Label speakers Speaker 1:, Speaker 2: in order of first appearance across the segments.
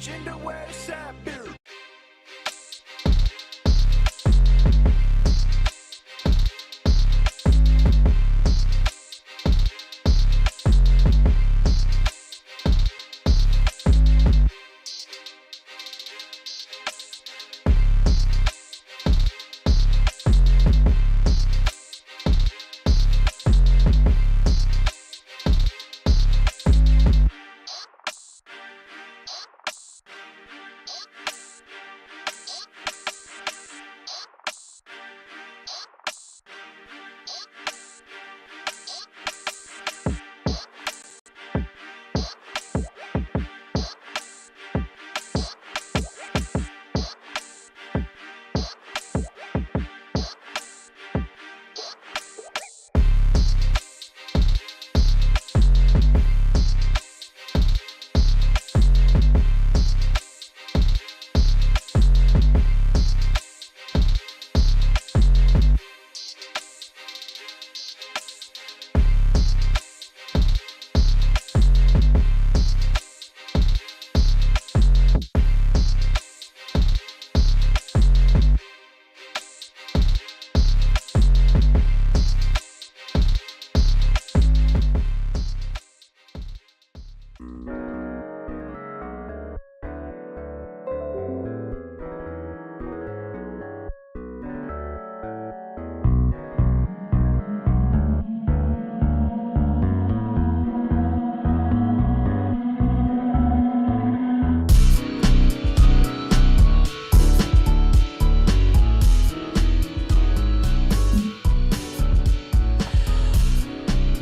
Speaker 1: gender wear side beer.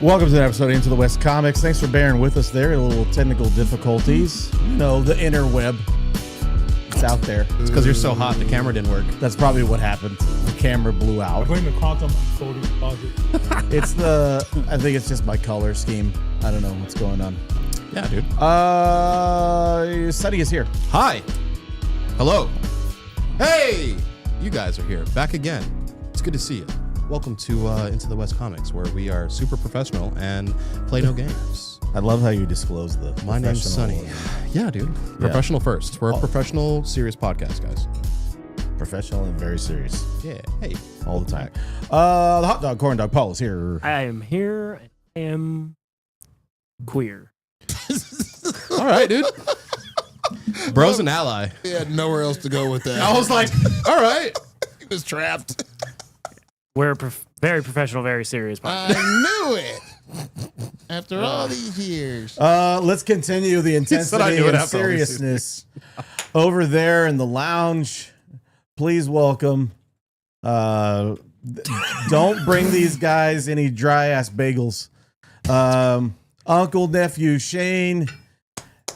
Speaker 2: Welcome to the episode of Into the West Comics. Thanks for bearing with us there. A little technical difficulties. You know, the interweb. It's out there.
Speaker 3: It's because you're so hot, the camera didn't work.
Speaker 2: That's probably what happened. The camera blew out.
Speaker 4: I blame the quantum coding closet.
Speaker 2: I think it's just my color scheme. I don't know what's going on.
Speaker 3: Yeah, dude.
Speaker 2: Sunny is here.
Speaker 3: Hi. Hello. Hey! You guys are here. Back again. It's good to see you. Welcome to Into the West Comics, where we are super professional and play no games.
Speaker 2: I love how you disclose the
Speaker 3: My name's Sunny. Yeah, dude. Professional first. We're a professional, serious podcast, guys.
Speaker 2: Professional and very serious.
Speaker 3: Yeah. Hey.
Speaker 2: All the time. The hot dog, corn dog, Paul is here.
Speaker 5: I am here and I am queer.
Speaker 3: All right, dude. Bro's an ally.
Speaker 6: He had nowhere else to go with that.
Speaker 3: I was like, all right.
Speaker 6: He was trapped.
Speaker 5: We're a very professional, very serious podcast.
Speaker 6: I knew it. After all these years.
Speaker 2: Let's continue the intensity
Speaker 3: I knew it
Speaker 2: and
Speaker 3: after all these
Speaker 2: seriousness over there in the lounge. Please welcome. Don't bring these guys any dry ass bagels. Uncle, nephew Shane,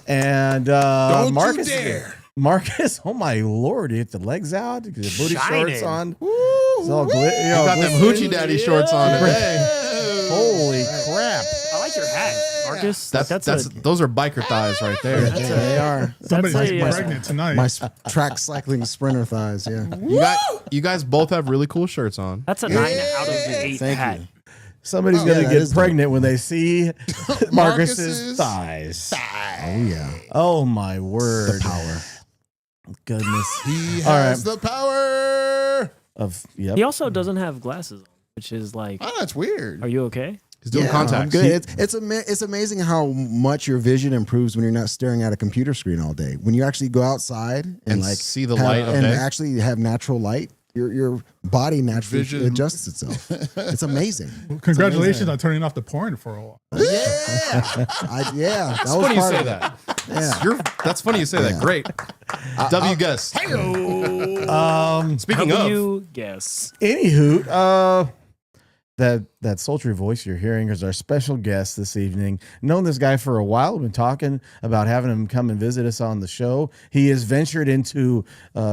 Speaker 2: and
Speaker 6: Don't
Speaker 2: Marcus.
Speaker 6: you dare.
Speaker 2: Marcus, oh my lord, you hit the legs out, the booty
Speaker 5: Shining.
Speaker 2: shorts on.
Speaker 6: Woo,
Speaker 2: It's all
Speaker 6: woo.
Speaker 2: you know,
Speaker 3: Got them
Speaker 2: glistening.
Speaker 3: hoochie daddy shorts on today.
Speaker 2: Holy crap.
Speaker 5: I like your hat, Marcus.
Speaker 3: Those are biker thighs right there.
Speaker 7: They are.
Speaker 4: Somebody's
Speaker 5: That's a,
Speaker 4: pregnant tonight.
Speaker 7: My track cycling sprinter thighs, yeah.
Speaker 3: You guys both have really cool shirts on.
Speaker 5: that's a 9 out of 8
Speaker 7: Thank
Speaker 5: hat.
Speaker 7: you.
Speaker 2: Somebody's
Speaker 6: Oh,
Speaker 2: going
Speaker 7: yeah,
Speaker 2: to
Speaker 7: that
Speaker 2: get
Speaker 7: is
Speaker 2: pregnant when they see Marcus's
Speaker 6: Marcus's
Speaker 2: thighs.
Speaker 7: Oh, yeah.
Speaker 2: Oh my word.
Speaker 7: The power.
Speaker 2: Goodness.
Speaker 6: He
Speaker 2: All
Speaker 6: has
Speaker 2: right.
Speaker 6: the power.
Speaker 2: Yep.
Speaker 5: He also doesn't have glasses on, which is like,
Speaker 6: Oh, that's weird.
Speaker 5: are you okay?
Speaker 3: He's doing
Speaker 7: I'm
Speaker 3: contacts.
Speaker 7: good. It's amazing how much your vision improves when you're not staring at a computer screen all day. When you actually go outside and like
Speaker 3: see the light of
Speaker 7: and
Speaker 3: day.
Speaker 7: actually have natural light, your body naturally
Speaker 6: Vision.
Speaker 7: adjusts itself. It's amazing.
Speaker 4: Congratulations on turning off the porn for a while.
Speaker 7: Yeah, that
Speaker 3: That's
Speaker 7: was
Speaker 3: funny you
Speaker 7: part
Speaker 3: say
Speaker 7: of it.
Speaker 3: that.
Speaker 7: Yeah.
Speaker 3: That's funny you say that.
Speaker 7: Yeah.
Speaker 3: Great. W guess. Speaking
Speaker 5: How
Speaker 3: of,
Speaker 5: do you guess?
Speaker 2: Anywho, that sultry voice you're hearing is our special guest this evening. Known this guy for a while. We've been talking about having him come and visit us on the show. He has ventured into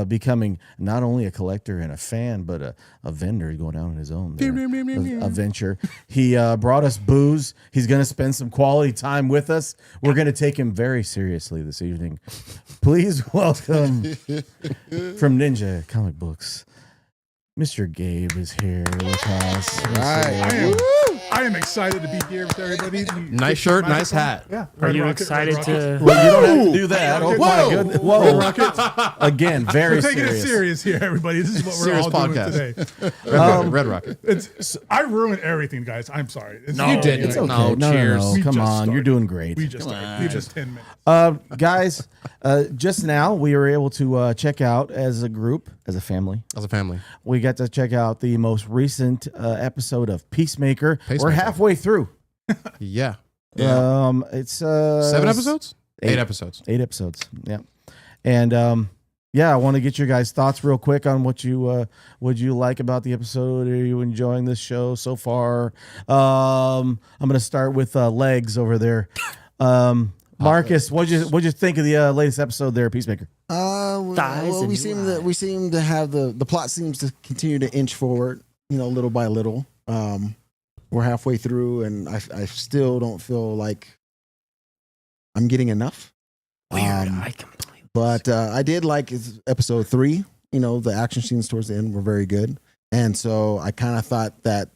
Speaker 2: becoming not only a collector and a fan, but a vendor, going out on his own there, a venture. He brought us booze. He's going to spend some quality time with us. We're going to take him very seriously this evening. Please welcome from Ninja Comic Books, Mr. Gabe is here with us.
Speaker 6: Right.
Speaker 4: I I am excited to be here with everybody.
Speaker 3: Nice shirt, nice hat.
Speaker 4: Yeah.
Speaker 5: Are
Speaker 4: Red
Speaker 5: you
Speaker 4: Rocket,
Speaker 5: excited
Speaker 4: Red Rocket.
Speaker 5: to?
Speaker 2: Well, you don't have to do that. Oh my
Speaker 6: Whoa.
Speaker 2: goodness!
Speaker 4: Red
Speaker 2: Whoa!
Speaker 4: Rocket.
Speaker 2: Again, very
Speaker 4: We're taking
Speaker 2: serious.
Speaker 4: it serious here, everybody. This is what we're
Speaker 3: Serious
Speaker 4: all
Speaker 3: podcast.
Speaker 4: doing today.
Speaker 3: Red Rocket.
Speaker 4: I ruined everything, guys. I'm sorry.
Speaker 3: You didn't.
Speaker 2: It's okay.
Speaker 3: No,
Speaker 2: No,
Speaker 3: cheers.
Speaker 2: no,
Speaker 4: We
Speaker 2: come
Speaker 4: just
Speaker 2: on, you're
Speaker 4: started.
Speaker 2: doing great.
Speaker 4: We just started. We just 10 minutes.
Speaker 2: Guys, just now we were able to check out as a group, as a family.
Speaker 3: As a family.
Speaker 2: We got to check out the most recent episode of Peacemaker. We're
Speaker 3: Peacemaker.
Speaker 2: halfway through.
Speaker 3: Yeah.
Speaker 2: It's
Speaker 3: 7 episodes? 8 episodes.
Speaker 2: 8 episodes. Yeah, and yeah, I want to get your guys' thoughts real quick on what you like about the episode. Are you enjoying this show so far? I'm gonna start with Legs over there. Marcus, what'd you think of the latest episode there, Peacemaker?
Speaker 5: Thighs
Speaker 7: Well,
Speaker 5: and
Speaker 7: we
Speaker 5: new
Speaker 7: seem to have the plot seems to continue to inch forward, little by little. We're halfway through, and I still don't feel like I'm getting enough.
Speaker 5: Weird. I completely.
Speaker 7: But I did like episode 3. The action scenes towards the end were very good, and so I kind of thought that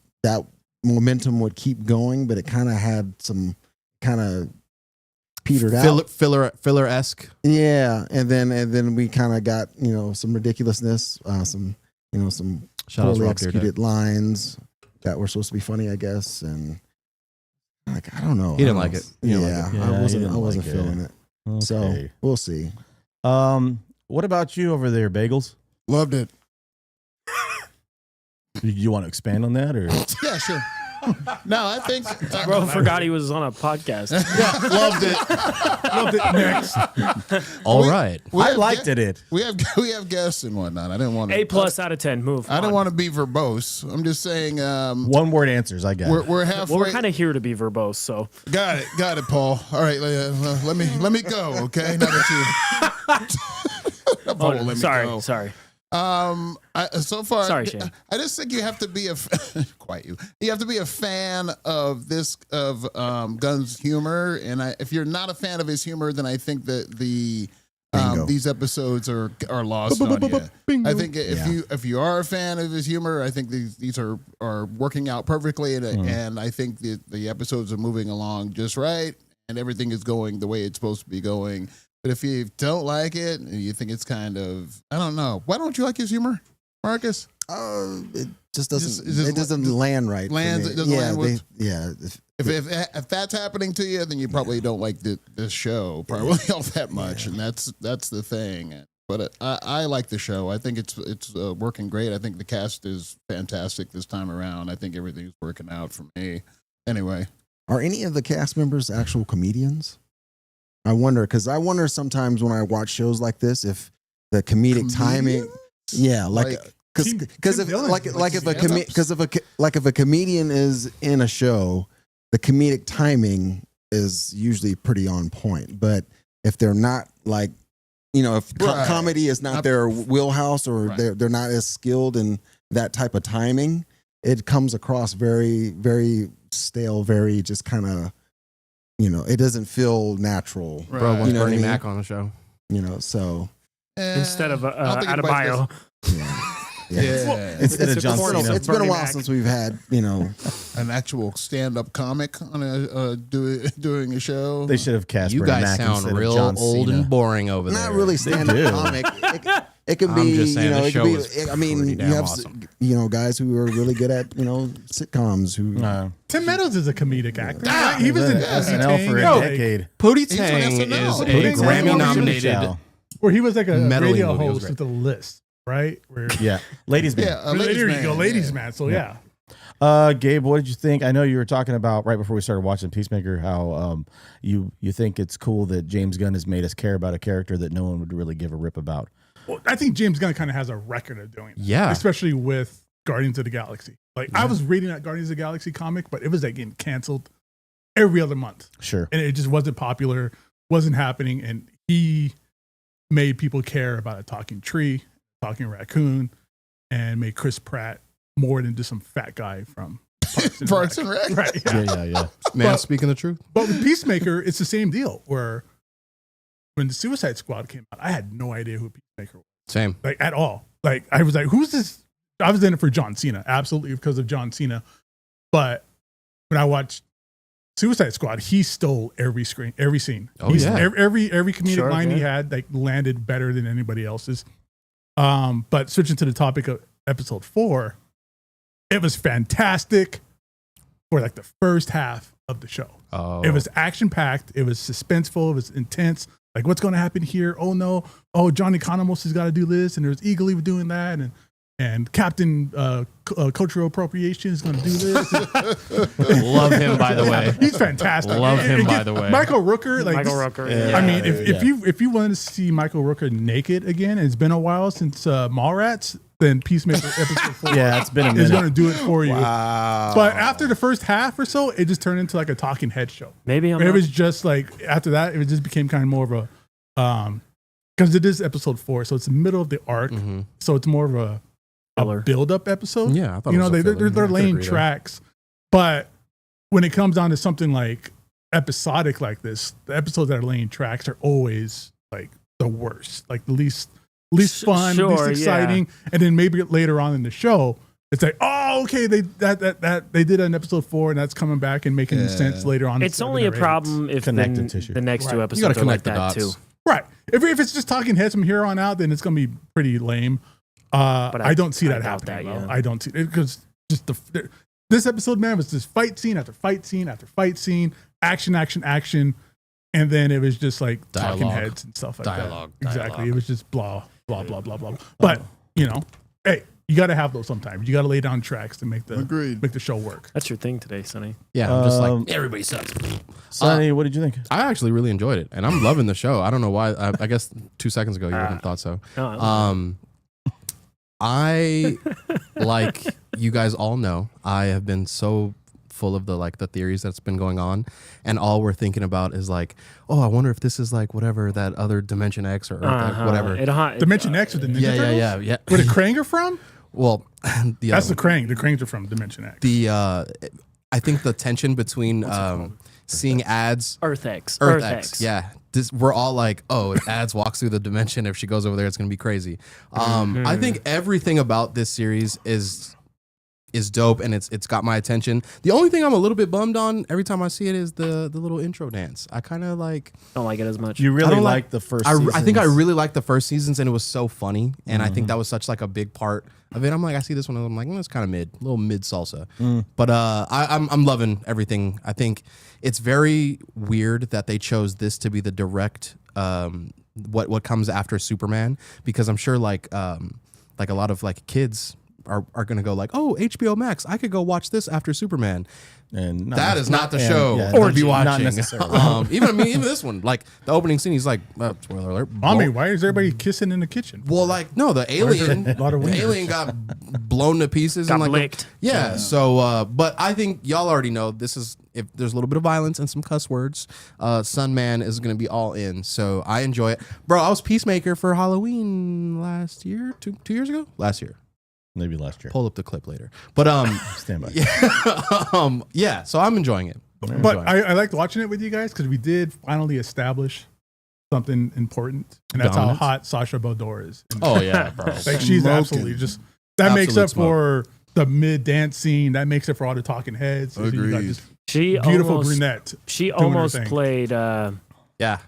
Speaker 7: momentum would keep going, but it kind of had some kind of petered out.
Speaker 3: Filler-esque.
Speaker 7: Yeah, and then we kind of got some ridiculousness, some
Speaker 3: Shout out to
Speaker 7: poorly
Speaker 3: Rock Deer Day.
Speaker 7: executed lines that were supposed to be funny, I guess, and like I don't know.
Speaker 3: He didn't
Speaker 7: I
Speaker 3: like
Speaker 7: don't
Speaker 3: it.
Speaker 7: know.
Speaker 3: He didn't
Speaker 7: Yeah,
Speaker 3: like
Speaker 2: it.
Speaker 7: I
Speaker 2: Yeah, he
Speaker 7: wasn't
Speaker 2: didn't like
Speaker 7: feeling
Speaker 2: it.
Speaker 7: it. So
Speaker 2: Okay.
Speaker 7: we'll see.
Speaker 2: What about you over there, Bagels?
Speaker 6: Loved it.
Speaker 2: You want to expand on that, or
Speaker 6: Yeah, sure. No, I think.
Speaker 5: Bro, forgot he was on a podcast.
Speaker 6: Yeah, loved it.
Speaker 4: Loved it. Next.
Speaker 3: All right.
Speaker 2: I liked it.
Speaker 6: We have guests and whatnot. I didn't want to.
Speaker 5: A+ out of 10. Move.
Speaker 6: I don't want to be verbose. I'm just saying.
Speaker 2: One word answers. I got it.
Speaker 6: We're halfway.
Speaker 5: Well, we're kind of here to be verbose, so
Speaker 6: Got it, Paul. All right, let me go. Okay, now that you. Paul, let me go.
Speaker 5: sorry.
Speaker 6: So far,
Speaker 5: Sorry, Shane.
Speaker 6: I just think you have to be quite you. You have to be a fan of Gunn's humor, and if you're not a fan of his humor, then I think that
Speaker 7: Bingo.
Speaker 6: these episodes are lost on you. I think if you are a fan of his humor, I think these are working out perfectly, and I think the episodes are moving along just right, and everything is going the way it's supposed to be going. But if you don't like it and you think it's kind of, I don't know, why don't you like his humor, Marcus?
Speaker 7: It just doesn't.
Speaker 6: It just
Speaker 7: It doesn't land right. for
Speaker 6: lands-
Speaker 7: me.
Speaker 6: it doesn't land with-
Speaker 7: yeah.
Speaker 6: If that's happening to you, then you probably don't like the show probably all that much, and that's the thing. But I like the show. I think it's working great. I think the cast is fantastic this time around. I think everything's working out for me. Anyway,
Speaker 7: Are any of the cast members actual comedians? I wonder sometimes when I watch shows like this if the comedic timing, yeah, because if a comedian is in a show, the comedic timing is usually pretty on point. But if they're not if
Speaker 6: Right.
Speaker 7: comedy is not their wheelhouse or
Speaker 6: Right.
Speaker 7: they're not as skilled in that type of timing, it comes across very, very stale, very just kind of, it doesn't feel natural.
Speaker 6: Right.
Speaker 3: Bro wants
Speaker 7: You know what I
Speaker 3: Bernie
Speaker 7: mean?
Speaker 3: Mac on the show.
Speaker 7: So
Speaker 5: Instead of
Speaker 6: I don't think
Speaker 5: out of
Speaker 6: anybody's
Speaker 5: bio.
Speaker 6: yeah,
Speaker 2: Instead of John
Speaker 5: corner.
Speaker 2: Cena.
Speaker 7: it's been a
Speaker 5: Bernie
Speaker 7: while
Speaker 5: Mac.
Speaker 7: since we've had,
Speaker 6: an actual stand-up comic on doing a show.
Speaker 2: They should have cast
Speaker 3: You
Speaker 2: Bernie
Speaker 3: guys
Speaker 2: Mac
Speaker 3: sound
Speaker 2: instead of
Speaker 3: real
Speaker 2: John
Speaker 3: old
Speaker 2: Cena.
Speaker 3: and boring over there.
Speaker 7: not really stand-up
Speaker 2: do.
Speaker 7: comic. It can
Speaker 3: I'm
Speaker 7: be,
Speaker 3: just saying, this
Speaker 7: it
Speaker 3: show
Speaker 7: could
Speaker 3: is
Speaker 7: be. I mean,
Speaker 3: pretty
Speaker 7: you
Speaker 3: damn
Speaker 7: have,
Speaker 3: awesome.
Speaker 7: guys who are really good at, sitcoms who.
Speaker 4: Tim Meadows is a comedic actor.
Speaker 6: Ah,
Speaker 4: he was in
Speaker 2: SNL for a
Speaker 4: Tang,
Speaker 2: decade.
Speaker 3: Pootie
Speaker 6: He's on
Speaker 3: Tang
Speaker 6: SNL.
Speaker 3: is a
Speaker 6: Pootie Tang.
Speaker 3: Grammy-nominated.
Speaker 4: where he was like a
Speaker 3: Meddling
Speaker 4: radio
Speaker 3: movie. It was
Speaker 4: host
Speaker 3: great.
Speaker 4: with the list, right? Where
Speaker 2: Yeah, ladies man.
Speaker 6: yeah,
Speaker 4: there you go, ladies
Speaker 6: yeah.
Speaker 4: man. So yeah.
Speaker 2: Gabe, what did you think? I know you were talking about right before we started watching Peacemaker how you think it's cool that James Gunn has made us care about a character that no one would really give a rip about.
Speaker 4: Well, I think James Gunn kind of has a record of doing that.
Speaker 3: Yeah.
Speaker 4: Especially with Guardians of the Galaxy. I was reading that Guardians of the Galaxy comic, but it was getting canceled every other month.
Speaker 2: Sure.
Speaker 4: And it just wasn't popular, wasn't happening. And he made people care about a talking tree, talking raccoon, and made Chris Pratt more than just some fat guy from
Speaker 6: Parks and Rec.
Speaker 4: Right. Yeah.
Speaker 2: Yeah.
Speaker 3: Man,
Speaker 4: But-
Speaker 3: speaking the truth.
Speaker 4: But with Peacemaker, it's the same deal where when the Suicide Squad came out, I had no idea who Peacemaker was,
Speaker 3: Same.
Speaker 4: at all. I was like, who's this? I was in it for John Cena, absolutely because of John Cena. But when I watched Suicide Squad, he stole every scene.
Speaker 3: Oh, yeah.
Speaker 4: Every comedic
Speaker 5: Sure,
Speaker 4: line he
Speaker 5: yeah.
Speaker 4: had like landed better than anybody else's. But switching to the topic of episode 4, it was fantastic for like the first half of the show.
Speaker 3: Oh.
Speaker 4: It was action packed. It was suspenseful. It was intense. Like, what's going to happen here? Oh no! Oh, Johnny Economos has got to do this, and there's Eagle Eve doing that, and Captain Cultural Appropriation is going to do this.
Speaker 3: Love him, by the way.
Speaker 4: He's fantastic.
Speaker 3: Love him, by the way.
Speaker 4: Michael Rooker, like
Speaker 5: Michael Rooker.
Speaker 2: Yeah.
Speaker 4: I mean, if you wanted to see Michael Rooker naked again, and it's been a while since Mallrats, then Peacemaker episode 4
Speaker 2: Yeah, it's been a
Speaker 4: is
Speaker 2: minute.
Speaker 4: going to do it for you.
Speaker 7: Wow.
Speaker 4: But after the first half or so, it just turned into like a talking head show.
Speaker 5: Maybe I'm
Speaker 4: It
Speaker 5: not-
Speaker 4: was just like after that, it just became kind of more of a because it is episode 4, so it's the middle of the arc,
Speaker 3: Mhm.
Speaker 4: so it's more of a
Speaker 5: Filler.
Speaker 4: build-up episode.
Speaker 3: Yeah, I thought
Speaker 4: you
Speaker 3: it
Speaker 4: know
Speaker 3: was a
Speaker 4: they're
Speaker 3: filler.
Speaker 4: they're
Speaker 3: I could
Speaker 4: laying
Speaker 3: agree there.
Speaker 4: tracks, but when it comes down to something like episodic like this, the episodes that are laying tracks are always like the worst, like the least fun,
Speaker 5: Sure,
Speaker 4: least
Speaker 5: yeah.
Speaker 4: exciting, and then maybe later on in the show, it's like, oh, okay, they did an episode 4, and that's coming back and making sense later on.
Speaker 5: It's
Speaker 4: in
Speaker 5: only a
Speaker 4: 7 or 8.
Speaker 5: problem if
Speaker 2: Connective
Speaker 5: the,
Speaker 2: tissue.
Speaker 5: the next two
Speaker 4: Right.
Speaker 5: episodes
Speaker 3: You got to
Speaker 5: are like
Speaker 3: connect the
Speaker 5: that
Speaker 3: dots.
Speaker 5: too.
Speaker 4: Right. If it's just talking heads from here on out, then it's going to be pretty lame.
Speaker 5: But
Speaker 4: I don't see
Speaker 5: I
Speaker 4: that
Speaker 5: doubt
Speaker 4: happening.
Speaker 5: that,
Speaker 4: though.
Speaker 5: yeah.
Speaker 4: I don't see it because just this episode, man, was just fight scene after fight scene after fight scene, action, and then it was just like talking
Speaker 3: Dialogue.
Speaker 4: heads and stuff like
Speaker 3: Dialogue.
Speaker 4: that. Exactly.
Speaker 3: Dialogue.
Speaker 4: It was just blah blah blah blah blah. But you know, hey, you got to have those sometimes. You got to lay down tracks to make
Speaker 6: Agreed.
Speaker 4: the show work.
Speaker 5: That's your thing today, Sonny.
Speaker 3: Yeah, I'm just
Speaker 2: Um,
Speaker 3: like, everybody sucks.
Speaker 2: Sonny, what did you think?
Speaker 3: I actually really enjoyed it, and I'm loving the show. I don't know why. I guess 2 seconds ago you wouldn't have thought so.
Speaker 5: No,
Speaker 3: I like you guys all know, I have been so full of the theories that's been going on, and all we're thinking about is like, oh, I wonder if this is like whatever that other Dimension X or Earth, whatever.
Speaker 4: Dimension X with the Ninja Turtles?
Speaker 3: yeah.
Speaker 4: Where the Krang are from?
Speaker 3: Well,
Speaker 4: That's the Krang. The Krangs are from Dimension X.
Speaker 3: I think the tension between seeing ads.
Speaker 5: Earth X.
Speaker 3: Earth X. Yeah. We're all like, oh, if Ads walks through the dimension, if she goes over there, it's going to be crazy. I think everything about this series is dope, and it's got my attention. The only thing I'm a little bit bummed on every time I see it is the little intro dance. I kind of like.
Speaker 5: Don't like it as much.
Speaker 2: You
Speaker 3: I
Speaker 2: really
Speaker 3: don't
Speaker 2: liked the first
Speaker 3: I think I
Speaker 2: seasons.
Speaker 3: really liked the first seasons, and it was so funny, and I think that was such like a big part of it. I'm like, I see this one, and I'm like, it's kind of a little mid salsa. But I'm loving everything. I think it's very weird that they chose this to be the direct what comes after Superman, because I'm sure like a lot of like kids are gonna go like, oh, HBO Max, I could go watch this after Superman.
Speaker 2: And
Speaker 3: That is not the show
Speaker 2: or
Speaker 3: to be watching.
Speaker 2: Not necessarily.
Speaker 3: even this one, like the opening scene, he's like, spoiler alert.
Speaker 4: Mommy, why is everybody kissing in the kitchen?
Speaker 3: Well, like no, the alien,
Speaker 4: a lot of
Speaker 3: the
Speaker 4: wieners?
Speaker 3: alien got blown to pieces
Speaker 5: Got
Speaker 3: and like
Speaker 5: licked.
Speaker 3: Yeah. So, but I think y'all already know this is if there's a little bit of violence and some cuss words, Sunman is gonna be all in. So I enjoy it, bro. I was Peacemaker for Halloween last year, two years ago, last year.
Speaker 2: Maybe last year.
Speaker 3: Pull up the clip later, but
Speaker 2: Stand by.
Speaker 3: yeah. So I'm enjoying it.
Speaker 4: But I liked watching it with you guys because we did finally establish something important, and that's
Speaker 3: Dominance?
Speaker 4: how hot Sasha Bodor is.
Speaker 3: Oh yeah, bro.
Speaker 4: Like she's
Speaker 6: Smoking.
Speaker 4: absolutely just that makes
Speaker 3: Absolute
Speaker 4: up for the mid dance scene. That makes up for all the talking heads. So you got
Speaker 6: Agreed.
Speaker 4: this
Speaker 5: She
Speaker 4: beautiful
Speaker 5: almost,
Speaker 4: brunette.
Speaker 5: She
Speaker 4: doing her
Speaker 5: almost
Speaker 4: thing.
Speaker 5: played.
Speaker 3: Yeah,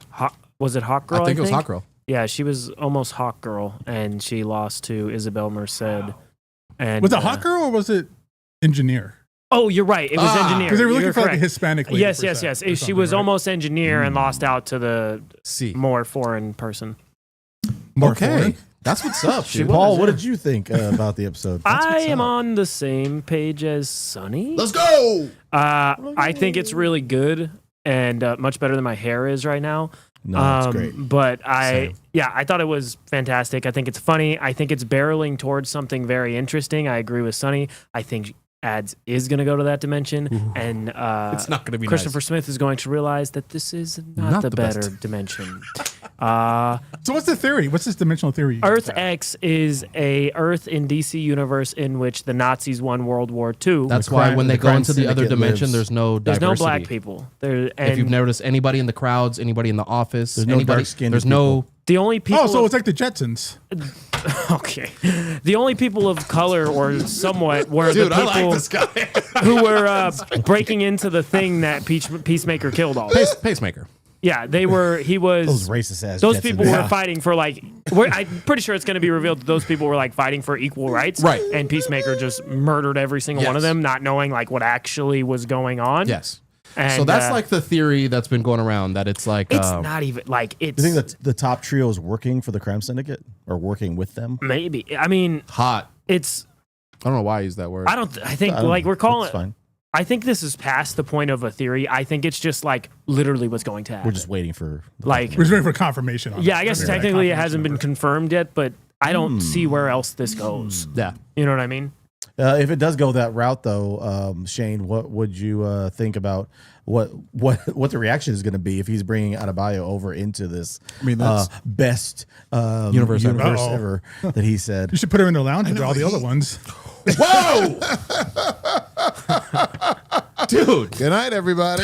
Speaker 5: Was it Hawk Girl?
Speaker 3: I think it was Hot Girl.
Speaker 5: Yeah, she was almost Hawk Girl, and she lost to Isabel Merced. And
Speaker 4: Was it Hot Girl or was it Engineer?
Speaker 5: Oh, you're right. It was Engineer.
Speaker 4: Because they were looking
Speaker 5: You're
Speaker 4: for like a
Speaker 5: correct.
Speaker 4: Hispanic lady.
Speaker 5: Yes,
Speaker 4: for
Speaker 5: yes,
Speaker 4: a
Speaker 5: yes.
Speaker 4: sec or
Speaker 5: She
Speaker 4: something,
Speaker 5: was
Speaker 4: right?
Speaker 5: almost Engineer and lost out to the
Speaker 3: See,
Speaker 5: more foreign person.
Speaker 4: More
Speaker 3: okay,
Speaker 4: foreign.
Speaker 3: that's what's up.
Speaker 5: She
Speaker 3: dude.
Speaker 5: was.
Speaker 2: Paul, what
Speaker 5: yeah.
Speaker 2: did you think about the episode?
Speaker 5: I am on the same page as Sunny.
Speaker 3: Let's go.
Speaker 5: I think it's really good and much better than my hair is right now.
Speaker 2: No, that's great.
Speaker 5: But
Speaker 2: Same.
Speaker 5: I thought it was fantastic. I think it's funny. I think it's barreling towards something very interesting. I agree with Sunny. I think Ads is going to go to that dimension, and
Speaker 3: It's not going to be
Speaker 5: Christopher
Speaker 3: nice.
Speaker 5: Smith is going to realize that this is not,
Speaker 3: Not
Speaker 5: the
Speaker 3: the
Speaker 5: better
Speaker 3: best.
Speaker 5: dimension.
Speaker 4: So what's the theory? What's this dimensional theory? you
Speaker 5: Earth
Speaker 4: guys have?
Speaker 5: X is a Earth in DC universe in which the Nazis won World War II.
Speaker 3: That's
Speaker 2: The
Speaker 3: why
Speaker 2: crime-
Speaker 3: when they
Speaker 2: the
Speaker 3: go
Speaker 2: crime
Speaker 3: into the other
Speaker 2: syndicate
Speaker 3: dimension,
Speaker 2: lives.
Speaker 3: there's no
Speaker 5: There's
Speaker 3: diversity.
Speaker 5: no black people. There,
Speaker 3: If you've
Speaker 5: and
Speaker 3: noticed, anybody in the crowds, anybody in the office,
Speaker 2: There's no
Speaker 3: anybody,
Speaker 2: dark-skinned
Speaker 3: there's no
Speaker 5: The only people.
Speaker 4: Oh, so it's like the Jetsons.
Speaker 5: Okay. The only people of color, or somewhat, were
Speaker 3: Dude,
Speaker 5: the
Speaker 3: I like
Speaker 5: people
Speaker 3: this guy.
Speaker 5: who were breaking into the thing that Peacemaker killed all.
Speaker 3: Pacemaker.
Speaker 5: Yeah, they were. He was.
Speaker 2: Those racist ass.
Speaker 5: Those
Speaker 2: Jetsons.
Speaker 5: people were fighting for like. I'm pretty sure it's going to be revealed that those people were like fighting for equal rights.
Speaker 3: Right.
Speaker 5: And Peacemaker just murdered every single one of
Speaker 3: Yes.
Speaker 5: them, not knowing like what actually was going on.
Speaker 3: Yes.
Speaker 5: And,
Speaker 3: So that's like the theory that's been going around that it's like
Speaker 5: It's not even like it's.
Speaker 2: Do you think that the top trio is working for the crime syndicate or working with them?
Speaker 5: Maybe. I mean,
Speaker 3: hot.
Speaker 5: it's.
Speaker 3: I don't know why I use that word.
Speaker 5: I think
Speaker 2: I don't
Speaker 5: like
Speaker 2: know.
Speaker 5: we're calling.
Speaker 2: It's fine.
Speaker 5: I think this is past the point of a theory. I think it's just like literally what's going to happen.
Speaker 2: We're just waiting for
Speaker 5: like.
Speaker 4: We're just waiting for confirmation. On
Speaker 5: Yeah,
Speaker 4: it.
Speaker 5: I guess
Speaker 4: We're waiting for that
Speaker 5: technically it
Speaker 4: confirmation
Speaker 5: hasn't been
Speaker 4: number.
Speaker 5: confirmed yet, but I don't see where else this goes.
Speaker 3: Yeah.
Speaker 5: You know what I mean?
Speaker 2: If it does go that route, though, Shane, what would you think about what the reaction is going to be if he's bringing Adebayo over into this
Speaker 6: that's
Speaker 2: best
Speaker 3: Universe ever.
Speaker 2: ever that he said?
Speaker 4: You should put her in the lounge with all the other ones.
Speaker 3: Whoa! Dude.
Speaker 6: Good night, everybody.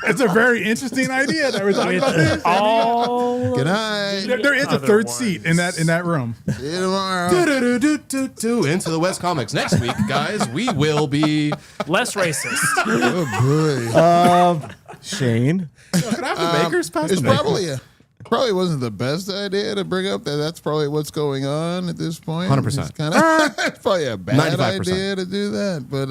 Speaker 4: It's a very interesting idea that we're talking about this.
Speaker 5: All
Speaker 6: Good night.
Speaker 4: There is a
Speaker 5: Other
Speaker 4: third
Speaker 5: ones.
Speaker 4: seat in that room.
Speaker 6: See you tomorrow.
Speaker 3: Do Into the West Comics. Next week, guys, we will be.
Speaker 5: less racist.
Speaker 6: Oh boy.
Speaker 2: Shane,
Speaker 3: Can I have the bakers? Pass
Speaker 6: It's
Speaker 3: the bakers.
Speaker 6: probably wasn't the best idea to bring up that. That's probably what's going on at this point.
Speaker 3: 100%.
Speaker 6: It's kind of it's probably a bad
Speaker 3: 95%.
Speaker 6: idea to do that, but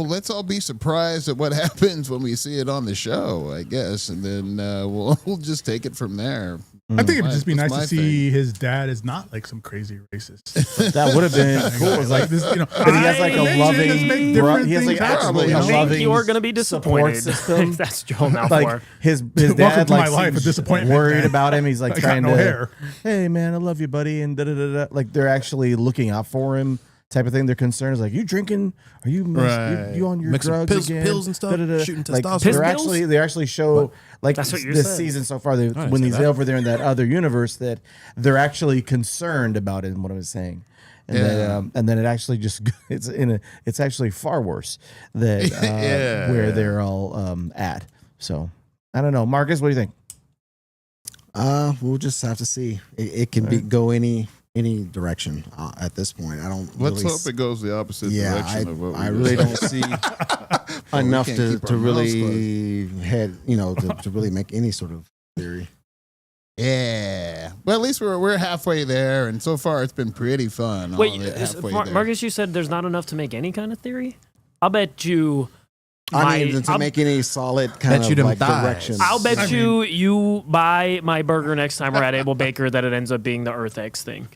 Speaker 6: let's all be surprised at what happens when we see it on the show, I guess, and then we'll just take it from there.
Speaker 4: I think it would just be
Speaker 6: That's
Speaker 4: nice
Speaker 6: my
Speaker 4: to see his dad is not like some crazy racist.
Speaker 2: that would have been cool.
Speaker 4: It's like this, you know,
Speaker 2: But he has like a
Speaker 4: religion,
Speaker 2: loving,
Speaker 4: make different
Speaker 2: he has like
Speaker 4: things
Speaker 2: actually
Speaker 4: happen,
Speaker 2: a
Speaker 5: I
Speaker 4: you know?
Speaker 5: think
Speaker 2: loving
Speaker 5: you're going to be
Speaker 2: support
Speaker 5: disappointed
Speaker 2: system.
Speaker 5: if that's Joel Malfoy.
Speaker 2: Like his
Speaker 4: Welcome
Speaker 2: dad
Speaker 4: to my
Speaker 2: like
Speaker 4: life of
Speaker 2: seems
Speaker 4: disappointment,
Speaker 2: worried
Speaker 4: man.
Speaker 2: about him. He's like
Speaker 4: I got
Speaker 2: trying
Speaker 4: no
Speaker 2: to,
Speaker 4: hair.
Speaker 2: hey man, I love you, buddy, and da da da da. Like they're actually looking out for him. Type of thing. Their concern is like, you drinking? Are you
Speaker 6: Right.
Speaker 2: you on your
Speaker 3: Mixing
Speaker 2: drugs again?
Speaker 3: pills and stuff?
Speaker 2: Da-da-da.
Speaker 3: Shooting
Speaker 2: Like,
Speaker 3: testosterone?
Speaker 2: they actually show like
Speaker 5: That's what you
Speaker 2: this
Speaker 5: said.
Speaker 2: season so far.
Speaker 3: didn't
Speaker 2: When
Speaker 3: say
Speaker 2: he's
Speaker 3: that.
Speaker 2: over there in that other universe, that they're actually concerned about it. And what I was saying. And, and then it actually just it's actually far worse that where they're all at. So I don't know, Marcus, what do you think?
Speaker 7: We'll just have to see. It can go any direction at this point. I don't.
Speaker 6: Let's
Speaker 7: really
Speaker 6: hope it goes the opposite
Speaker 7: Yeah,
Speaker 6: direction of what we
Speaker 7: I
Speaker 6: just
Speaker 7: really
Speaker 6: said.
Speaker 7: don't see
Speaker 6: Well, we
Speaker 7: enough
Speaker 6: can't
Speaker 7: to,
Speaker 6: keep our
Speaker 7: to
Speaker 6: mouths
Speaker 7: really to really make any sort of theory.
Speaker 6: Yeah, well, at least we're halfway there, and so far it's been pretty fun. all
Speaker 5: Wait,
Speaker 6: the halfway there.
Speaker 5: Marcus, you said there's not enough to make any kind of theory? I'll bet you.
Speaker 7: I mean, to
Speaker 5: I'll-
Speaker 7: make any solid kind
Speaker 3: Bet you
Speaker 7: of
Speaker 3: them
Speaker 7: like
Speaker 3: thighs.
Speaker 7: direction.
Speaker 5: I'll bet you buy my burger next time we're at Able Baker that it ends up being the Earth X thing.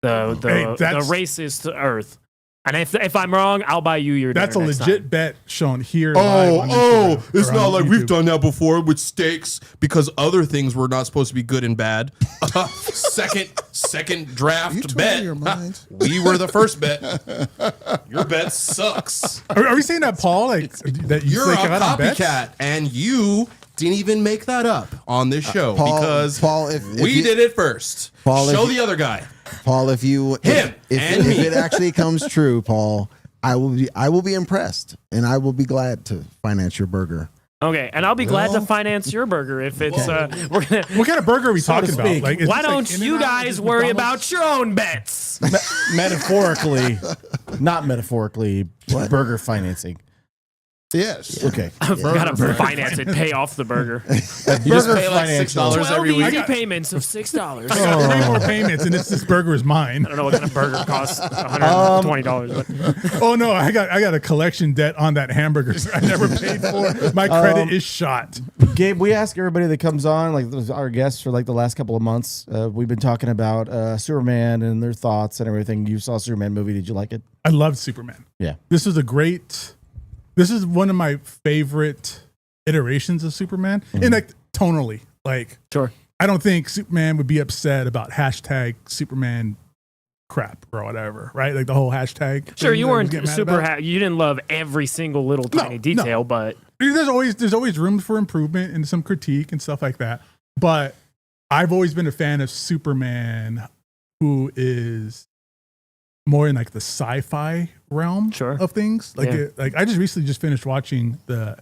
Speaker 5: The
Speaker 4: that's-
Speaker 5: racist Earth. And if I'm wrong, I'll buy you your
Speaker 4: That's a
Speaker 5: dinner next
Speaker 4: legit
Speaker 5: time.
Speaker 4: bet shown here. live on Instagram
Speaker 3: it's
Speaker 4: or
Speaker 3: not
Speaker 4: on
Speaker 3: like we've
Speaker 4: YouTube.
Speaker 3: done that before with steaks because other things were not supposed to be good and bad. Second
Speaker 6: You
Speaker 3: draft
Speaker 6: told
Speaker 3: bet.
Speaker 6: your mind.
Speaker 3: We were the first bet. Your bet sucks.
Speaker 4: Are we saying that Paul that you
Speaker 3: You're a
Speaker 4: think about on bets?
Speaker 3: copycat, and you didn't even make that up on this show
Speaker 7: Paul-
Speaker 3: because
Speaker 7: Paul, if
Speaker 3: we
Speaker 7: you-
Speaker 3: did it first.
Speaker 7: Paul, if
Speaker 3: Show
Speaker 7: you-
Speaker 3: the other guy.
Speaker 7: Paul, if
Speaker 3: Him and
Speaker 7: if
Speaker 3: me.
Speaker 7: it actually comes true, Paul, I will be impressed, and I will be glad to finance your burger.
Speaker 5: Okay, and I'll be glad to
Speaker 6: Well-
Speaker 5: finance your burger if it's we're gonna.
Speaker 4: What kind of burger are we
Speaker 2: So to
Speaker 4: talking about?
Speaker 2: speak.
Speaker 4: Like, is
Speaker 5: Why
Speaker 4: this like
Speaker 5: don't you
Speaker 4: In-N-Out?
Speaker 5: guys
Speaker 4: Is
Speaker 5: worry
Speaker 4: McDonald's?
Speaker 5: about your own bets?
Speaker 2: Metaphorically, not metaphorically, burger financing.
Speaker 6: Yes.
Speaker 2: Okay.
Speaker 5: I've got to finance it, pay off the burger.
Speaker 3: You just
Speaker 2: Burger
Speaker 3: pay like
Speaker 2: financial.
Speaker 3: $6
Speaker 5: 12
Speaker 3: every week.
Speaker 5: easy payments of $6.
Speaker 4: I got 3 more payments, and this burger is mine.
Speaker 5: I don't know what kind of burger costs $120, but
Speaker 4: Oh no, I got a collection debt on that hamburger I never paid for. My credit is shot.
Speaker 2: Gabe, we ask everybody that comes on, like our guests for like the last couple of months. We've been talking about Superman and their thoughts and everything. You saw Superman movie. Did you like it?
Speaker 4: I love Superman.
Speaker 2: Yeah.
Speaker 4: This is one of my favorite iterations of Superman. And like tonally, like
Speaker 5: sure.
Speaker 4: I don't think Superman would be upset about hashtag Superman crap or whatever, right? Like the whole hashtag.
Speaker 5: Sure,
Speaker 4: thing
Speaker 5: you
Speaker 4: that we
Speaker 5: weren't
Speaker 4: get mad
Speaker 5: super
Speaker 4: about.
Speaker 5: happy. You didn't love every single little tiny
Speaker 4: No.
Speaker 5: detail, but
Speaker 4: There's always room for improvement and some critique and stuff like that. But I've always been a fan of Superman, who is more in like the sci-fi realm
Speaker 5: Sure.
Speaker 4: of things. Like
Speaker 5: Yeah.
Speaker 4: like I just recently finished watching the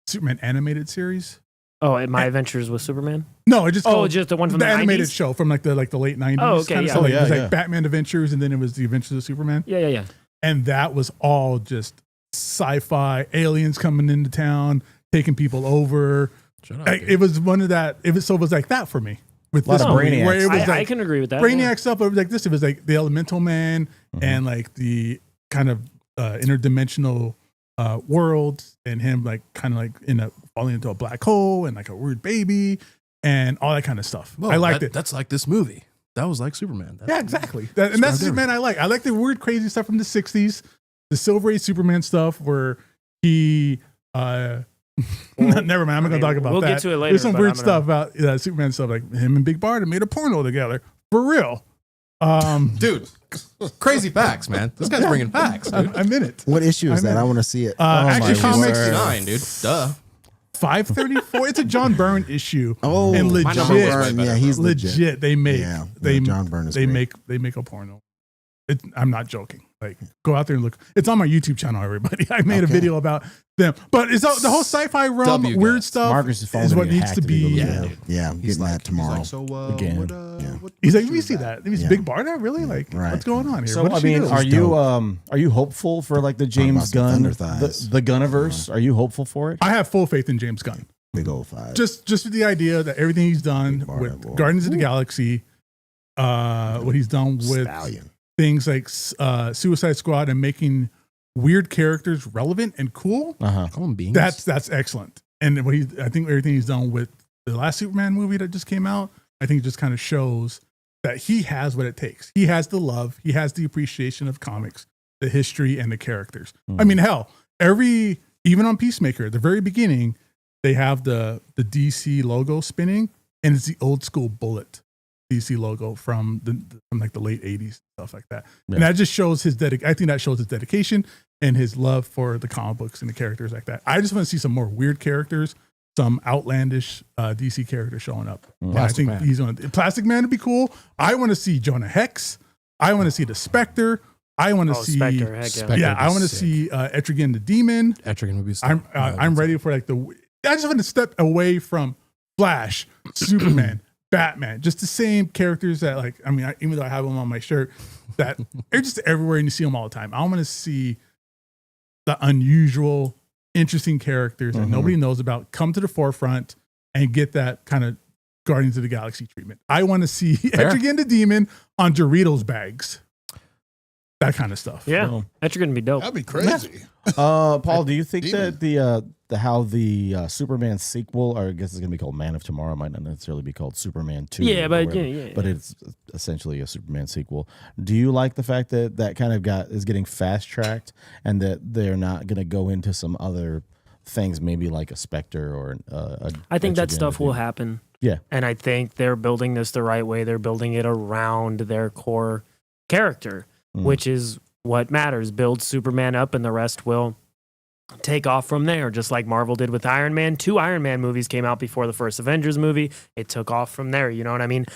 Speaker 4: Superman animated series.
Speaker 5: Oh, My Adventures with Superman.
Speaker 4: No, it just
Speaker 5: just the one from the
Speaker 4: animated
Speaker 5: 90s?
Speaker 4: show from like the late 90s.
Speaker 5: Oh, okay,
Speaker 4: kind of
Speaker 5: yeah.
Speaker 4: stuff. Like,
Speaker 2: Oh,
Speaker 4: it was
Speaker 2: yeah,
Speaker 4: like
Speaker 2: yeah.
Speaker 4: Batman Adventures, and then it was the Adventures of Superman.
Speaker 5: Yeah.
Speaker 4: And that was all just sci-fi, aliens coming into town, taking people over.
Speaker 3: Shut up,
Speaker 4: Like,
Speaker 3: dude.
Speaker 4: it was one of that. It was like that for me with
Speaker 2: A lot
Speaker 4: this
Speaker 2: of
Speaker 4: movie,
Speaker 2: Brainiacs.
Speaker 4: where it was
Speaker 5: I
Speaker 4: like
Speaker 5: can agree with that.
Speaker 4: Brainiac stuff. But it was like this. It was like the Elemental Man and like the kind of interdimensional worlds, and him like kind of like falling into a black hole and like a weird baby and all that kind of stuff.
Speaker 3: Whoa,
Speaker 4: I liked it.
Speaker 3: That's like this movie. That was like Superman.
Speaker 4: Yeah, exactly. And that's the Superman I like. I like the weird, crazy stuff from the 60s, the Silver Age Superman stuff where he, never mind. I'm not going to talk about
Speaker 5: we'll
Speaker 4: that.
Speaker 5: get to it later,
Speaker 4: There's some
Speaker 5: but
Speaker 4: weird
Speaker 5: I'm gonna-
Speaker 4: stuff about Superman stuff, like him and Big Barda made a porno together. For real.
Speaker 3: Dude, crazy facts, man. This guy's bringing facts, dude.
Speaker 4: I'm in it.
Speaker 7: What issue is
Speaker 4: I
Speaker 7: that?
Speaker 4: mean-
Speaker 7: I want to see it.
Speaker 4: Action
Speaker 2: my
Speaker 4: Comics
Speaker 2: word.
Speaker 3: 69, dude. Duh.
Speaker 4: 534. It's a John Byrne issue.
Speaker 7: Oh,
Speaker 4: and
Speaker 3: My
Speaker 4: legit.
Speaker 3: number was way
Speaker 7: Byrne,
Speaker 3: better.
Speaker 7: yeah, he's legit.
Speaker 4: They make
Speaker 7: Yeah,
Speaker 4: they
Speaker 7: John Byrne is
Speaker 4: they
Speaker 7: great.
Speaker 4: make a porno. I'm not joking. Like, go out there and look. It's on my YouTube channel, everybody. I made a
Speaker 7: Okay.
Speaker 4: video about them. But it's the whole sci-fi realm,
Speaker 3: W
Speaker 4: weird
Speaker 3: guys.
Speaker 4: stuff
Speaker 2: Marcus' phone's
Speaker 4: is
Speaker 2: gonna
Speaker 4: what
Speaker 2: get
Speaker 4: needs
Speaker 2: hacked
Speaker 4: to
Speaker 2: if he
Speaker 4: be.
Speaker 2: goes
Speaker 3: Yeah,
Speaker 2: there.
Speaker 3: dude.
Speaker 7: Yeah, I'm getting that tomorrow.
Speaker 3: So,
Speaker 2: Again.
Speaker 3: what
Speaker 4: He's like,
Speaker 3: issue
Speaker 4: let me
Speaker 3: is
Speaker 4: see that. Let me see
Speaker 7: Yeah.
Speaker 4: Big Barda, really? Like,
Speaker 7: Right.
Speaker 4: what's going on here?
Speaker 2: So
Speaker 4: What did
Speaker 2: I
Speaker 4: she
Speaker 2: mean,
Speaker 4: do?
Speaker 2: are you hopeful for like the James
Speaker 7: about some
Speaker 2: Gunn,
Speaker 7: thunder thighs.
Speaker 2: the Gunniverse? Are you hopeful for it?
Speaker 4: I have full faith in James Gunn.
Speaker 7: Big old five.
Speaker 4: Just with the idea that everything he's done
Speaker 7: Big Barda
Speaker 4: with
Speaker 7: boy.
Speaker 4: Guardians of the Galaxy, what he's done with
Speaker 7: Stallion.
Speaker 4: things like Suicide Squad and making weird characters relevant and cool.
Speaker 3: Call him beings.
Speaker 4: That's excellent. And I think everything he's done with the last Superman movie that just came out, I think it just kind of shows that he has what it takes. He has the love, he has the appreciation of comics, the history, and the characters. I mean, hell, even on Peacemaker, at the very beginning, they have the DC logo spinning, and it's the old school Bullet DC logo from like the late 80s, stuff like that.
Speaker 2: Yeah.
Speaker 4: And that just shows I think that shows his dedication and his love for the comic books and the characters like that. I just want to see some more weird characters, some outlandish DC characters showing up. And I
Speaker 3: Plastic
Speaker 4: think
Speaker 3: Man.
Speaker 4: he's on Plastic Man would be cool. I want to see Jonah Hex. I want to see the Spectre. I want to see
Speaker 5: Spectre, heck yeah.
Speaker 3: Spectre.
Speaker 4: yeah,
Speaker 3: would be
Speaker 4: I want to
Speaker 3: sick.
Speaker 4: see Etrigan the Demon.
Speaker 3: Etrigan would be sick.
Speaker 4: I'm ready for like I just want to step away from Flash, Superman, Batman, just the same characters that like, I mean, even though I have them on my shirt, that they're just everywhere and you see them all the time. I want to see the unusual, interesting characters that nobody knows about come to the forefront and get that kind of Guardians of the Galaxy treatment. I want to see Etrigan the Demon on Doritos bags. That kind of stuff.
Speaker 5: Yeah,
Speaker 2: Well,
Speaker 5: that's going to be dope.
Speaker 6: That'd be crazy.
Speaker 2: Paul, do you think
Speaker 6: Demon.
Speaker 2: that the Superman sequel, or I guess it's gonna be called Man of Tomorrow, might not necessarily be called Superman 2.
Speaker 5: Yeah,
Speaker 2: or
Speaker 5: but
Speaker 2: whatever,
Speaker 5: yeah.
Speaker 2: but it's essentially a Superman sequel. Do you like the fact that that kind of is getting fast tracked, and that they're not gonna go into some other things, maybe like a Spectre or
Speaker 5: I think that
Speaker 2: Etrigan
Speaker 5: stuff
Speaker 2: or
Speaker 5: will
Speaker 2: anything?
Speaker 5: happen.
Speaker 2: Yeah.
Speaker 5: And I think they're building this the right way. They're building it around their core character, which is what matters. Build Superman up and the rest will take off from there, just like Marvel did with Iron Man. 2 Iron Man movies came out before the first Avengers movie. It took off from there. You know what I mean?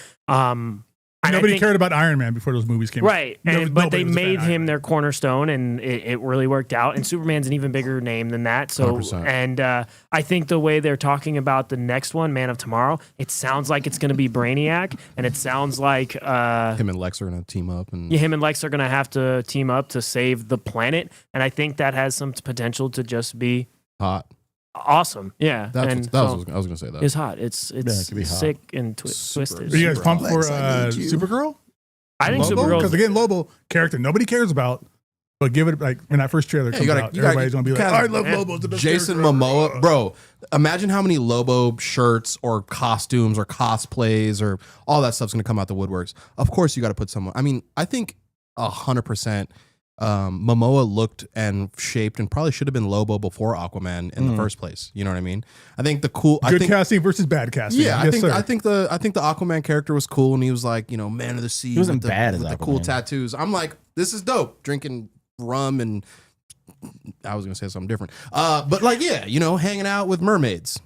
Speaker 5: And I
Speaker 4: Nobody
Speaker 5: think-
Speaker 4: cared about Iron Man before those movies came out.
Speaker 5: Right. And, but
Speaker 4: Nobody
Speaker 5: they
Speaker 4: was a fan
Speaker 5: made
Speaker 4: of Iron
Speaker 5: him
Speaker 4: Man.
Speaker 5: their cornerstone, and it really worked out. And Superman's an even bigger name than that. So,
Speaker 3: 100%.
Speaker 5: and I think the way they're talking about the next one, Man of Tomorrow, it sounds like it's going to be Brainiac, and it sounds like
Speaker 3: Him and Lex are gonna team up, and
Speaker 5: him and Lex are going to have to team up to save the planet. And I think that has some potential to just be
Speaker 3: hot.
Speaker 5: awesome. Yeah.
Speaker 3: That's
Speaker 5: and
Speaker 3: what, that was, I was gonna say that.
Speaker 5: it's hot. It's
Speaker 2: it could be hot.
Speaker 5: sick and
Speaker 3: Super.
Speaker 5: twisted.
Speaker 4: Are you guys pumped for
Speaker 6: Lex, I need you.
Speaker 4: Supergirl?
Speaker 5: I think
Speaker 4: Lobo?
Speaker 5: Supergirl's
Speaker 4: Because again, Lobo character nobody cares about, but give it like when that first trailer comes out, everybody's gonna be like, I love Lobo's the best
Speaker 3: Jason
Speaker 4: character ever."
Speaker 3: Momoa, bro. Imagine how many Lobo shirts or costumes or cosplays or all that stuff's gonna come out the woodworks. Of course, you got to put someone. I mean, I think 100%. Momoa looked and shaped and probably should have been Lobo before Aquaman in the first place. You know what I mean? I think the cool. I
Speaker 4: Good
Speaker 3: think,
Speaker 4: casting versus bad casting.
Speaker 3: Yeah,
Speaker 4: Yes, sir.
Speaker 3: I think the Aquaman character was cool, and he was like, man of the sea.
Speaker 2: He wasn't
Speaker 3: with the,
Speaker 2: bad as
Speaker 3: with the cool
Speaker 2: Aquaman.
Speaker 3: tattoos. I'm like, this is dope. Drinking rum and I was gonna say something different. But like, yeah, hanging out with mermaids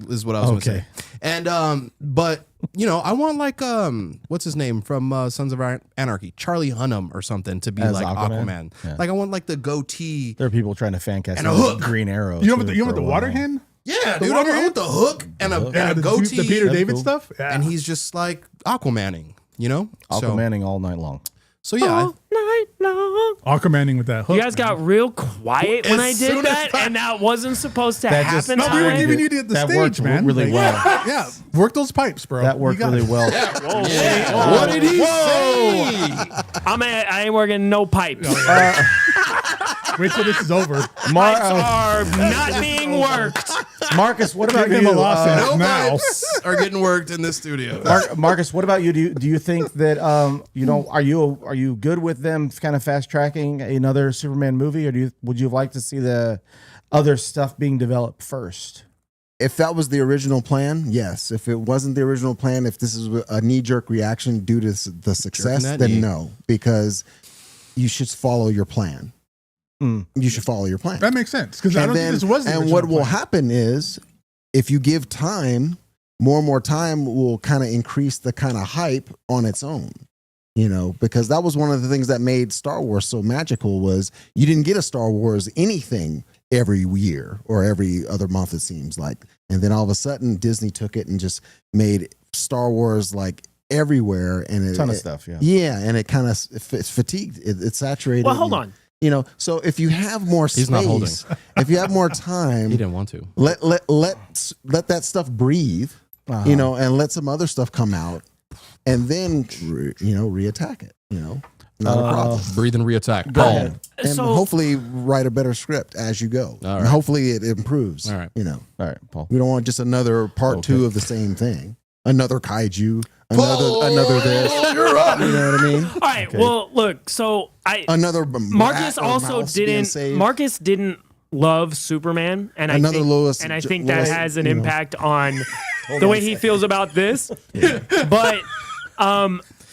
Speaker 3: is what I was gonna say. And but I want like what's his name from Sons of Anarchy, Charlie Hunnam or something to be
Speaker 2: As
Speaker 3: like Aquaman.
Speaker 2: Yeah.
Speaker 3: Like I want like the goatee.
Speaker 2: There are people trying to fan cast
Speaker 3: And a
Speaker 2: him as
Speaker 3: hook.
Speaker 2: Green Arrow.
Speaker 4: you know
Speaker 2: too,
Speaker 4: what the
Speaker 2: for a
Speaker 4: water
Speaker 2: while.
Speaker 4: hen?
Speaker 3: Yeah,
Speaker 4: The
Speaker 3: dude,
Speaker 4: Water
Speaker 3: I'm with the hook and a,
Speaker 4: Yeah,
Speaker 3: and a
Speaker 4: the
Speaker 3: goatee.
Speaker 4: Peter
Speaker 2: That's
Speaker 4: David
Speaker 2: cool.
Speaker 4: stuff. Yeah.
Speaker 3: And he's just like Aquamanning, you know?
Speaker 2: Aquamanning all night long.
Speaker 3: So yeah,
Speaker 5: All night long.
Speaker 4: Aquamanning with that hook.
Speaker 5: You guys got real quiet when I
Speaker 3: As
Speaker 5: did
Speaker 3: soon as
Speaker 5: that,
Speaker 3: that-
Speaker 5: and that wasn't supposed to
Speaker 2: That just-
Speaker 5: happen.
Speaker 4: No, we were
Speaker 5: that way.
Speaker 4: giving you the
Speaker 2: That
Speaker 4: stage,
Speaker 2: worked
Speaker 4: man.
Speaker 2: really
Speaker 4: Like,
Speaker 2: well.
Speaker 4: Yeah, work those pipes, bro.
Speaker 2: That
Speaker 4: You
Speaker 2: worked
Speaker 4: got
Speaker 2: really
Speaker 4: it.
Speaker 2: well.
Speaker 5: Whoa,
Speaker 3: yeah. What did he say?
Speaker 5: I ain't working no pipes.
Speaker 4: Wait till this is over.
Speaker 5: Pipes are not being worked.
Speaker 2: Marcus, what about
Speaker 4: Give him
Speaker 2: you?
Speaker 4: a lawsuit.
Speaker 3: No
Speaker 4: Now.
Speaker 3: pipes are getting worked in this studio.
Speaker 2: Marcus, what about you? Do you think that are you good with them kind of fast tracking another Superman movie, or would you like to see the other stuff being developed first?
Speaker 7: If that was the original plan, yes. If it wasn't the original plan, if this is a knee-jerk reaction due to the success,
Speaker 3: that
Speaker 7: then
Speaker 3: knee.
Speaker 7: no, because you should follow your plan. You should follow your plan.
Speaker 4: That makes sense because I don't think this was the
Speaker 7: and
Speaker 4: original
Speaker 7: what will
Speaker 4: plan.
Speaker 7: happen is if you give time, more and more time will kind of increase the kind of hype on its own. You know, because that was one of the things that made Star Wars so magical was you didn't get a Star Wars anything every year or every other month, it seems like. And then all of a sudden Disney took it and just made Star Wars like everywhere. And it,
Speaker 2: Ton of stuff, yeah.
Speaker 7: Yeah. And it kind of it's fatigued. It's saturated.
Speaker 5: Well, hold
Speaker 7: and,
Speaker 5: on.
Speaker 7: You know, so if you have more space,
Speaker 3: He's not holding.
Speaker 7: if you have more time,
Speaker 3: He didn't want to.
Speaker 7: let that stuff breathe, you know, and let some other stuff come out, and then reattack it. You know, not a problem.
Speaker 3: Breathe and reattack.
Speaker 2: Go
Speaker 3: Paul.
Speaker 2: ahead.
Speaker 7: And
Speaker 5: So
Speaker 7: hopefully write a better script as you go.
Speaker 3: All
Speaker 7: And
Speaker 3: right.
Speaker 7: hopefully it improves.
Speaker 3: All right.
Speaker 7: You know,
Speaker 2: All right, Paul.
Speaker 7: we don't want just another part two of the same thing, another kaiju, another this.
Speaker 3: You're up.
Speaker 7: You know what I mean?
Speaker 5: all right. Well, look. So
Speaker 7: Another
Speaker 5: Marcus
Speaker 7: rat or
Speaker 5: also
Speaker 7: mouse being
Speaker 5: didn't.
Speaker 7: saved.
Speaker 5: Marcus didn't love Superman, and
Speaker 7: Another
Speaker 5: I think,
Speaker 7: Lois-
Speaker 5: and I think that
Speaker 7: Lois,
Speaker 5: has an
Speaker 7: you know.
Speaker 5: impact on the way he feels about this. But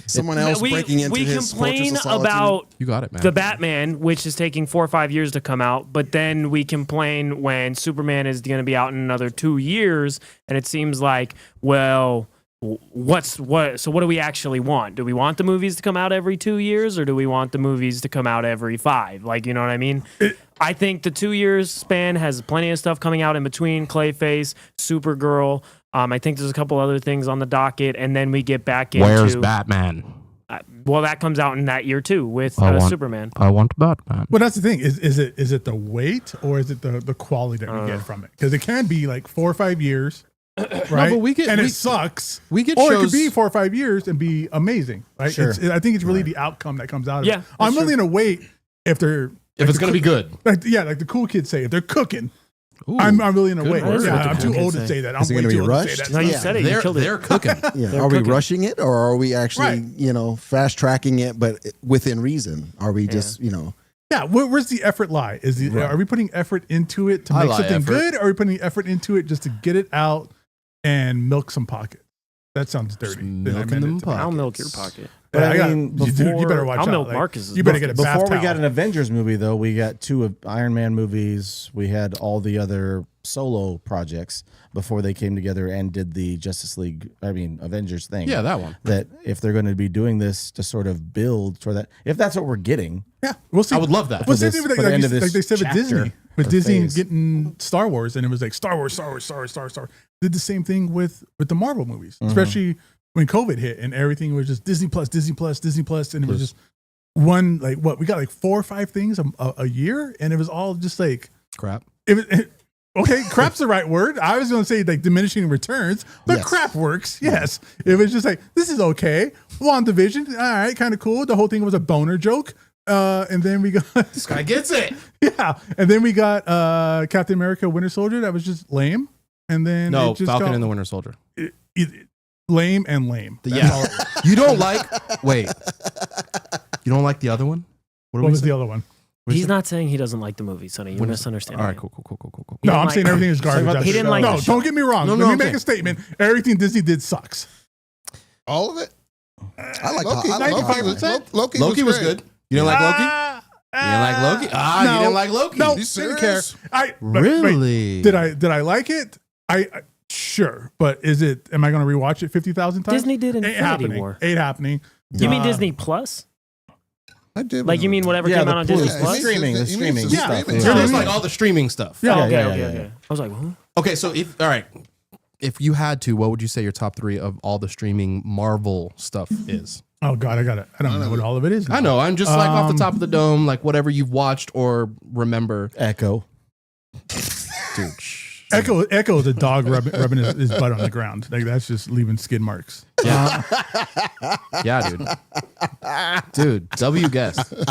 Speaker 7: Someone else breaking into
Speaker 5: we
Speaker 7: his
Speaker 5: complain
Speaker 7: fortress of solitude.
Speaker 5: about
Speaker 3: You got it, man.
Speaker 5: the Batman, which is taking 4 or 5 years to come out, but then we complain when Superman is going to be out in another 2 years, and it seems like, well, so what do we actually want? Do we want the movies to come out every 2 years, or do we want the movies to come out every 5? Like, you know what I mean? I think the 2 years span has plenty of stuff coming out in between. Clayface, Supergirl. I think there's a couple other things on the docket, and then we get back into
Speaker 3: Where's Batman?
Speaker 5: well, that comes out in that year too with Superman.
Speaker 3: I want Batman.
Speaker 4: But that's the thing. Is it the weight or is it the quality that we get from it? Because it can be like 4 or 5 years, right?
Speaker 3: but we get-
Speaker 4: and
Speaker 3: we-
Speaker 4: it sucks.
Speaker 3: we get
Speaker 4: or it
Speaker 3: shows-
Speaker 4: could be 4 or 5 years and be amazing, right?
Speaker 2: Sure.
Speaker 4: I think it's really the outcome that comes out of
Speaker 5: Yeah,
Speaker 4: it. I'm
Speaker 5: that's
Speaker 4: willing to wait if they're
Speaker 3: If it's going to be good.
Speaker 4: like the cool kids say if they're cooking.
Speaker 3: Ooh,
Speaker 4: I'm willing to
Speaker 3: good
Speaker 4: wait.
Speaker 3: word.
Speaker 4: Yeah,
Speaker 5: What the
Speaker 4: I'm too
Speaker 5: cool
Speaker 4: old
Speaker 5: kids
Speaker 4: to
Speaker 5: say.
Speaker 4: say that. I'm
Speaker 7: Is it
Speaker 4: way
Speaker 7: gonna be
Speaker 4: too old to
Speaker 7: rushed?
Speaker 4: say that.
Speaker 5: No, you
Speaker 4: Yeah.
Speaker 5: said it. You killed it.
Speaker 3: They're cooking.
Speaker 7: Yeah.
Speaker 5: They're
Speaker 7: Are we
Speaker 5: cooking.
Speaker 7: rushing it or are we actually,
Speaker 4: Right.
Speaker 7: fast tracking it, but within reason? Are we just,
Speaker 4: Yeah, where's the effort lie? Are we putting effort into it to
Speaker 3: I
Speaker 4: make
Speaker 3: lie
Speaker 4: something
Speaker 3: effort.
Speaker 4: good, or are we putting effort into it just to get it out and milk some pocket? That sounds dirty. Then I
Speaker 3: milking
Speaker 4: meant
Speaker 3: them
Speaker 4: it to be.
Speaker 3: pockets.
Speaker 5: I'll milk your pocket.
Speaker 2: But
Speaker 4: Yeah,
Speaker 2: I mean,
Speaker 4: you better watch
Speaker 5: I'll
Speaker 4: out.
Speaker 5: milk Marcus's
Speaker 4: You better get a bath
Speaker 2: Before we
Speaker 4: towel.
Speaker 2: got an Avengers movie, though, we got 2 Iron Man movies. We had all the other solo projects before they came together and did the Avengers thing.
Speaker 3: Yeah, that one.
Speaker 2: That if they're going to be doing this to sort of build toward that, if that's what we're getting,
Speaker 4: Yeah, we'll see.
Speaker 3: I would love that.
Speaker 4: Well,
Speaker 2: For
Speaker 4: same
Speaker 2: this-
Speaker 4: thing with
Speaker 2: for the end of
Speaker 4: like
Speaker 2: this
Speaker 4: they said with
Speaker 2: chapter
Speaker 4: Disney. With
Speaker 2: or
Speaker 4: Disney
Speaker 2: phase.
Speaker 4: getting Star Wars, and it was like Star Wars. Did the same thing with the Marvel movies, especially when COVID hit and everything was just Disney Plus, and it was just one we got like 4 or 5 things a year, and it was all just like
Speaker 3: Crap.
Speaker 4: okay, crap's the right word. I was going to say like diminishing returns, but
Speaker 7: Yes.
Speaker 4: crap works. Yes, it was just like this is okay. WandaVision, all right, kind of cool. The whole thing was a boner joke. And then we got
Speaker 3: This guy gets it.
Speaker 4: yeah, and then we got Captain America: Winter Soldier. That was just lame. And then
Speaker 3: No,
Speaker 4: it just
Speaker 3: Falcon
Speaker 4: got
Speaker 3: and the Winter Soldier.
Speaker 4: lame and lame.
Speaker 3: Yeah. You don't like. Wait. You don't like the other one?
Speaker 4: What
Speaker 3: we
Speaker 4: was
Speaker 3: say?
Speaker 4: the other one?
Speaker 5: He's not saying he doesn't like the movie, Sonny. You're misunderstanding.
Speaker 3: All right,
Speaker 5: him.
Speaker 3: cool.
Speaker 4: No,
Speaker 5: didn't
Speaker 4: I'm
Speaker 5: like-
Speaker 4: saying everything is garbage.
Speaker 2: about-
Speaker 4: That's
Speaker 5: he didn't
Speaker 4: it.
Speaker 5: like
Speaker 4: No,
Speaker 5: the show.
Speaker 4: don't get me wrong.
Speaker 3: No,
Speaker 4: Let
Speaker 3: no,
Speaker 4: me
Speaker 3: okay.
Speaker 4: make a statement. Everything Disney did sucks.
Speaker 6: All of it.
Speaker 7: I like
Speaker 6: Loki.
Speaker 7: I like
Speaker 6: Loki
Speaker 7: Hawkeye.
Speaker 6: was,
Speaker 3: Loki was
Speaker 6: great.
Speaker 3: good. You didn't like Loki? You didn't like Loki? You didn't like Loki?
Speaker 4: No,
Speaker 6: You
Speaker 4: didn't care.
Speaker 6: serious?
Speaker 4: But
Speaker 3: Really?
Speaker 4: wait, did I like it? I sure, but is it? Am I going to rewatch it 50,000 times?
Speaker 5: Disney did
Speaker 4: Ain't
Speaker 5: Infinity
Speaker 4: happening.
Speaker 5: War.
Speaker 4: Ain't happening.
Speaker 5: You mean Disney Plus?
Speaker 6: I did.
Speaker 5: Like you mean whatever
Speaker 2: Yeah,
Speaker 5: came
Speaker 2: the
Speaker 5: out on
Speaker 2: plus.
Speaker 5: Disney
Speaker 6: Yeah,
Speaker 5: Plus?
Speaker 6: he
Speaker 2: Streaming,
Speaker 6: means
Speaker 2: the
Speaker 6: he
Speaker 2: streaming
Speaker 6: means the
Speaker 2: stuff.
Speaker 6: streaming.
Speaker 2: Yeah.
Speaker 3: So it's like all the streaming stuff.
Speaker 4: Yeah.
Speaker 5: Oh, okay,
Speaker 2: yeah,
Speaker 5: okay,
Speaker 2: yeah,
Speaker 5: okay.
Speaker 2: yeah.
Speaker 5: I was like, huh?
Speaker 3: Okay, so if you had to, what would you say your top 3 of all the streaming Marvel stuff is?
Speaker 4: Oh God, I don't know what all of it is now.
Speaker 3: I know. I'm just like off the top of the dome, like whatever you've watched or remember.
Speaker 2: Echo.
Speaker 3: Dude.
Speaker 4: Echo is a dog rubbing his butt on the ground. Like that's just leaving skid marks.
Speaker 3: Yeah. Yeah, dude. Dude, W guess.
Speaker 7: Hit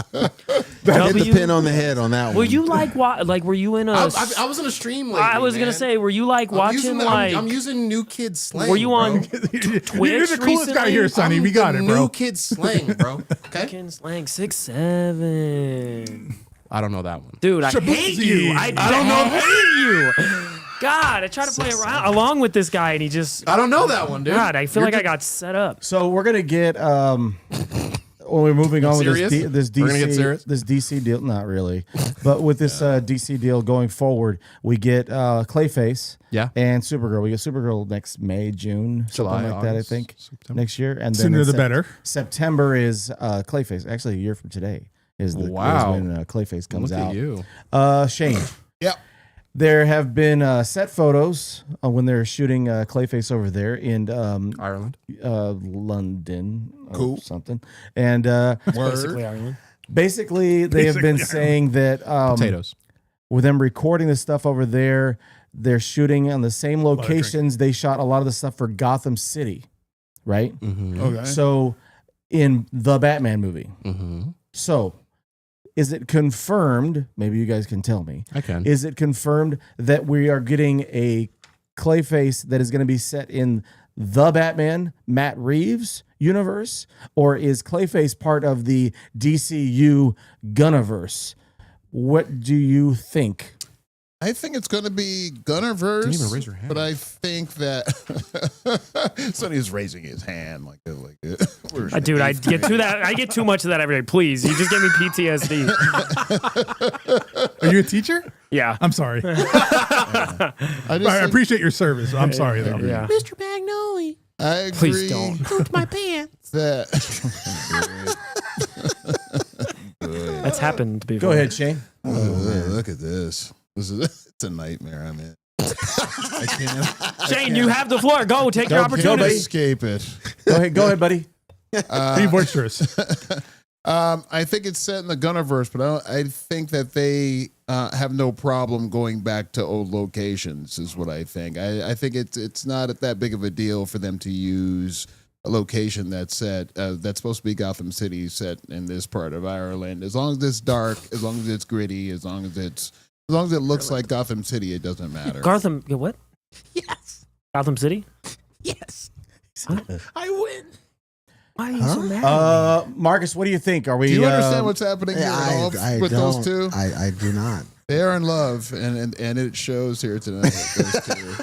Speaker 7: the pin on the head on that one.
Speaker 5: Were you like were you in a?
Speaker 3: I was in a stream lately,
Speaker 5: I was gonna
Speaker 3: man.
Speaker 5: say, were you like watching
Speaker 3: I'm using new kids slang.
Speaker 5: Were you on
Speaker 3: bro.
Speaker 5: Twitch?
Speaker 4: You're the coolest guy here, Sonny.
Speaker 3: I'm
Speaker 4: We got
Speaker 3: the
Speaker 4: it, bro.
Speaker 3: New kids slang, bro. Okay.
Speaker 5: Fucking slang 6'7"?
Speaker 3: I don't know that one.
Speaker 5: Dude, I hate you. I don't know. Hate you. God, I try to play around along with this guy, and he just.
Speaker 3: I don't know that one, dude.
Speaker 5: God, I feel like I got set up.
Speaker 2: So we're gonna get when we're moving on with
Speaker 3: Serious?
Speaker 2: this
Speaker 3: We're gonna get serious?
Speaker 2: this DC deal. Not really, but with this DC deal going forward, we get Clayface,
Speaker 3: Yeah.
Speaker 2: and Supergirl. We get Supergirl next May, June,
Speaker 3: July,
Speaker 2: something like that. I
Speaker 3: August,
Speaker 2: think
Speaker 3: September.
Speaker 2: next year, and then
Speaker 4: Sooner
Speaker 2: in
Speaker 4: the better.
Speaker 2: September is Clayface. Actually, a year from today is the
Speaker 3: Wow.
Speaker 2: is when Clayface comes
Speaker 3: Look
Speaker 2: out.
Speaker 3: at you.
Speaker 2: Shane.
Speaker 6: Yeah.
Speaker 2: There have been set photos when they're shooting Clayface over there in
Speaker 3: Ireland.
Speaker 2: London or
Speaker 6: Cool.
Speaker 2: something. And
Speaker 5: Basically, Ireland.
Speaker 2: basically, they have been
Speaker 4: Basically,
Speaker 2: saying that
Speaker 3: Potatoes.
Speaker 2: with them recording the stuff over there, they're shooting on the same locations they shot a lot of the stuff for Gotham City, right?
Speaker 3: Mm-hmm.
Speaker 6: Okay.
Speaker 2: So in the Batman movie.
Speaker 3: Mm-hmm.
Speaker 2: So is it confirmed? Maybe you guys can tell me.
Speaker 3: I can.
Speaker 2: Is it confirmed that we are getting a Clayface that is going to be set in the Batman Matt Reeves universe, or is Clayface part of the DCU Gunniverse? What do you think?
Speaker 6: I think it's going to be Gunnerverse.
Speaker 3: Didn't even raise your hand.
Speaker 6: But I think that Sonny's raising his hand like we're
Speaker 5: Dude, I get to that. I get too much of that every day. Please, you just give me PTSD.
Speaker 4: Are you a teacher?
Speaker 5: Yeah.
Speaker 4: I'm sorry.
Speaker 6: I
Speaker 4: I
Speaker 6: just think,
Speaker 4: appreciate your service. I'm sorry though.
Speaker 5: Yeah.
Speaker 3: Mr. Bagnoli.
Speaker 6: I agree
Speaker 5: Please don't.
Speaker 3: Pooped my pants.
Speaker 6: that
Speaker 5: That's happened before.
Speaker 2: Go ahead, Shane.
Speaker 6: look at this. This is it's a nightmare I'm in. I can't.
Speaker 5: Shane, you have the floor. Go, take your
Speaker 2: Go,
Speaker 6: Can't
Speaker 5: opportunity.
Speaker 6: escape it.
Speaker 2: Go ahead, buddy.
Speaker 4: Be boisterous.
Speaker 6: I think it's set in the Gunnerverse, but I think that they have no problem going back to old locations. Is what I think. I think it's not that big of a deal for them to use a location that's set that's supposed to be Gotham City, set in this part of Ireland. As long as it's dark, as long as it's gritty, as long as it looks like Gotham City, it doesn't matter.
Speaker 5: Gotham, what?
Speaker 3: Yes.
Speaker 5: Gotham City?
Speaker 3: Yes.
Speaker 5: What?
Speaker 3: I win.
Speaker 5: Why are you so mad?
Speaker 2: Marcus, what do you think? Are we?
Speaker 6: Do you understand what's happening here at all
Speaker 7: I
Speaker 6: with
Speaker 7: don't.
Speaker 6: those two?
Speaker 7: I do not.
Speaker 6: They are in love, and it shows here tonight. Those two.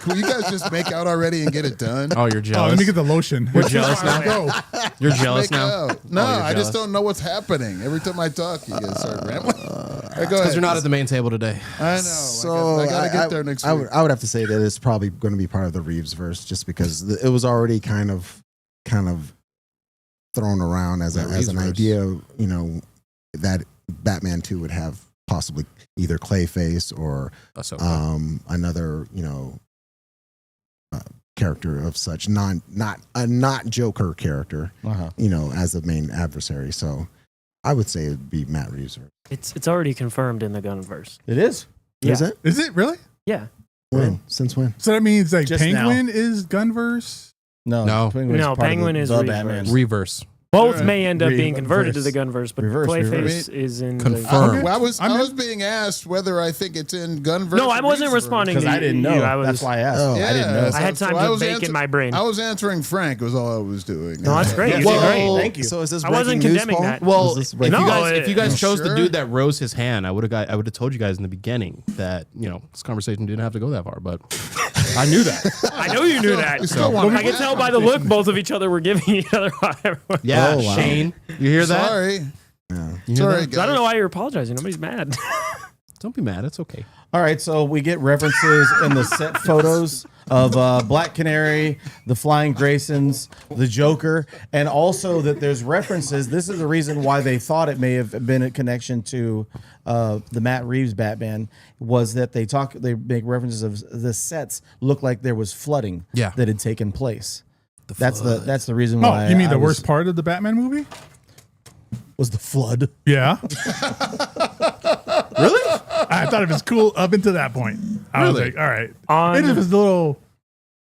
Speaker 6: Can you guys just make out already and get it done?
Speaker 3: Oh, you're
Speaker 4: Oh,
Speaker 3: jealous.
Speaker 4: let me get the lotion.
Speaker 3: You're jealous now?
Speaker 4: Go.
Speaker 3: You're jealous
Speaker 6: Make
Speaker 3: now?
Speaker 6: out. No,
Speaker 3: Oh, you're
Speaker 6: I just
Speaker 3: jealous?
Speaker 6: don't know what's happening. Every time I talk, you guys start rambling. All right, go
Speaker 3: Because
Speaker 6: ahead.
Speaker 3: you're not at the main table today.
Speaker 6: I know.
Speaker 7: So
Speaker 6: I gotta get there next
Speaker 7: I
Speaker 6: week.
Speaker 7: would have to say that it's probably going to be part of the Reeves verse, just because it was already kind of thrown around as an
Speaker 3: Reeves-verse.
Speaker 7: idea. You know, that Batman 2 would have possibly either Clayface or another character of such not Joker character, as the main adversary. So I would say it'd be Matt Reeves.
Speaker 5: It's already confirmed in the Gunverse.
Speaker 2: It is.
Speaker 7: Is
Speaker 5: Yeah.
Speaker 7: it?
Speaker 4: Is it really?
Speaker 5: Yeah.
Speaker 7: When? Since when?
Speaker 4: So that means like
Speaker 2: Just
Speaker 4: Penguin is Gunverse.
Speaker 2: No,
Speaker 5: No,
Speaker 2: part of
Speaker 5: Penguin is
Speaker 2: the
Speaker 5: Reeves
Speaker 2: Batman.
Speaker 5: verse.
Speaker 3: Reverse.
Speaker 5: Both
Speaker 6: Alright.
Speaker 5: may end up being
Speaker 2: Reverse.
Speaker 5: converted to the Gunverse, but
Speaker 2: Reverse.
Speaker 5: Clayface is in
Speaker 3: Confirmed.
Speaker 6: I was
Speaker 4: I'm in.
Speaker 6: being asked whether I think it's in Gunverse.
Speaker 5: No, I
Speaker 6: or
Speaker 5: wasn't
Speaker 6: Reeves
Speaker 5: responding
Speaker 2: Because
Speaker 5: to
Speaker 2: I didn't
Speaker 5: you.
Speaker 2: know.
Speaker 5: I was,
Speaker 2: That's why I asked.
Speaker 7: Oh.
Speaker 2: I didn't know.
Speaker 5: I had time
Speaker 6: So I
Speaker 5: to
Speaker 6: was
Speaker 5: bake in my brain.
Speaker 6: I was answering Frank. Was all I was doing.
Speaker 5: No, that's great. You did
Speaker 2: Well,
Speaker 5: great.
Speaker 2: thank you.
Speaker 7: So is this
Speaker 5: I wasn't
Speaker 7: breaking news,
Speaker 5: condemning
Speaker 7: Paul?
Speaker 5: that.
Speaker 3: Well,
Speaker 7: Is this
Speaker 3: if
Speaker 7: breaking
Speaker 3: you
Speaker 5: No,
Speaker 3: guys chose
Speaker 6: sure.
Speaker 3: the dude that rose his hand, I would have told you guys in the beginning that this conversation didn't have to go that far. But I knew that.
Speaker 5: I know you knew that.
Speaker 6: still want
Speaker 5: I
Speaker 6: to
Speaker 5: could tell by the look both of each other were giving each other.
Speaker 3: Yeah,
Speaker 7: Oh, wow.
Speaker 3: Shane, you hear that?
Speaker 6: Sorry.
Speaker 7: Yeah.
Speaker 3: You hear
Speaker 6: Sorry,
Speaker 3: that?
Speaker 6: guys.
Speaker 5: I don't know why you're apologizing. Nobody's mad.
Speaker 3: It's Don't be mad. It's okay.
Speaker 2: All right, so we get references in the set photos of Black Canary, the Flying Graysons, the Joker, and also that there's references. This is the reason why they thought it may have been a connection to the Matt Reeves Batman, was that they make references of the sets look like there was flooding that had taken place. That's the reason why.
Speaker 4: Oh, you mean the worst part of the Batman movie?
Speaker 2: Was the flood?
Speaker 4: Yeah. Really? I thought it was cool up until that point. I was like, all right. It was a little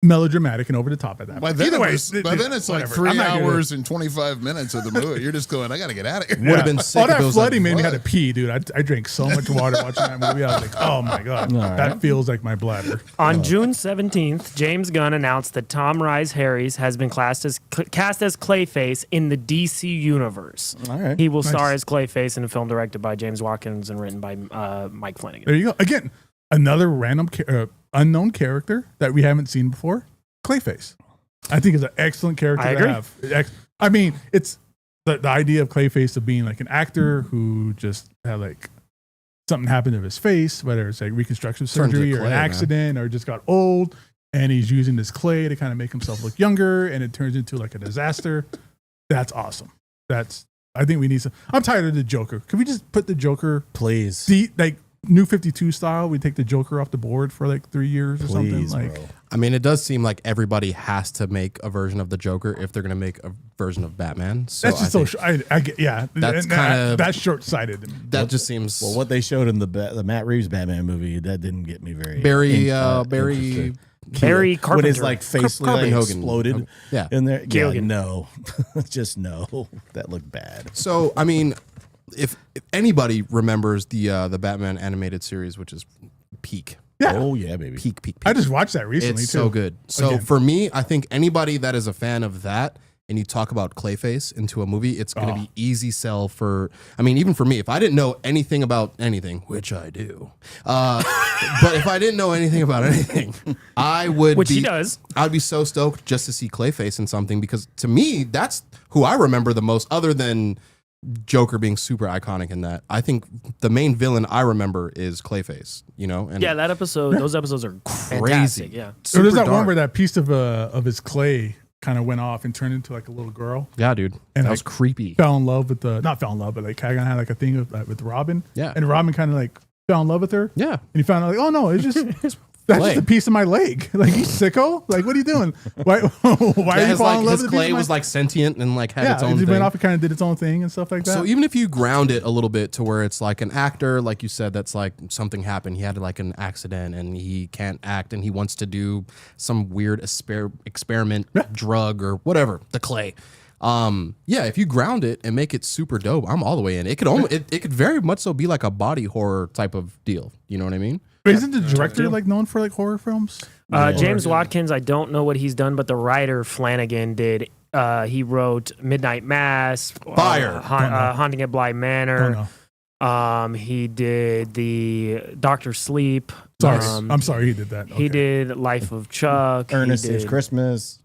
Speaker 4: melodramatic and over the top at that
Speaker 6: By
Speaker 4: point.
Speaker 6: then,
Speaker 4: Either way,
Speaker 6: it's like
Speaker 4: whatever.
Speaker 6: 3
Speaker 4: I'm not gonna-
Speaker 6: hours and 25 minutes of the movie. You're just going, I got to get out of here.
Speaker 3: Would have been sick
Speaker 4: All
Speaker 3: if it
Speaker 4: that
Speaker 3: was
Speaker 4: flooding
Speaker 3: like,
Speaker 4: made me have to pee, dude. I drank so much water watching that movie. I was like, oh my God. That feels like my bladder.
Speaker 5: On June 17th, James Gunn announced that Tom Rise Harris has been cast as Clayface in the DC universe.
Speaker 2: All right.
Speaker 5: He will star as Clayface in a film directed by James Watkins and written by Mike Flanagan.
Speaker 4: There you go. Again, another random unknown character that we haven't seen before. Clayface. I think is an excellent character
Speaker 5: I
Speaker 4: to
Speaker 5: agree.
Speaker 4: have. I mean, it's the idea of Clayface of being like an actor who just had like something happened to his face, whether it's like reconstructive
Speaker 3: Turned to
Speaker 4: surgery or
Speaker 3: clay,
Speaker 4: an
Speaker 3: man.
Speaker 4: accident or just got old, and he's using this clay to kind of make himself look younger, and it turns into like a disaster. That's awesome. I think we need some. I'm tired of the Joker. Can we just put the Joker,
Speaker 2: Please.
Speaker 4: like New 52 style? We take the Joker off the board for like 3 years or something.
Speaker 2: Please,
Speaker 4: Like,
Speaker 2: bro.
Speaker 3: I mean, it does seem like everybody has to make a version of the Joker if they're going to make a version of Batman. So
Speaker 4: that's just
Speaker 3: I think
Speaker 4: I get, yeah.
Speaker 3: That's
Speaker 4: And
Speaker 3: kinda-
Speaker 4: that's short sighted.
Speaker 3: that just seems
Speaker 2: Well, what they showed in the Matt Reeves Batman movie, that didn't get me very
Speaker 3: Barry
Speaker 2: interested.
Speaker 5: Barry
Speaker 2: When
Speaker 5: Carpenter.
Speaker 2: his like face
Speaker 3: Carbon
Speaker 2: like,
Speaker 3: Hogan.
Speaker 2: exploded
Speaker 3: Yeah.
Speaker 2: in there. Yeah,
Speaker 5: Gilligan.
Speaker 2: no. Just no. That looked bad.
Speaker 3: So I mean, if anybody remembers the Batman animated series, which is peak,
Speaker 4: Yeah.
Speaker 2: Oh yeah, baby.
Speaker 3: peak.
Speaker 4: I just watched that recently
Speaker 3: It's
Speaker 4: too.
Speaker 3: so good. So
Speaker 4: Again.
Speaker 3: for me, I think anybody that is a fan of that and you talk about Clayface into a movie, it's going to be easy sell for, I mean, even for me, if I didn't know anything about anything, which I do, but if I didn't know anything about anything, I would
Speaker 5: Which
Speaker 3: be,
Speaker 5: he does.
Speaker 3: I'd be so stoked just to see Clayface in something, because to me, that's who I remember the most, other than Joker being super iconic in that. I think the main villain I remember is Clayface, you know? And
Speaker 5: Yeah, those episodes are fantastic. Yeah.
Speaker 4: So there's
Speaker 3: super
Speaker 4: that one
Speaker 3: dark.
Speaker 4: where that piece of his clay kind of went off and turned into like a little girl.
Speaker 3: Yeah, dude.
Speaker 4: And
Speaker 3: that was
Speaker 4: like,
Speaker 3: creepy.
Speaker 4: Fell in love with not fell in love, but like kind of had like a thing with Robin.
Speaker 3: Yeah.
Speaker 4: And Robin kind of like fell in love with her.
Speaker 3: Yeah.
Speaker 4: And he found out like, oh no, it's just that's
Speaker 3: Clay.
Speaker 4: just a piece of my leg. Like, you sicko? Like, what are you doing? Why
Speaker 3: Yeah,
Speaker 4: are you
Speaker 3: his,
Speaker 4: falling in love
Speaker 3: his
Speaker 4: with
Speaker 3: clay
Speaker 4: a piece
Speaker 3: was
Speaker 4: of my
Speaker 3: like sentient and like had its
Speaker 4: yeah,
Speaker 3: own
Speaker 4: it
Speaker 3: thing.
Speaker 4: went off and kind of did its own thing and stuff like that.
Speaker 3: So even if you ground it a little bit to where it's like an actor, like you said, that's like something happened. He had like an accident and he can't act and he wants to do some weird experiment drug or whatever, the clay. Yeah, if you ground it and make it super dope, I'm all the way in. It could almost, it could very much so be like a body horror type of deal. You know what I mean?
Speaker 4: But isn't the director like known for like horror films?
Speaker 5: James Watkins, I don't know what he's done, but the writer Flanagan did. He wrote Midnight Mass,
Speaker 3: Fire.
Speaker 5: Haunting at Bly
Speaker 4: Don't
Speaker 5: Manor.
Speaker 4: know.
Speaker 5: He did the Doctor Sleep.
Speaker 4: Sorry, I'm sorry he did that.
Speaker 5: He
Speaker 4: Okay.
Speaker 5: did Life of Chuck.
Speaker 2: Ernest
Speaker 5: He
Speaker 2: Saves
Speaker 5: did-
Speaker 2: Christmas.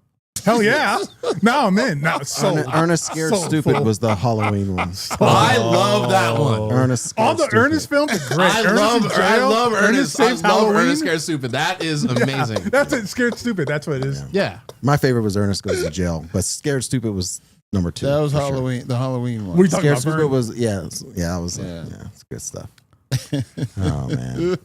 Speaker 4: Hell yeah! No, man, no. So
Speaker 7: Ernest Scared
Speaker 4: so
Speaker 7: Stupid
Speaker 4: full.
Speaker 7: was the Halloween one.
Speaker 3: I love that one.
Speaker 7: Ernest Scared
Speaker 4: all the
Speaker 7: Stupid.
Speaker 4: Ernest films are great.
Speaker 3: I
Speaker 4: Ernest
Speaker 3: love Ernest. I
Speaker 4: Saves
Speaker 3: love
Speaker 4: Halloween.
Speaker 3: Ernest Scared Stupid. That is amazing.
Speaker 4: That's it. Scared Stupid. That's what it is.
Speaker 3: Yeah.
Speaker 7: My favorite was Ernest Goes to Jail, but Scared Stupid was number 2.
Speaker 6: That was
Speaker 7: for sure.
Speaker 6: Halloween, the Halloween one.
Speaker 4: We talking
Speaker 7: Scared
Speaker 4: about
Speaker 7: Stupid
Speaker 4: Vern?
Speaker 7: was yeah, it was it's good stuff. Oh man,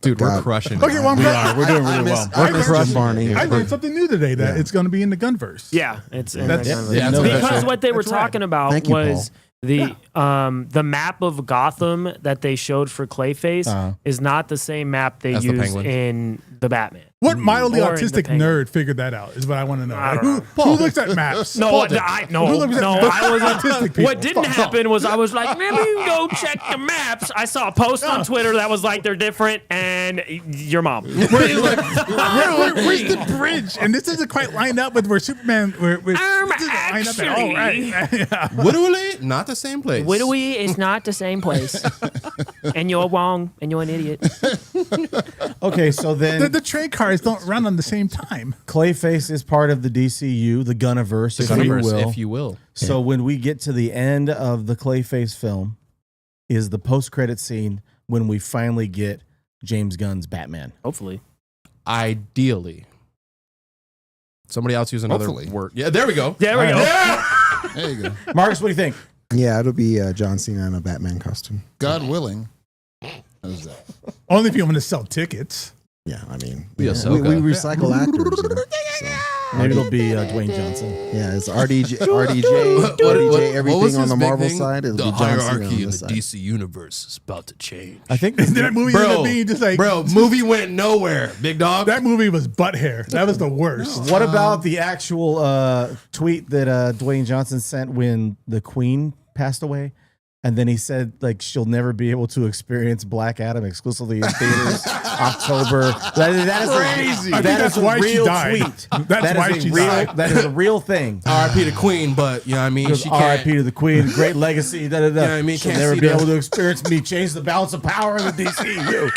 Speaker 3: Dude, we're
Speaker 7: God.
Speaker 3: crushing.
Speaker 4: Okay, well, I'm glad.
Speaker 2: We're doing really well.
Speaker 7: I miss Jim Barney.
Speaker 4: I learned something new today that it's going to be in the Gunverse.
Speaker 5: Yeah, it's
Speaker 4: That's-
Speaker 3: Yeah,
Speaker 2: no,
Speaker 3: that's
Speaker 5: because
Speaker 3: right.
Speaker 5: what they were
Speaker 4: That's rad.
Speaker 5: talking about
Speaker 7: Thank you,
Speaker 5: was the map of Gotham that they showed for Clayface is not the same map they
Speaker 3: As the
Speaker 5: use
Speaker 3: Penguin.
Speaker 5: in the Batman.
Speaker 4: What mildly
Speaker 5: Or in the
Speaker 4: autistic
Speaker 5: Penguin.
Speaker 4: nerd figured that out is what I want to know.
Speaker 5: I
Speaker 4: Like,
Speaker 5: don't
Speaker 4: who looks at maps?
Speaker 5: No,
Speaker 4: Paul
Speaker 5: I
Speaker 4: did.
Speaker 5: no,
Speaker 4: Who looks at
Speaker 5: no,
Speaker 4: maps?
Speaker 5: I was
Speaker 4: autistic people.
Speaker 5: What didn't
Speaker 4: Fuck.
Speaker 5: happen was I was like, maybe you can go check the maps. I saw a post on Twitter that was like they're different, and your mom.
Speaker 4: Where's the bridge? And this isn't quite lined up with where Superman. Where this isn't lined up at all, right? Yeah.
Speaker 3: Literally not the same place.
Speaker 5: Widowy is not the same place, and you're wrong, and you're an idiot.
Speaker 2: Okay, so then
Speaker 4: The train cars don't run on the same time.
Speaker 2: Clayface is part of the DCU, the Gunniverse, if you
Speaker 3: Universe,
Speaker 2: will.
Speaker 3: if you will.
Speaker 2: So when we get to the end of the Clayface film, is the post-credit scene when we finally get James Gunn's Batman.
Speaker 5: Hopefully.
Speaker 3: Ideally. Somebody else use another
Speaker 6: Hopefully.
Speaker 3: word. Yeah, there we go.
Speaker 5: There we go.
Speaker 6: There you go.
Speaker 2: Marcus, what do you think?
Speaker 7: Yeah, it'll be John Cena in a Batman costume.
Speaker 6: God willing. How's that?
Speaker 4: Only if you want to sell tickets.
Speaker 7: Yeah, I mean,
Speaker 3: Be a
Speaker 7: we
Speaker 3: Ahsoka.
Speaker 7: recycle actors. You know, so.
Speaker 2: Maybe it'll be Dwayne Johnson.
Speaker 7: Yeah, it's RDJ,
Speaker 3: What
Speaker 7: everything
Speaker 3: was
Speaker 7: on
Speaker 3: his
Speaker 7: the
Speaker 3: big
Speaker 7: Marvel
Speaker 3: thing?
Speaker 7: side. It'll
Speaker 3: The
Speaker 7: be John Cena
Speaker 3: hierarchy
Speaker 7: on
Speaker 3: in
Speaker 7: the
Speaker 3: the
Speaker 7: side.
Speaker 3: DC universe is about to change.
Speaker 2: I think
Speaker 4: That movie ended up being just like,
Speaker 3: Movie went nowhere, big dog.
Speaker 4: that movie was butt hair. That was the worst.
Speaker 2: What about the actual tweet that Dwayne Johnson sent when the Queen passed away? And then he said, like, she'll never be able to experience Black Adam exclusively in theaters October. That is
Speaker 6: Crazy.
Speaker 2: A,
Speaker 4: I think
Speaker 2: that
Speaker 4: that's
Speaker 2: is a
Speaker 4: why she
Speaker 2: real
Speaker 4: died.
Speaker 2: tweet.
Speaker 4: That's
Speaker 2: That
Speaker 4: why
Speaker 2: is a
Speaker 4: she
Speaker 2: real,
Speaker 4: died.
Speaker 2: That is a real thing.
Speaker 3: R.I.P. to Queen, but you know what I mean,
Speaker 2: Goes,
Speaker 3: she can't.
Speaker 2: R.I.P. to the Queen, great legacy. Da, da, da.
Speaker 3: Yeah, I mean,
Speaker 2: she'll
Speaker 3: can't
Speaker 2: never
Speaker 3: see
Speaker 2: be
Speaker 3: the-
Speaker 2: able to experience me change the balance of power in the DCU.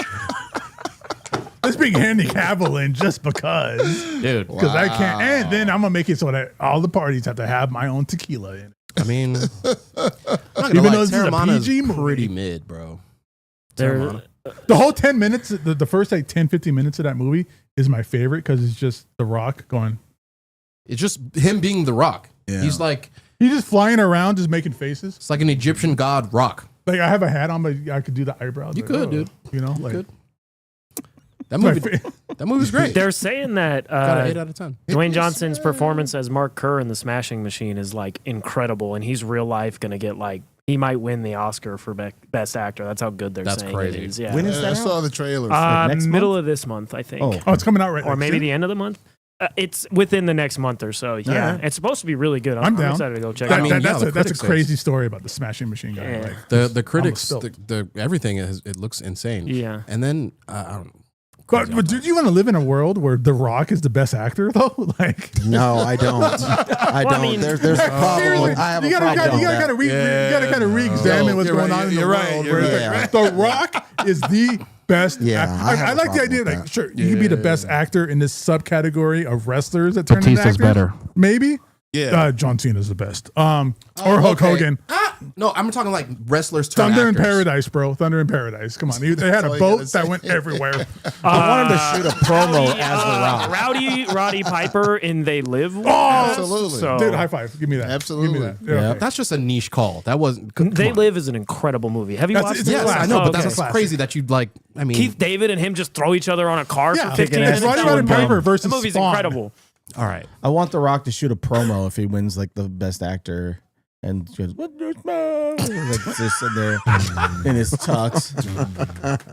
Speaker 4: Let's bring Henry Cavill in just because.
Speaker 3: Dude.
Speaker 4: Because I can't. And then I'm going to make it so that all the parties have to have my own tequila in it.
Speaker 3: I mean, I'm not gonna
Speaker 4: Even
Speaker 3: lie,
Speaker 4: though this is a
Speaker 3: Terramana
Speaker 4: PG movie.
Speaker 3: pretty mid, bro.
Speaker 5: There,
Speaker 3: Terramana.
Speaker 4: The whole 10 minutes, the first like 10, 15 minutes of that movie is my favorite because it's just The Rock going.
Speaker 3: It's just him being the Rock.
Speaker 6: Yeah.
Speaker 3: He's like,
Speaker 4: He's just flying around, just making faces.
Speaker 3: it's like an Egyptian god Rock.
Speaker 4: Like I have a hat on, but I could do the eyebrows.
Speaker 3: You
Speaker 4: Like,
Speaker 3: could, dude.
Speaker 4: You know, like
Speaker 3: could. That
Speaker 4: my
Speaker 3: movie,
Speaker 4: fa-
Speaker 3: that movie's great.
Speaker 5: they're saying that
Speaker 3: Got an 8 out of 10.
Speaker 5: Dwayne Johnson's performance as Mark Kerr in The Smashing Machine is like incredible, and he's real life going to get like, he might win the Oscar for best actor. That's how good they're
Speaker 3: That's
Speaker 5: saying
Speaker 3: crazy.
Speaker 5: it is. Yeah.
Speaker 2: When is
Speaker 6: I
Speaker 2: that
Speaker 6: saw
Speaker 2: out?
Speaker 6: the trailer.
Speaker 2: next
Speaker 5: Middle
Speaker 2: month?
Speaker 5: of this month, I think.
Speaker 2: Oh.
Speaker 4: oh, it's coming out right
Speaker 5: Or
Speaker 4: next
Speaker 5: maybe
Speaker 4: year.
Speaker 5: the end of the month. It's within the next month or so. Yeah.
Speaker 2: right.
Speaker 5: It's supposed to be really good.
Speaker 4: I'm
Speaker 5: I'm
Speaker 4: down.
Speaker 5: excited to go check
Speaker 4: That-
Speaker 5: it
Speaker 3: mean,
Speaker 5: out.
Speaker 3: yeah,
Speaker 4: that's
Speaker 3: the
Speaker 4: a
Speaker 3: critics
Speaker 4: crazy story about the Smashing Machine guy.
Speaker 5: Yeah.
Speaker 4: Like,
Speaker 3: The critics,
Speaker 4: spilled.
Speaker 3: the everything is, it looks insane.
Speaker 5: Yeah.
Speaker 3: And then I don't know.
Speaker 4: but do you want to live in a world where The Rock is the best actor though? Like,
Speaker 7: No, I don't. I
Speaker 5: Well, I
Speaker 7: don't.
Speaker 5: mean-
Speaker 7: there's a problem. With, I have
Speaker 4: you
Speaker 7: a
Speaker 4: gotta
Speaker 7: problem.
Speaker 4: you
Speaker 7: with
Speaker 4: gotta
Speaker 7: that.
Speaker 4: kind of re-examine what's
Speaker 6: You're
Speaker 4: going
Speaker 6: right,
Speaker 4: on in the
Speaker 6: you're right,
Speaker 4: world.
Speaker 6: you're
Speaker 4: where
Speaker 7: right.
Speaker 4: it's like, The Rock is the best.
Speaker 7: Yeah,
Speaker 4: actor.
Speaker 7: I have
Speaker 4: I
Speaker 7: a
Speaker 4: like the
Speaker 7: problem
Speaker 4: idea.
Speaker 7: with
Speaker 4: Like,
Speaker 7: that.
Speaker 4: sure, you can be the best actor in this subcategory of wrestlers that turn into
Speaker 5: Batista's
Speaker 4: actors.
Speaker 5: better.
Speaker 4: Maybe.
Speaker 6: Yeah.
Speaker 4: John Cena's the best. Or Hulk
Speaker 3: okay.
Speaker 4: Hogan.
Speaker 3: No, I'm talking like wrestlers turn
Speaker 4: Thunder in
Speaker 3: actors.
Speaker 4: Paradise, bro. Thunder in Paradise. Come on. They had
Speaker 6: all
Speaker 4: a
Speaker 6: you
Speaker 4: boat
Speaker 6: gotta say.
Speaker 4: that went everywhere.
Speaker 2: I wanted to shoot a promo
Speaker 5: Rowdy,
Speaker 2: as The Rock.
Speaker 5: Roddy Piper in They Live.
Speaker 6: Absolutely.
Speaker 5: So,
Speaker 4: Dude, high five. Give me that.
Speaker 6: Absolutely.
Speaker 4: Give me that.
Speaker 2: Yeah.
Speaker 4: Okay.
Speaker 3: That's just a niche call. That wasn't.
Speaker 5: They Live is an incredible movie. Have you
Speaker 4: That's-
Speaker 5: watched
Speaker 4: it's
Speaker 5: it?
Speaker 4: a
Speaker 3: Yes, I
Speaker 4: classic.
Speaker 3: know, but
Speaker 5: okay.
Speaker 3: that's
Speaker 4: Classic.
Speaker 3: crazy that you'd like. I mean,
Speaker 5: Keith David and him just throw each other on a car
Speaker 4: Yeah,
Speaker 5: for 15
Speaker 2: kicking
Speaker 5: minutes.
Speaker 2: ass.
Speaker 4: Roddy
Speaker 2: Roddy
Speaker 4: Roddy Piper
Speaker 5: The
Speaker 4: versus
Speaker 5: movie's
Speaker 4: Spawn.
Speaker 5: incredible.
Speaker 3: all right.
Speaker 2: I want The Rock to shoot a promo if he wins like the best actor. And she goes, "What do you smell?" Like just in there in his tux.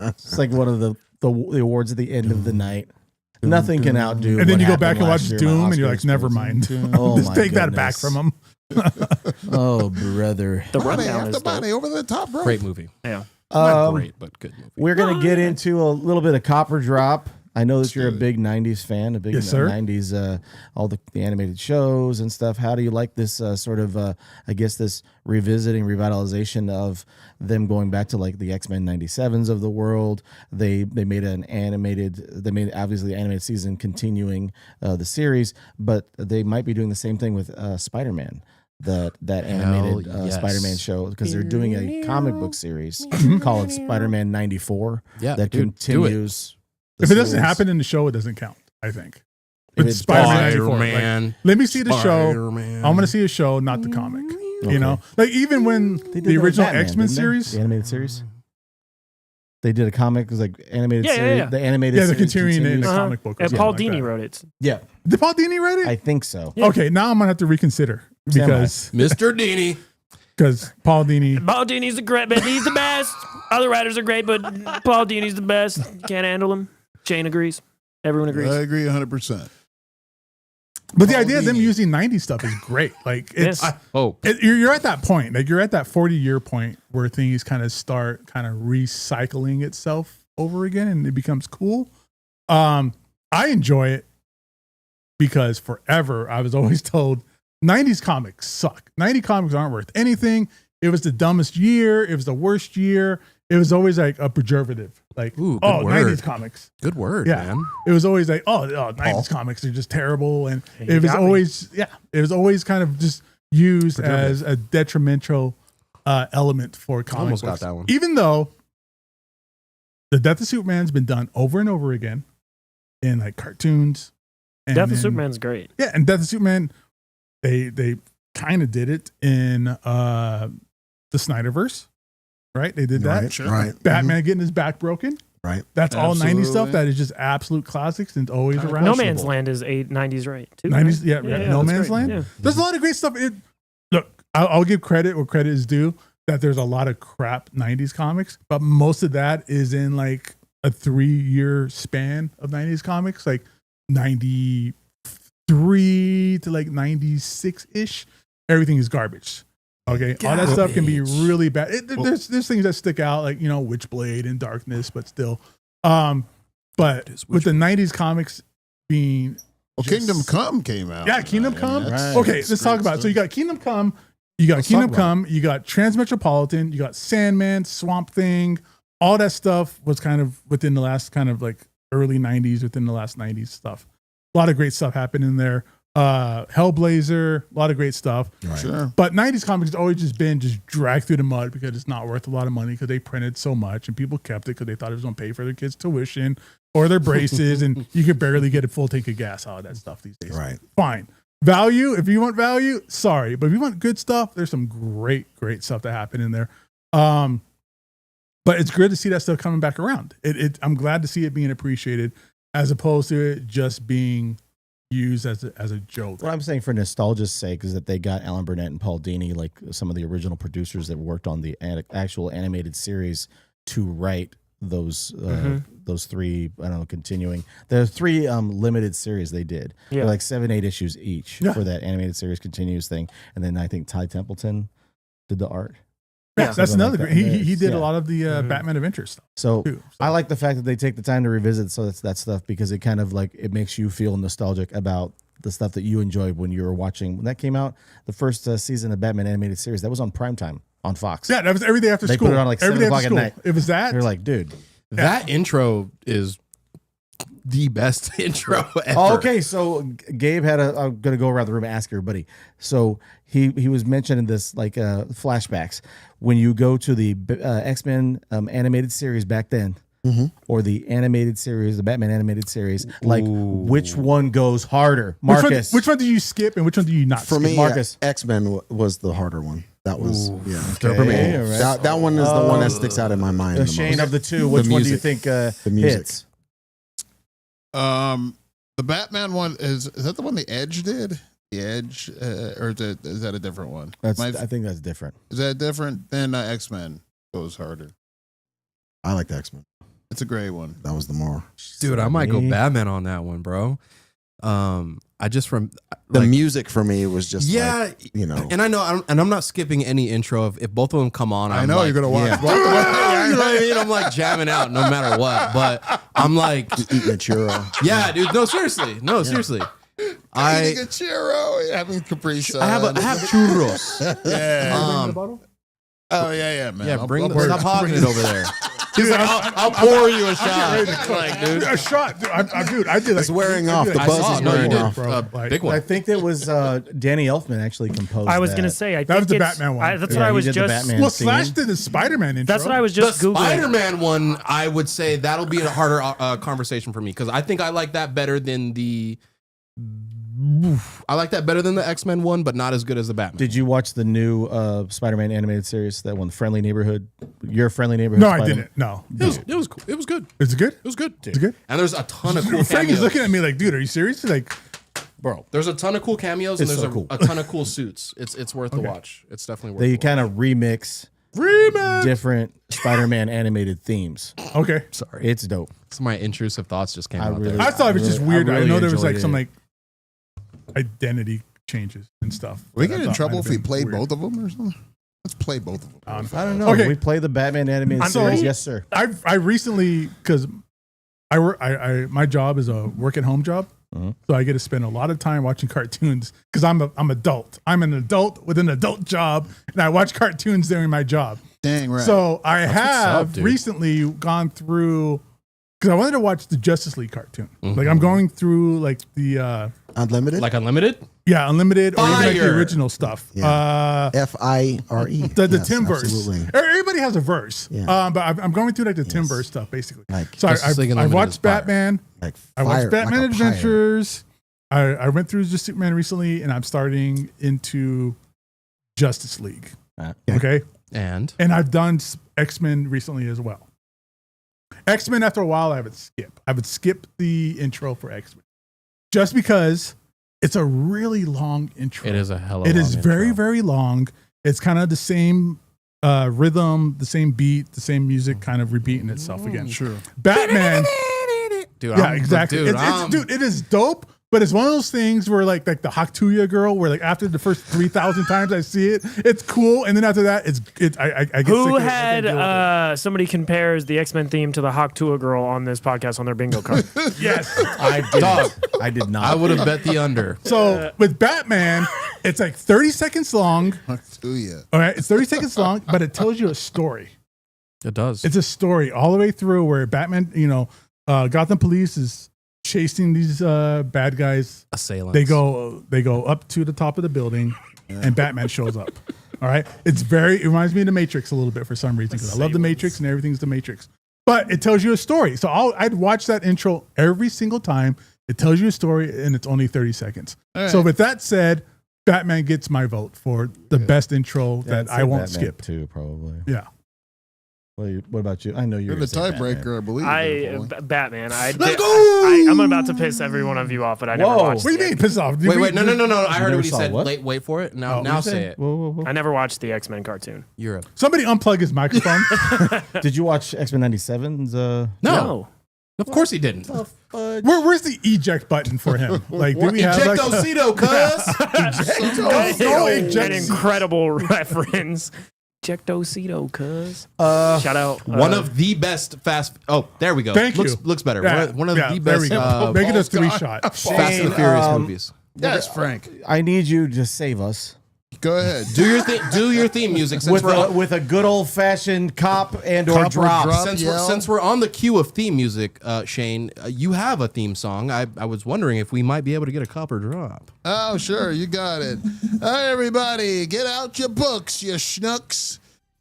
Speaker 2: It's like one of the awards at the end of the night. Nothing can outdo.
Speaker 4: And then
Speaker 2: what
Speaker 4: you go back
Speaker 2: happened
Speaker 4: and watch
Speaker 2: last year in my
Speaker 4: Doom and you're
Speaker 2: Oscar
Speaker 4: like, never
Speaker 2: experience.
Speaker 4: mind.
Speaker 2: Oh,
Speaker 4: Just
Speaker 2: my
Speaker 4: take that back
Speaker 2: goodness.
Speaker 4: from him.
Speaker 2: Oh, brother.
Speaker 5: The
Speaker 6: Body
Speaker 5: rundown
Speaker 6: after
Speaker 5: is dope.
Speaker 6: body over the top rope.
Speaker 3: Great movie.
Speaker 5: Yeah.
Speaker 3: Not great, but good movie.
Speaker 2: We're gonna get into a little bit of Copper Drop. I know that you're a
Speaker 6: do it.
Speaker 2: big '90s fan, a big
Speaker 4: Yes, sir.
Speaker 2: '90s, all the animated shows and stuff. How do you like this sort of, I guess, this revitalization of them going back to like the X-Men '97s of the world? They made an animated, they made obviously the animated season continuing the series, but they might be doing the same thing with Spider-Man. That animated
Speaker 3: yes.
Speaker 2: Spider-Man show, because they're doing a comic book series called Spider-Man '94
Speaker 3: Yeah,
Speaker 2: that
Speaker 3: dude, do it.
Speaker 2: continues. the
Speaker 4: If it doesn't
Speaker 2: series.
Speaker 4: happen in the show, it doesn't count, I think.
Speaker 2: If
Speaker 4: With
Speaker 2: it's
Speaker 4: Spider-Man 94, like,
Speaker 3: Spider-Man.
Speaker 4: let me see the show.
Speaker 3: Spider-Man.
Speaker 4: I want to see a show, not the comic.
Speaker 2: Okay.
Speaker 4: You know? Like even when
Speaker 2: They did
Speaker 4: the
Speaker 2: that with
Speaker 4: original
Speaker 2: Batman,
Speaker 4: X-Men
Speaker 2: didn't they?
Speaker 4: series,
Speaker 2: the animated series. They did a comic. It was like animated
Speaker 5: Yeah, yeah,
Speaker 2: series.
Speaker 5: yeah.
Speaker 2: The animated
Speaker 4: yeah, they're
Speaker 2: series
Speaker 4: continuing in
Speaker 2: continues.
Speaker 4: the
Speaker 5: Uh-huh.
Speaker 4: comic book. or
Speaker 5: And
Speaker 4: something
Speaker 5: Paul
Speaker 4: like
Speaker 5: Dini
Speaker 4: that.
Speaker 5: wrote it.
Speaker 2: Yeah,
Speaker 4: Did Paul Dini write it?
Speaker 2: I think so.
Speaker 5: Yeah.
Speaker 4: Okay, now I'm gonna have to reconsider because
Speaker 3: Mr. Dini.
Speaker 4: Paul Dini.
Speaker 5: Paul Dini's the great, but he's the best. Other writers are great, but Paul Dini's the best. Can't handle him. Shane agrees. Everyone agrees.
Speaker 6: I agree 100%.
Speaker 4: But the
Speaker 6: Paul
Speaker 4: idea of them
Speaker 6: Dini.
Speaker 4: using 90s stuff is great. Like it's
Speaker 5: Yes.
Speaker 3: Oh,
Speaker 4: you're at that point. Like you're at that 40-year point where things kind of start kind of recycling itself over again and it becomes cool. I enjoy it because forever I was always told 90s comics suck. 90 comics aren't worth anything. It was the dumbest year. It was the worst year. It was always like a pejorative. Like,
Speaker 3: Ooh, good
Speaker 4: oh,
Speaker 3: word.
Speaker 4: 90s comics.
Speaker 3: good word,
Speaker 4: Yeah.
Speaker 3: man.
Speaker 4: It was always like, oh 90s comics are just terrible. And
Speaker 5: You
Speaker 4: it was
Speaker 5: got me.
Speaker 4: always, it was always kind of just used as a detrimental element for comic
Speaker 3: Almost
Speaker 4: books.
Speaker 3: got that one.
Speaker 4: Even though the Death of Superman's been done over and over again in like cartoons. And
Speaker 5: Death of
Speaker 4: then-
Speaker 5: Superman's great.
Speaker 4: Yeah, and Death of Superman, they kind of did it in the Snyderverse, right? They did that.
Speaker 7: Right, right.
Speaker 4: Batman getting his back broken.
Speaker 7: Right.
Speaker 4: That's all 90s stuff
Speaker 6: Absolutely.
Speaker 4: that is just absolute classics and it's always
Speaker 6: Kinda
Speaker 4: around.
Speaker 5: No Man's Land is 90s right too.
Speaker 4: 90s,
Speaker 5: right?
Speaker 4: yeah, No
Speaker 5: that's
Speaker 4: Man's
Speaker 5: great.
Speaker 4: Land.
Speaker 5: Yeah.
Speaker 4: There's a lot of great stuff. Look, I'll give credit where credit is due that there's a lot of crap 90s comics, but most of that is in like a 3-year span of 90s comics, like 93 to like 96-ish. Everything is garbage. Okay. All that stuff can be really bad. There's things that stick out, like, Witchblade and Darkness, but still. But with the 90s comics being
Speaker 6: Well, Kingdom Come came out.
Speaker 4: Yeah, Kingdom Come.
Speaker 2: Right.
Speaker 4: Okay,
Speaker 6: that's
Speaker 4: let's talk
Speaker 6: great
Speaker 4: about it. So
Speaker 6: stuff.
Speaker 4: you got Kingdom Come, you got
Speaker 2: Let's
Speaker 4: Kingdom
Speaker 2: talk about
Speaker 4: Come, you got Transmetropolitan, you got Sandman, Swamp Thing. All that stuff was kind of within the last kind of like early 90s, within the last 90s stuff. A lot of great stuff happened in there. Hellblazer, a lot of great stuff.
Speaker 7: Right.
Speaker 6: Sure.
Speaker 4: But 90s comics has always just been dragged through the mud because it's not worth a lot of money because they printed so much and people kept it because they thought it was going to pay for their kids' tuition or their braces and you could barely get a full tank of gas out of that stuff these days.
Speaker 7: Right.
Speaker 4: Fine. Value, if you want value, sorry. But if you want good stuff, there's some great stuff that happened in there. But it's good to see that stuff coming back around. I'm glad to see it being appreciated as opposed to it just being used as a joke.
Speaker 2: What I'm saying for nostalgia's sake is that they got Alan Burnett and Paul Dini, like some of the original producers that worked on the actual animated series, to write those three. I don't know, continuing. There are 3 limited series they did.
Speaker 5: Yeah.
Speaker 2: They're like 7-8 issues each for that animated series continues thing. And then I think Ty Templeton did the art.
Speaker 4: Yeah, that's
Speaker 2: Something
Speaker 4: another
Speaker 2: like
Speaker 4: great.
Speaker 2: that.
Speaker 4: He did
Speaker 2: Yeah.
Speaker 4: a lot of the Batman Adventures stuff
Speaker 2: So
Speaker 4: too.
Speaker 2: I like the fact that they take the time to revisit that stuff because it kind of like it makes you feel nostalgic about the stuff that you enjoyed when you were watching. When that came out, the first season of Batman animated series, that was on primetime on Fox.
Speaker 4: Yeah, that was every day after
Speaker 2: They
Speaker 4: school.
Speaker 2: put it on like
Speaker 4: every
Speaker 2: 7
Speaker 4: day
Speaker 2: o'clock
Speaker 4: after
Speaker 2: at
Speaker 4: school.
Speaker 2: night.
Speaker 4: It was that.
Speaker 2: They're like, dude.
Speaker 3: That intro is the best intro ever.
Speaker 2: Oh, okay, so Gabe had I'm gonna go around the room and ask everybody. So he was mentioning this like flashbacks when you go to the X-Men animated series back then, or the animated series, the Batman animated series. Like, which one goes harder, Marcus?
Speaker 4: Which one did you skip and which one did you not
Speaker 7: For
Speaker 4: skip?
Speaker 7: me,
Speaker 2: Marcus.
Speaker 7: X-Men was the harder one. That was
Speaker 2: Okay,
Speaker 7: for me.
Speaker 2: all right.
Speaker 7: That one is the one that sticks out in my mind.
Speaker 2: The
Speaker 7: the
Speaker 2: Shane
Speaker 7: most.
Speaker 2: of the two. Which one do you
Speaker 7: music.
Speaker 2: think
Speaker 7: The music.
Speaker 2: hits?
Speaker 6: The Batman one is that the one the Edge did? The Edge, or is that a different one?
Speaker 2: I think that's different.
Speaker 6: Is that different? Then X-Men goes harder.
Speaker 7: I like the X-Men.
Speaker 6: It's a great one.
Speaker 7: That was the more.
Speaker 3: Dude, I might go
Speaker 2: Me.
Speaker 3: Batman on that one, bro. I just
Speaker 7: The
Speaker 3: like,
Speaker 7: music for me was just
Speaker 3: yeah,
Speaker 7: like, you know.
Speaker 3: and I know, I'm not skipping any intro. If both of them come on,
Speaker 6: I know you're gonna watch.
Speaker 7: yeah.
Speaker 6: both of them.
Speaker 3: You know what I mean? I'm like jamming out no matter what. But I'm like,
Speaker 7: Eating a churro.
Speaker 3: yeah, dude. No, seriously. No, seriously.
Speaker 6: Eating
Speaker 3: I
Speaker 6: a churro, having Capri Sun.
Speaker 3: I have churros.
Speaker 6: Yeah. Oh yeah, man.
Speaker 3: Yeah,
Speaker 6: I'll
Speaker 3: stop hogging it over there. He's like, I'll pour you a shot. Like, dude.
Speaker 4: A shot, dude. I did.
Speaker 7: It's wearing off. The
Speaker 3: I
Speaker 7: buzz
Speaker 3: saw
Speaker 7: is
Speaker 3: it. No, you
Speaker 7: wearing
Speaker 3: did.
Speaker 7: off.
Speaker 4: Like,
Speaker 3: Big
Speaker 2: I
Speaker 3: one.
Speaker 2: think that was Danny Elfman actually composed.
Speaker 5: I was
Speaker 2: that.
Speaker 5: gonna say, I
Speaker 4: That was
Speaker 5: think
Speaker 4: the
Speaker 5: it's-
Speaker 4: Batman one.
Speaker 5: that's
Speaker 2: Yeah,
Speaker 5: what I
Speaker 2: he
Speaker 5: was
Speaker 2: did the
Speaker 5: just.
Speaker 2: Batman.
Speaker 4: Well,
Speaker 2: theme.
Speaker 4: Slash did the Spider-Man intro.
Speaker 5: That's what I was
Speaker 3: The
Speaker 5: just googling.
Speaker 3: Spider-Man one, I would say that'll be a harder conversation for me because I think I like that better than the. I like that better than the X-Men one, but not as good as the Batman.
Speaker 2: Did you watch the new Spider-Man animated series? That one, Friendly Neighborhood. Your Friendly Neighborhood.
Speaker 4: No, I
Speaker 2: Spider-Man?
Speaker 4: didn't. No.
Speaker 3: It was cool. It was good.
Speaker 4: Is it good?
Speaker 3: It was good.
Speaker 4: Is it good?
Speaker 3: And there's a ton of cool
Speaker 4: Frank is
Speaker 3: cameos.
Speaker 4: looking at me like, dude, are you serious? He's like,
Speaker 2: Bro,
Speaker 3: There's a ton of cool cameos and
Speaker 2: It's
Speaker 3: there's
Speaker 2: so cool.
Speaker 3: a ton of cool suits. It's worth the watch. It's definitely worth
Speaker 2: they
Speaker 3: the
Speaker 2: kind
Speaker 3: watch.
Speaker 2: of remix different Spider-Man animated themes.
Speaker 4: okay.
Speaker 3: Sorry.
Speaker 2: It's dope.
Speaker 3: Some of my intrusive thoughts just came
Speaker 2: I
Speaker 3: out
Speaker 2: really-
Speaker 3: there.
Speaker 4: I thought it was just
Speaker 2: I
Speaker 4: weird. I,
Speaker 2: really
Speaker 4: know there was
Speaker 2: enjoyed
Speaker 4: like some
Speaker 2: it.
Speaker 4: like identity changes and stuff.
Speaker 6: We
Speaker 4: that I
Speaker 6: get in
Speaker 4: thought
Speaker 6: trouble
Speaker 4: might
Speaker 6: if we
Speaker 4: have been
Speaker 6: play
Speaker 4: weird.
Speaker 6: both of them or something. Let's play both of them.
Speaker 2: I don't know.
Speaker 4: Okay.
Speaker 2: We play the Batman animated
Speaker 5: I'm
Speaker 2: series.
Speaker 5: sorry?
Speaker 2: Yes, sir.
Speaker 4: I recently, because I work, my job is a work at home job, so I get to spend a lot of time watching cartoons because I'm adult. I'm an adult with an adult job, and I watch cartoons during my job.
Speaker 6: Dang right.
Speaker 4: So I have
Speaker 3: up, dude.
Speaker 4: recently gone through because I wanted to watch the Justice League cartoon. Like I'm going through like the
Speaker 7: Unlimited?
Speaker 3: Like Unlimited?
Speaker 4: Yeah, unlimited or even like the
Speaker 3: Fire.
Speaker 4: original stuff.
Speaker 7: Yeah. FIRE.
Speaker 4: The
Speaker 7: Yes,
Speaker 4: Tim verse.
Speaker 7: absolutely.
Speaker 4: Everybody has a verse.
Speaker 7: Yeah.
Speaker 4: But I'm going through like the Tim verse stuff basically.
Speaker 7: Like,
Speaker 4: So
Speaker 3: Justice League
Speaker 4: I
Speaker 3: Unlimited is
Speaker 4: watched
Speaker 3: fire.
Speaker 4: Batman.
Speaker 7: like
Speaker 4: I watched
Speaker 7: fire,
Speaker 4: Batman
Speaker 7: like a fire.
Speaker 4: Adventures. I went through just Superman recently, and I'm starting into Justice League. Okay.
Speaker 3: And
Speaker 4: And I've done X-Men recently as well. X-Men, after a while, I would skip the intro for X-Men. Just because it's a really long intro.
Speaker 3: it is a hell of
Speaker 4: It
Speaker 3: a
Speaker 4: is
Speaker 3: long
Speaker 4: very,
Speaker 3: intro.
Speaker 4: very long. It's kind of the same rhythm, the same beat, the same music kind of repeating itself again.
Speaker 6: Sure.
Speaker 4: Batman.
Speaker 3: Dude,
Speaker 4: Yeah,
Speaker 3: I'm-
Speaker 4: exactly.
Speaker 3: Dude,
Speaker 4: Dude, it is dope, but it's one of those things where like the Haktuya girl, where like after the first 3,000 times I see it, it's cool, and then after that, I get sick
Speaker 5: Who
Speaker 4: of it. I
Speaker 5: had
Speaker 4: can't deal with
Speaker 5: somebody compares the X-Men theme to the Hawk Tuah girl on this podcast on their bingo card?
Speaker 4: it. Yes.
Speaker 2: I did not.
Speaker 3: I would have bet the under.
Speaker 4: So with Batman, it's like 30 seconds long.
Speaker 6: Hallelujah.
Speaker 4: All right, it's 30 seconds long, but it tells you a story.
Speaker 3: It does.
Speaker 4: It's a story all the way through where Batman, Gotham Police is chasing these bad guys.
Speaker 3: Assailants.
Speaker 4: They go up to the top of the building, and Batman shows up. All right, it reminds me of the Matrix a little bit for some reason because I love the Matrix and everything's the Matrix. But it tells you a story, so I'd watch that intro every single time. It tells you a story, and it's only 30 seconds.
Speaker 6: All right.
Speaker 4: So with that said, Batman gets my vote for the best intro that I won't skip.
Speaker 2: too, probably.
Speaker 4: Yeah.
Speaker 2: What about you? I know you're
Speaker 6: You're the tiebreaker, I believe.
Speaker 5: Batman.
Speaker 3: Let's go!
Speaker 5: I'm about to piss every one of you off, but I never
Speaker 2: Whoa.
Speaker 5: watched.
Speaker 4: What do you
Speaker 5: the
Speaker 4: mean piss off?
Speaker 3: Wait, no. I heard
Speaker 2: never
Speaker 3: what he
Speaker 2: saw
Speaker 3: said.
Speaker 2: what?
Speaker 3: Wait for it. Now,
Speaker 4: Oh,
Speaker 3: now
Speaker 4: you
Speaker 3: say it.
Speaker 2: Whoa.
Speaker 5: I never watched the X-Men cartoon.
Speaker 3: You're a
Speaker 4: Somebody unplug his microphone.
Speaker 2: Did you watch X-Men 97's?
Speaker 3: no. Of course he didn't.
Speaker 4: Where's the eject button for him? Like, do we have like
Speaker 3: Ejectocito, cuz.
Speaker 4: Go
Speaker 5: An
Speaker 4: eject.
Speaker 5: incredible reference. Ejectocito, cuz. Shout out.
Speaker 3: One of the best fast. Oh, there we go.
Speaker 4: Thank you.
Speaker 3: Looks better.
Speaker 4: Yeah,
Speaker 3: One of
Speaker 4: yeah,
Speaker 3: the
Speaker 4: there we
Speaker 3: best
Speaker 4: go. Make it a 3-shot.
Speaker 3: Fast and the Furious movies.
Speaker 6: Yes, Frank.
Speaker 2: I need you to save us
Speaker 6: Go ahead.
Speaker 3: Do your theme music since
Speaker 2: with a good old fashioned cop and or
Speaker 6: Cop or
Speaker 2: drop.
Speaker 6: drop.
Speaker 3: since we're on the queue of theme music, Shane, you have a theme song. I was wondering if we might be able to get a copper drop.
Speaker 6: Oh, sure. You got it. All right, everybody, get out your books, you schnooks.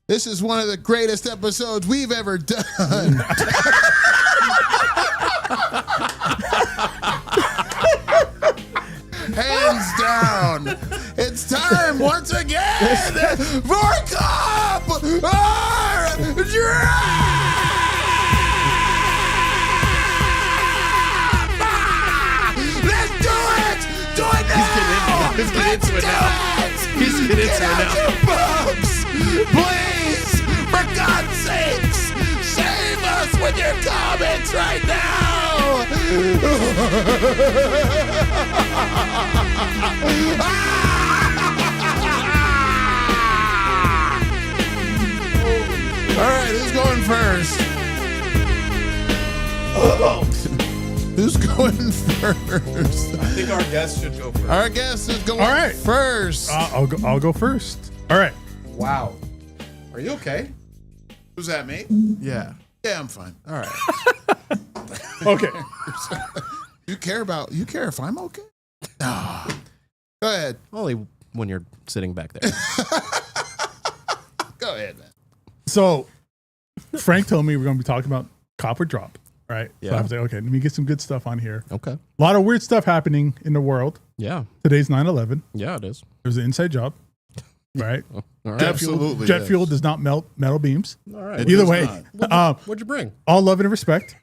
Speaker 6: This is one of the greatest episodes we've ever done. Hands down. It's time once again for Cop or Drop. Let's do it. Do it now.
Speaker 3: He's getting into it now. He's getting into it now.
Speaker 6: Your books. Please, for God's sakes, save us with your comments right now. All right, who's going first? Who's going first?
Speaker 3: I think our guest should go first.
Speaker 6: Our guest is going
Speaker 4: All right.
Speaker 6: first.
Speaker 4: I'll go first. All right.
Speaker 3: Wow. Are you okay?
Speaker 6: Who's that, me?
Speaker 3: Yeah.
Speaker 6: Yeah, I'm fine.
Speaker 3: All right.
Speaker 4: Okay.
Speaker 6: You care if I'm okay? No. Go ahead.
Speaker 3: Only when you're sitting back there.
Speaker 6: Go ahead, man.
Speaker 4: So Frank told me we're going to be talking about Cop or Drop. Right. So
Speaker 3: Yeah.
Speaker 4: I was like, okay, let me get some good stuff on here.
Speaker 3: Okay.
Speaker 4: A lot of weird stuff happening in the world.
Speaker 3: Yeah.
Speaker 4: Today's 9/11.
Speaker 3: Yeah, it is.
Speaker 4: There's an inside job. Right.
Speaker 3: All right.
Speaker 6: Absolutely.
Speaker 4: Jet
Speaker 6: yes.
Speaker 4: fuel does not melt metal beams.
Speaker 3: All right.
Speaker 6: It
Speaker 4: Either
Speaker 6: does
Speaker 4: way,
Speaker 6: not.
Speaker 3: What'd you bring?
Speaker 4: all love and respect.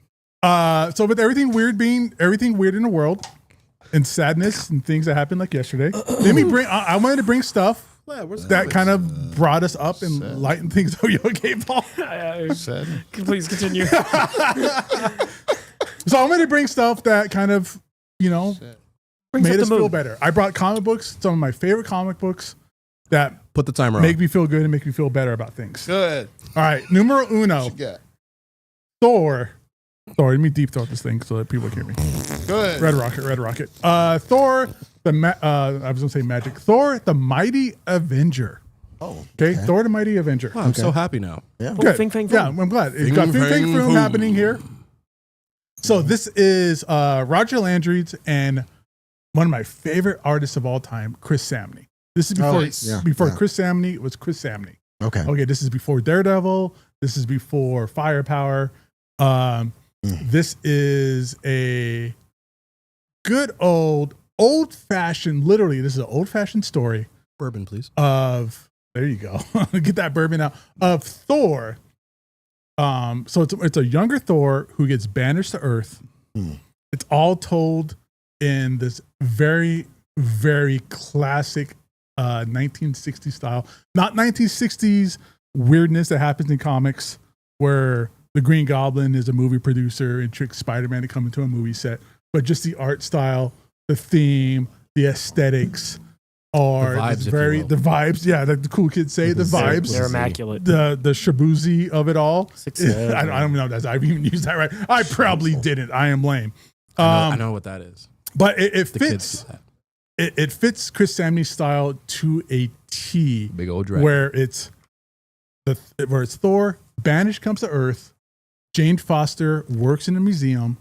Speaker 4: So with everything weird in the world and sadness and things that happened like yesterday, let me bring. I wanted to bring stuff
Speaker 3: Yeah, where's
Speaker 4: that kind of brought us up and lightened things up. You okay, Paul?
Speaker 6: Said.
Speaker 5: Please continue.
Speaker 4: So I'm going to bring stuff that kind of,
Speaker 5: Brings
Speaker 4: made
Speaker 5: up the
Speaker 4: us feel
Speaker 5: mood.
Speaker 4: better. I brought comic books, some of my favorite comic books that
Speaker 3: Put the timer
Speaker 4: make
Speaker 3: on.
Speaker 4: me feel good and make me feel better about things.
Speaker 6: Go ahead.
Speaker 4: All right, numero uno,
Speaker 6: What you got?
Speaker 4: Thor. Sorry, let me deep throat this thing so that people can hear me.
Speaker 6: Go ahead.
Speaker 4: Red Rocket. Thor, I was going to say magic. Thor, the Mighty Avenger.
Speaker 7: Oh,
Speaker 4: Okay, Thor, the Mighty Avenger.
Speaker 3: Wow, I'm so happy now.
Speaker 7: yeah.
Speaker 4: Good.
Speaker 5: Fing, fang,
Speaker 4: Yeah,
Speaker 5: foom.
Speaker 4: I'm glad. It's
Speaker 3: Fing,
Speaker 4: got Fing
Speaker 3: fang,
Speaker 4: Fang Foom
Speaker 3: foom.
Speaker 4: happening here. So this is Roger Landry's and one of my favorite artists of all time, Chris Samney. This is before Chris Samney was Chris Samney. Okay, this is before Daredevil. This is before Firepower. This is a good old-fashioned, literally, this is an old-fashioned story.
Speaker 3: Bourbon, please.
Speaker 4: There you go. Get that bourbon out. Of Thor. So it's a younger Thor who gets banished to Earth. It's all told in this very, very classic 1960s style. Not 1960s weirdness that happens in comics where the Green Goblin is a movie producer and tricks Spider-Man to come into a movie set, but just the art style, the theme, the aesthetics are the vibes. Yeah, like the cool kids say, the vibes.
Speaker 5: They're immaculate.
Speaker 4: The shabuzi of it all. I don't know if I've even used that right. I probably didn't. I am lame.
Speaker 3: I know what that is.
Speaker 4: But it fits. It fits Chris Samney's style to a T.
Speaker 3: Big old dragon.
Speaker 4: Where it's Thor, banished, comes to Earth. Jane Foster works in a museum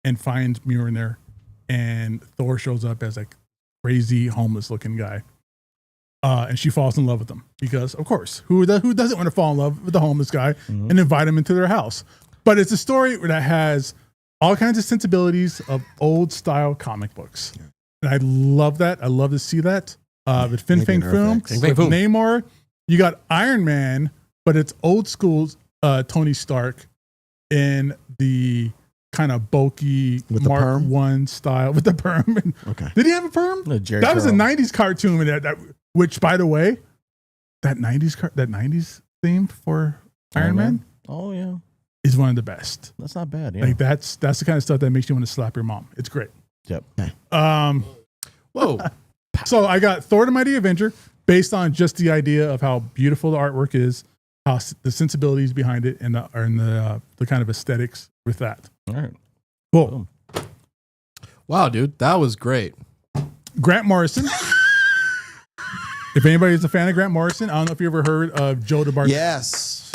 Speaker 4: and finds Mjolnir, and Thor shows up as a crazy homeless looking guy. And she falls in love with him because, of course, who doesn't want to fall in love with the homeless guy and invite him into their house? But it's a story that has all kinds of sensibilities of old style comic books. Yeah. And I love that. I love to see that. With Fin Fang Foom, with Namor, you got Iron Man, but it's old school Tony Stark in the kind of bulky
Speaker 7: with the
Speaker 4: Mark
Speaker 7: perm?
Speaker 4: 1 style with the perm.
Speaker 7: Okay.
Speaker 4: Did he have a perm?
Speaker 2: No, Jerry
Speaker 4: that was a
Speaker 2: Curl.
Speaker 4: 90s cartoon, and which, by the way, that 90s theme for Iron Man
Speaker 2: Oh yeah,
Speaker 4: is one of the best.
Speaker 2: that's not bad. Yeah.
Speaker 4: Like that's the kind of stuff that makes you want to slap your mom. It's great.
Speaker 2: Yep.
Speaker 3: Whoa.
Speaker 4: So I got Thor the Mighty Avenger based on just the idea of how beautiful the artwork is, how the sensibilities behind it, and the kind of aesthetics with that.
Speaker 2: All right.
Speaker 4: Cool.
Speaker 3: Wow, dude. That was great.
Speaker 4: Grant Morrison. If anybody's a fan of Grant Morrison, I don't know if you ever heard of Joe DeBartolo.
Speaker 7: Yes.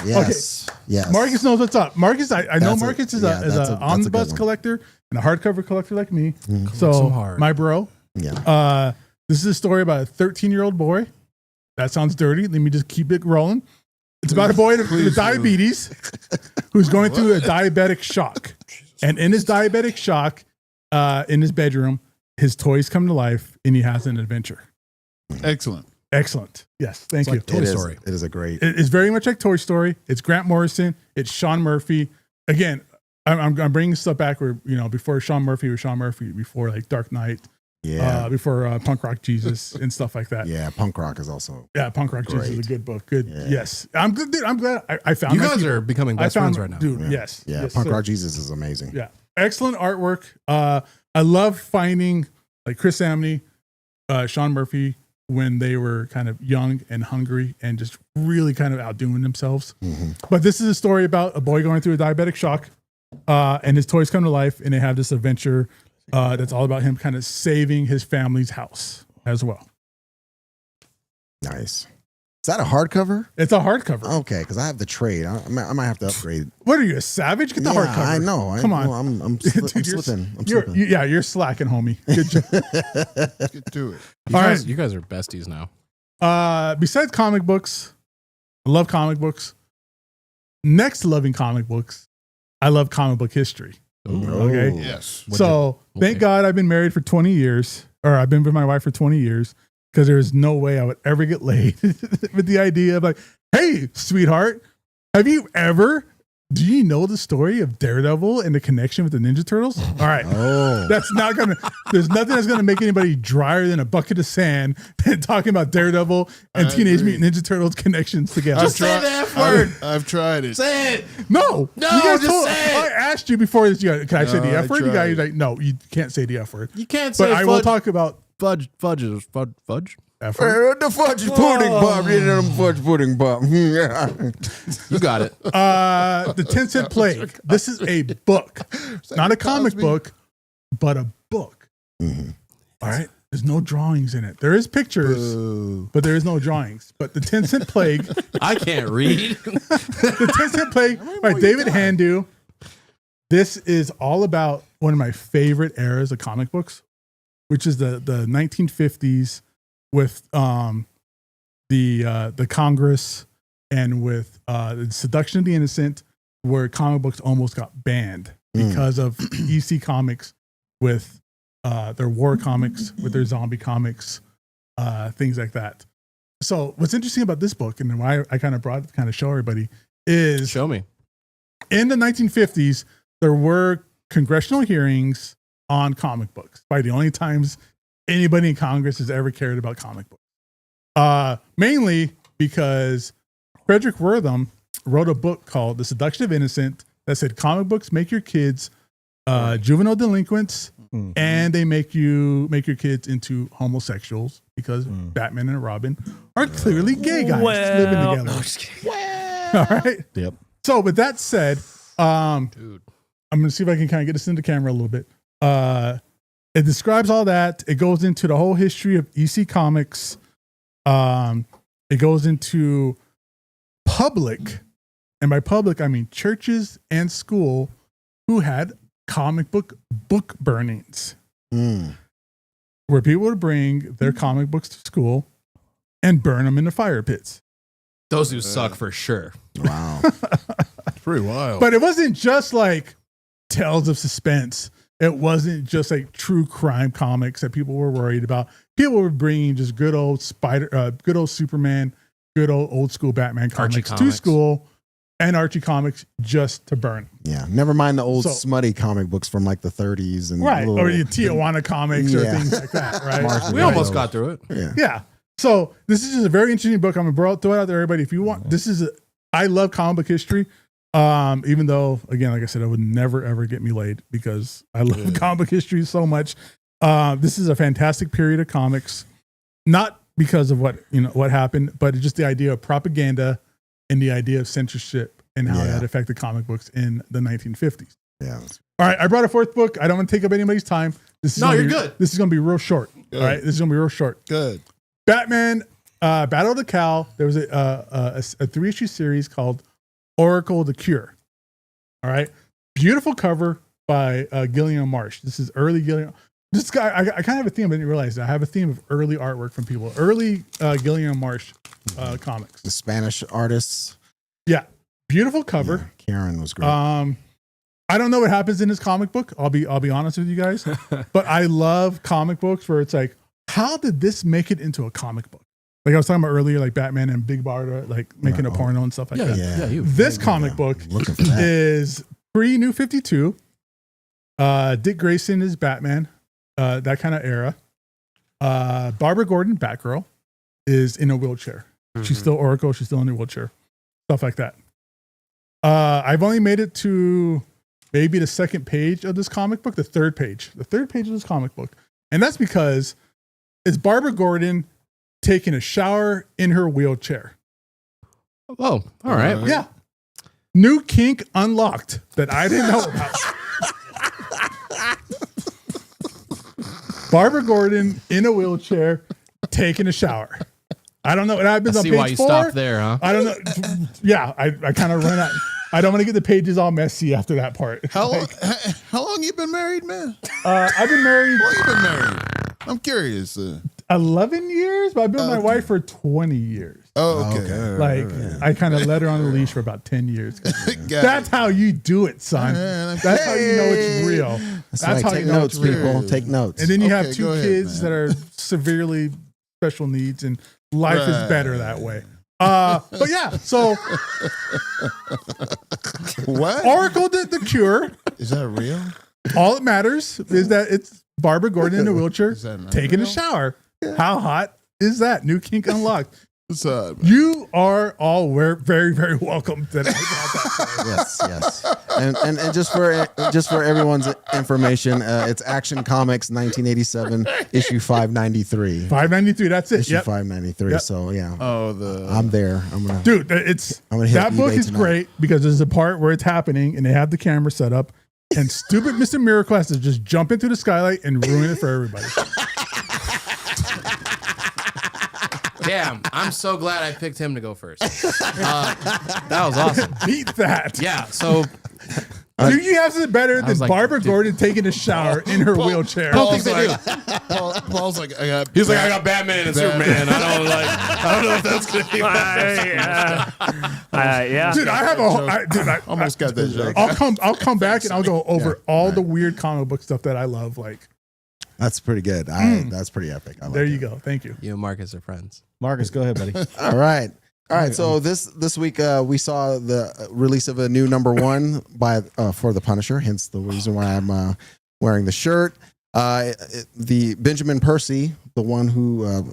Speaker 4: Marcus knows what's up. Marcus, I know Marcus is
Speaker 7: that's
Speaker 4: an
Speaker 7: a
Speaker 4: omnibus
Speaker 7: good one.
Speaker 4: collector and a hardcover collector like me.
Speaker 3: so
Speaker 4: So
Speaker 3: hard.
Speaker 4: my bro.
Speaker 7: Yeah.
Speaker 4: This is a story about a 13-year-old boy. That sounds dirty. Let me just keep it rolling. It's about a boy with diabetes who's going through a diabetic shock. And in his diabetic shock, in his bedroom, his toys come to life and he has an adventure.
Speaker 6: Excellent.
Speaker 4: Yes. Thank you.
Speaker 3: Toy Story.
Speaker 7: It is a great.
Speaker 4: It's very much like Toy Story. It's Grant Morrison. It's Sean Murphy. Again, I'm bringing stuff back where, before Sean Murphy was Sean Murphy, before like Dark Knight, before Punk Rock Jesus and stuff like that.
Speaker 7: Yeah, Punk Rock is also.
Speaker 4: Yeah, Punk Rock Jesus is a good book. Good.
Speaker 7: Yeah.
Speaker 4: Yes. I'm good, dude. I'm glad I found
Speaker 3: You
Speaker 4: my
Speaker 3: guys
Speaker 4: people.
Speaker 3: are becoming best friends right now.
Speaker 4: Dude,
Speaker 7: Yeah.
Speaker 4: yes.
Speaker 7: Yeah,
Speaker 4: Yes,
Speaker 7: Punk
Speaker 4: sir.
Speaker 7: Rock Jesus is amazing.
Speaker 4: Yeah. Excellent artwork. I love finding like Chris Samney, Sean Murphy when they were kind of young and hungry and just really kind of outdoing themselves. But this is a story about a boy going through a diabetic shock and his toys come to life and they have this adventure that's all about him kind of saving his family's house as well.
Speaker 7: Nice. Is that a hardcover?
Speaker 4: It's a hardcover.
Speaker 7: Okay, because I have the trade. I might have to upgrade.
Speaker 4: What are you, a savage? Get the
Speaker 7: Yeah,
Speaker 4: hardcover.
Speaker 7: I know.
Speaker 4: Come on.
Speaker 7: I'm
Speaker 4: Dude,
Speaker 7: slipping. I'm
Speaker 4: You're,
Speaker 7: slipping.
Speaker 4: you're slacking, homie. Good job.
Speaker 6: Get to it.
Speaker 3: You guys are besties now.
Speaker 4: Besides comic books, I love comic books. Next to loving comic books, I love comic book history. Okay.
Speaker 6: Yes.
Speaker 4: So thank God I've been married for 20 years, or I've been with my wife for 20 years, because there is no way I would ever get laid with the idea of like, hey, sweetheart, do you know the story of Daredevil and the connection with the Ninja Turtles? All right.
Speaker 7: Oh.
Speaker 4: There's nothing that's going to make anybody drier than a bucket of sand than talking about Daredevil and Teenage Mutant Ninja Turtles connections together.
Speaker 6: Just say the F word. I've tried it.
Speaker 3: Say it.
Speaker 4: No,
Speaker 3: No,
Speaker 4: you guys
Speaker 3: just say it.
Speaker 4: I asked you before this. Can I say the
Speaker 6: No,
Speaker 4: F word? You
Speaker 6: I
Speaker 4: guys
Speaker 6: tried.
Speaker 4: like, no, you can't say the F word.
Speaker 3: You can't say
Speaker 4: But I will talk about
Speaker 3: fudge.
Speaker 4: F word.
Speaker 7: The fudge pudding, Bob. You know them fudge pudding, Bob.
Speaker 3: You got it.
Speaker 4: The 10-Cent Plague. This is a book, not a comic book, but a book.
Speaker 7: Mm-hmm.
Speaker 4: All right. There's no drawings in it. There is pictures, but there is no drawings. But the 10-Cent Plague,
Speaker 3: I can't read.
Speaker 4: the 10-Cent Plague by David Handu. This is all about one of my favorite eras of comic books, which is the 1950s with the Congress and with the seduction of the innocent, where comic books almost got banned because of EC Comics with their war comics, with their zombie comics, things like that. So what's interesting about this book, and why I kind of brought it to kind of show everybody, is
Speaker 3: Show me.
Speaker 4: in the 1950s, there were congressional hearings on comic books. Probably the only times anybody in Congress has ever cared about comic books. Mainly because Frederick Wortham wrote a book called The Seduction of Innocent that said comic books make your kids juvenile delinquents, and they make your kids into homosexuals because Batman and Robin are clearly gay guys living together.
Speaker 5: No, just kidding.
Speaker 4: All right.
Speaker 2: Yep.
Speaker 4: So with that said,
Speaker 3: Dude.
Speaker 4: I'm going to see if I can kind of get this into camera a little bit. It describes all that. It goes into the whole history of EC Comics. It goes into public, and by public, I mean churches and school who had comic book burnings, where people would bring their comic books to school and burn them in the fire pits.
Speaker 3: Those dudes suck for sure.
Speaker 7: Wow.
Speaker 6: It's pretty wild.
Speaker 4: But it wasn't just like tales of suspense. It wasn't just like true crime comics that people were worried about. People were bringing just good old Superman, good old school Batman comics to school, and Archie comics just to burn.
Speaker 7: Yeah. Never mind the old
Speaker 4: So-
Speaker 7: smutty comic books from like the 30s and
Speaker 4: Right.
Speaker 7: little-
Speaker 4: Or the Tijuana comics or
Speaker 7: Yeah.
Speaker 4: things like that. Right.
Speaker 7: Martian
Speaker 3: We almost got through it.
Speaker 7: Yeah.
Speaker 4: Yeah. So this is just a very interesting book. I'm gonna throw it out there, everybody. If you want, I love comic book history. Even though, again, like I said, it would never ever get me laid because I love comic book history so much. This is a fantastic period of comics, not because of what happened, but just the idea of propaganda and the idea of censorship and how that affected comic books in the 1950s.
Speaker 7: Yeah.
Speaker 4: All right, I brought a fourth book. I don't want to take up anybody's time. This is
Speaker 3: No,
Speaker 4: gonna
Speaker 3: you're
Speaker 4: be-
Speaker 3: good.
Speaker 4: This is going to be real short.
Speaker 6: Good.
Speaker 4: All right, this is going to be real short.
Speaker 6: Good.
Speaker 4: Batman, Battle of the Cowl. There was a 3-issue series called Oracle the Cure. All right, beautiful cover by Gilliam Marsh. This is early Gilliam. This guy, I kind of have a theme. I didn't realize that. I have a theme of early artwork from people. Early Gilliam Marsh comics.
Speaker 7: The Spanish artists.
Speaker 4: Yeah, beautiful cover.
Speaker 7: Yeah, Karen was great.
Speaker 4: I don't know what happens in this comic book. I'll be honest with you guys, but I love comic books where it's like, how did this make it into a comic book? Like I was talking about earlier, like Batman and Big Barda, like making a porno and stuff like that.
Speaker 7: Yeah.
Speaker 4: This comic book
Speaker 7: Looking for that.
Speaker 4: is pre-New 52. Dick Grayson is Batman, that kind of era. Barbara Gordon, Batgirl, is in a wheelchair. She's still Oracle. She's still in a wheelchair. Stuff like that. I've only made it to maybe the second page of this comic book, the third page of this comic book. And that's because it's Barbara Gordon taking a shower in her wheelchair.
Speaker 3: Oh, all right.
Speaker 4: Yeah. New kink unlocked that I didn't know about. Barbara Gordon in a wheelchair taking a shower. I don't know what happens
Speaker 3: I
Speaker 4: on
Speaker 3: see
Speaker 4: page
Speaker 3: why you
Speaker 4: 4.
Speaker 3: stopped there, huh?
Speaker 4: I don't know. Yeah, I kind of run out. I don't want to get the pages all messy after that part.
Speaker 6: How long you been married, man?
Speaker 4: I've been married
Speaker 6: How long you been married? I'm curious.
Speaker 4: 11 years, but I've been with my wife for 20 years.
Speaker 6: Oh, okay.
Speaker 4: Like, I kind of let her on the leash for about 10 years. That's how you do it, son. That's how you know it's real.
Speaker 7: That's
Speaker 4: That's
Speaker 7: right.
Speaker 4: how
Speaker 7: Take
Speaker 4: you know
Speaker 7: notes,
Speaker 4: it's real.
Speaker 7: people. Take notes.
Speaker 4: And then you have
Speaker 6: Okay,
Speaker 4: 2
Speaker 6: go ahead,
Speaker 4: kids
Speaker 6: man.
Speaker 4: that are severely special needs, and life is
Speaker 6: Right.
Speaker 4: better that way. But yeah, so
Speaker 6: What?
Speaker 4: Oracle did the cure.
Speaker 6: Is that real?
Speaker 4: All that matters is that it's Barbara Gordon in a wheelchair
Speaker 6: Is that not
Speaker 4: taking a
Speaker 6: real?
Speaker 4: shower. How hot is that? New kink unlocked.
Speaker 6: What's up?
Speaker 4: You are all very, very welcome to that.
Speaker 7: Yes. And just for everyone's information, it's Action Comics 1987 issue 593.
Speaker 4: 593. That's it.
Speaker 7: Issue
Speaker 4: Yep.
Speaker 7: 593.
Speaker 4: Yep.
Speaker 7: So yeah,
Speaker 6: Oh,
Speaker 7: I'm there. I'm gonna.
Speaker 4: Dude,
Speaker 7: I'm gonna hit
Speaker 4: that book
Speaker 7: eBay
Speaker 4: is
Speaker 7: tonight.
Speaker 4: great because there's a part where it's happening and they have the camera set up, and stupid Mr. Miracle has to just jump into the skylight and ruin it for everybody.
Speaker 3: Damn, I'm so glad I picked him to go first. That was awesome.
Speaker 4: Beat that.
Speaker 3: Yeah, so
Speaker 4: Do you have something better than
Speaker 3: was like,
Speaker 4: Barbara
Speaker 3: dude.
Speaker 4: Gordon taking a shower in her wheelchair?
Speaker 3: I don't think they do.
Speaker 6: Paul's like, I got.
Speaker 3: He's like, I got Batman and Superman. I don't know if that's gonna be.
Speaker 5: Yeah.
Speaker 4: Dude, I have
Speaker 6: Almost got that joke.
Speaker 4: I'll come back and I'll go over all the weird comic book stuff that I love. Like,
Speaker 7: That's pretty good. That's pretty epic. I like
Speaker 4: there you
Speaker 7: that.
Speaker 4: go. Thank you.
Speaker 3: You and Marcus are friends.
Speaker 2: Marcus, go ahead, buddy.
Speaker 7: All right. All right. So this week we saw the release of a new #1 by for the Punisher. Hence the reason why I'm wearing the shirt. The Benjamin Percy, the one who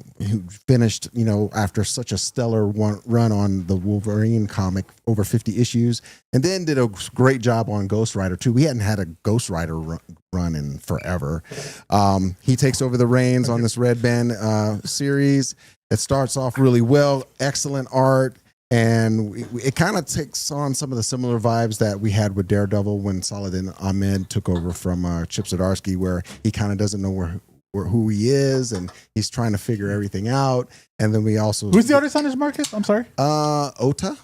Speaker 7: finished, after such a stellar run on the Wolverine comic, over 50 issues, and then did a great job on Ghost Rider too. We hadn't had a Ghost Rider run in forever. He takes over the reins on this Red Band series. It starts off really well, excellent art. And it kind of takes on some of the similar vibes that we had with Daredevil when Saladin Ahmed took over from Chip Zdarsky, where he kind of doesn't know who he is, and he's trying to figure everything out. And then we also
Speaker 4: Who's the artist on this, Marcus? I'm sorry.
Speaker 7: Ota.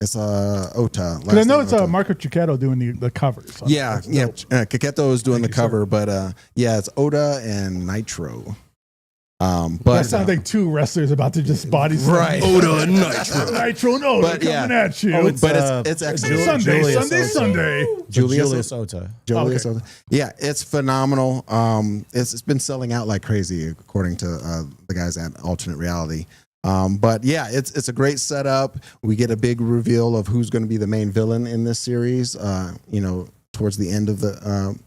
Speaker 7: It's Ota.
Speaker 4: Because I know it's Marco Cicchetto doing the covers.
Speaker 7: Yeah. Cicchetto is doing
Speaker 4: Thank
Speaker 7: the
Speaker 4: you,
Speaker 7: cover, but it's Ota and Nitro.
Speaker 4: That
Speaker 7: But
Speaker 4: sounds like two wrestlers about to just body slam.
Speaker 7: Right.
Speaker 3: Oda and Nitro.
Speaker 4: Nitro and Oda
Speaker 7: But, yeah.
Speaker 4: coming at you.
Speaker 7: it's excellent.
Speaker 4: Sunday.
Speaker 2: Julius Ota.
Speaker 7: Julius
Speaker 4: Okay.
Speaker 7: Ota. Yeah, it's phenomenal. It's been selling out like crazy, according to the guys at Alternate Reality. But yeah, it's a great setup. We get a big reveal of who's going to be the main villain in this series. Towards the end of the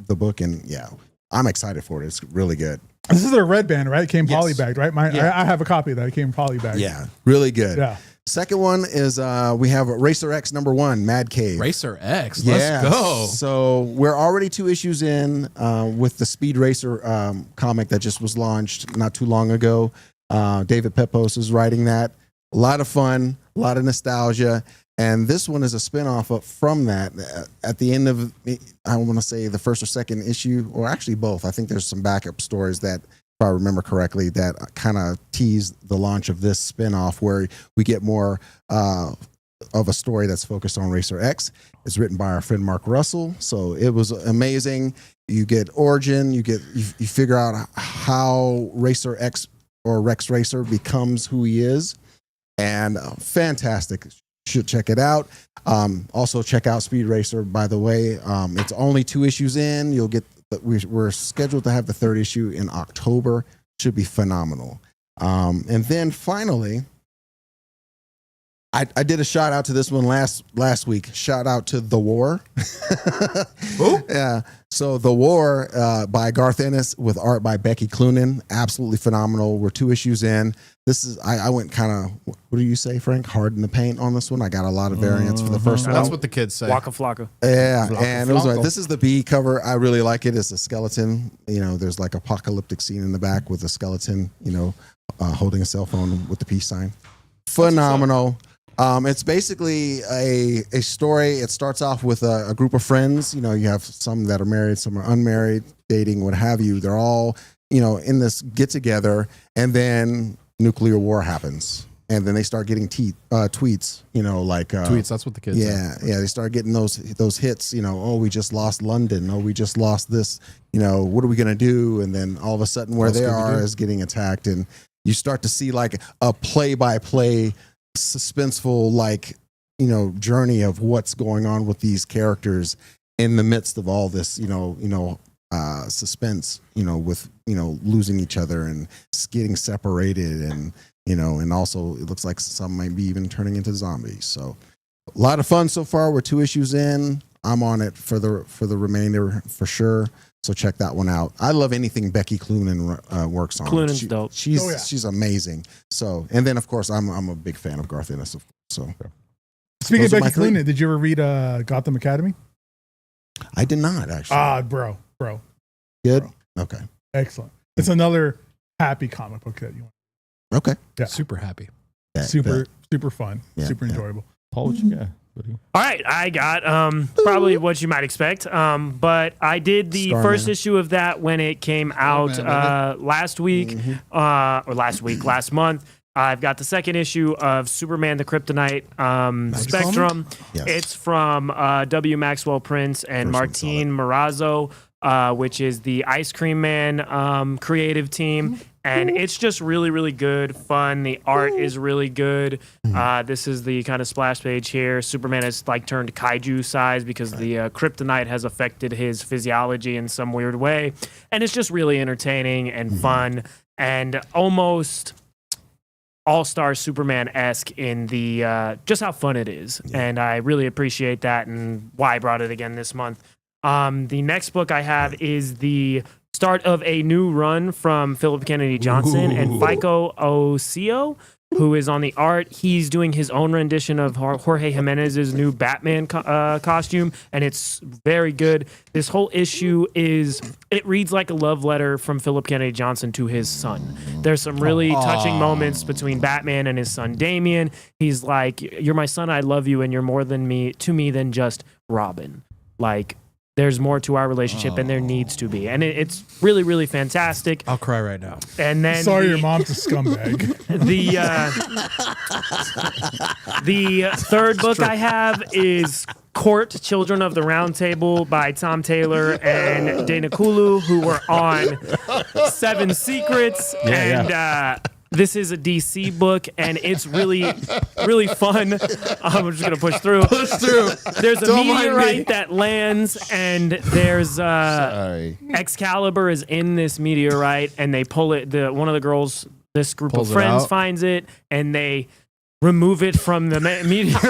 Speaker 7: book, and yeah, I'm excited for it. It's really good.
Speaker 4: This is their Red Band, right? It came
Speaker 7: Yes.
Speaker 4: polybagged, right?
Speaker 7: Yeah.
Speaker 4: I have a copy of that. It came polybagged.
Speaker 7: Yeah, really good.
Speaker 4: Yeah.
Speaker 7: Second one is we have Racer X #1, Mad Cave.
Speaker 3: Racer X.
Speaker 7: Yeah.
Speaker 3: Let's go.
Speaker 7: So we're already 2 issues in with the Speed Racer comic that just was launched not too long ago. David Pepos is writing that. A lot of fun, a lot of nostalgia. And this one is a spinoff from that. At the end of, I want to say the first or second issue, or actually both. I think there's some backup stories that, if I remember correctly, that kind of tease the launch of this spinoff, where we get more of a story that's focused on Racer X. It's written by our friend Mark Russell, so it was amazing. You get origin, you figure out how Racer X or Rex Racer becomes who he is, and fantastic. Should check it out. Also check out Speed Racer, by the way. It's only 2 issues in. You'll get we're scheduled to have the 3rd issue in October. Should be phenomenal. And then finally, I did a shout out to this one last week. Shout out to The War. Yeah. So The War by Garth Ennis with art by Becky Cloonan. Absolutely phenomenal. We're 2 issues in. This is I went kind of, what do you say, Frank? Hard in the paint on this one. I got a lot of variants for the first one.
Speaker 3: That's what the kids say.
Speaker 5: Waka Flocka.
Speaker 7: Yeah,
Speaker 2: Flocka
Speaker 7: and it was like,
Speaker 2: Flocka.
Speaker 7: this is the B cover. I really like it. It's a skeleton. There's like apocalyptic scene in the back with a skeleton, holding a cell phone with the peace sign. Phenomenal. It's basically a story. It starts off with a group of friends. You have some that are married, some are unmarried, dating, what have you. They're all, in this get together, and then nuclear war happens. And then they start getting tweets,
Speaker 3: Tweets. That's what the kids say.
Speaker 7: Yeah. They start getting those hits. Oh, we just lost London. Oh, we just lost this. What are we gonna do? And then all of a sudden, where they are is getting attacked, and you start to see like a play-by-play, suspenseful, journey of what's going on with these characters in the midst of all this, suspense. With losing each other and getting separated, and also it looks like some might be even turning into zombies. So a lot of fun so far. We're 2 issues in. I'm on it for the remainder for sure. So check that one out. I love anything Becky Cloonan works on.
Speaker 5: Cloonan's dope.
Speaker 7: She's amazing. So, and then of course I'm a big fan of Garth Ennis. So
Speaker 4: Speaking of
Speaker 7: Those are
Speaker 4: Becky
Speaker 7: my 3.
Speaker 4: Cloonan, did you ever read Gotham Academy?
Speaker 7: I did not actually.
Speaker 4: Bro.
Speaker 7: Good.
Speaker 4: bro.
Speaker 7: Okay.
Speaker 4: Excellent. It's another happy comic book that you want.
Speaker 7: Okay.
Speaker 4: Yeah.
Speaker 3: Super happy.
Speaker 7: Yeah,
Speaker 4: Super fun.
Speaker 7: Yeah,
Speaker 4: Super
Speaker 7: yeah.
Speaker 4: enjoyable.
Speaker 2: Paul, what you got? buddy?
Speaker 5: All right, I got probably what you might expect. But I did the
Speaker 7: Starman.
Speaker 5: first issue of that when it came out
Speaker 6: Starman,
Speaker 5: last week, or last month. I've got the second issue of Superman the Kryptonite Spectrum.
Speaker 7: Yes.
Speaker 5: It's from W. Maxwell Prince and
Speaker 7: First one saw
Speaker 5: Martin Morazzo, which is the Ice Cream Man creative team. And it's just really, really good, fun. The art is really good. This is the kind of splash page here. Superman has like turned kaiju size because the kryptonite has affected his physiology in some weird way. And it's just really entertaining and fun and almost all-star Superman-esque in the just how fun it is. And I really appreciate that and why I brought it again this month. The next book I have is the start of a new run from Philip Kennedy Johnson and Fico Ocio, who is on the art. He's doing his own rendition of Jorge Jimenez's new Batman costume, and it's very good. This whole issue it reads like a love letter from Philip Kennedy Johnson to his son. There's some really touching moments between Batman and his son Damian. He's like, "You're my son, I love you, and you're more than to me than just Robin." Like, there's more to our relationship, and there needs to be. And it's really, really fantastic.
Speaker 3: I'll cry right now.
Speaker 5: And then
Speaker 4: Sorry, your mom's a scumbag.
Speaker 5: The third book I have is Court, Children of the Round Table by Tom Taylor and Dana Kulu, who were on Seven Secrets. This is a DC book, and it's really, really fun. I'm just going to push through. There's a meteorite that lands, and there's Excalibur is in this meteorite, and they pull it. One of the girls, this group of friends finds it, and they remove it from the meteorite.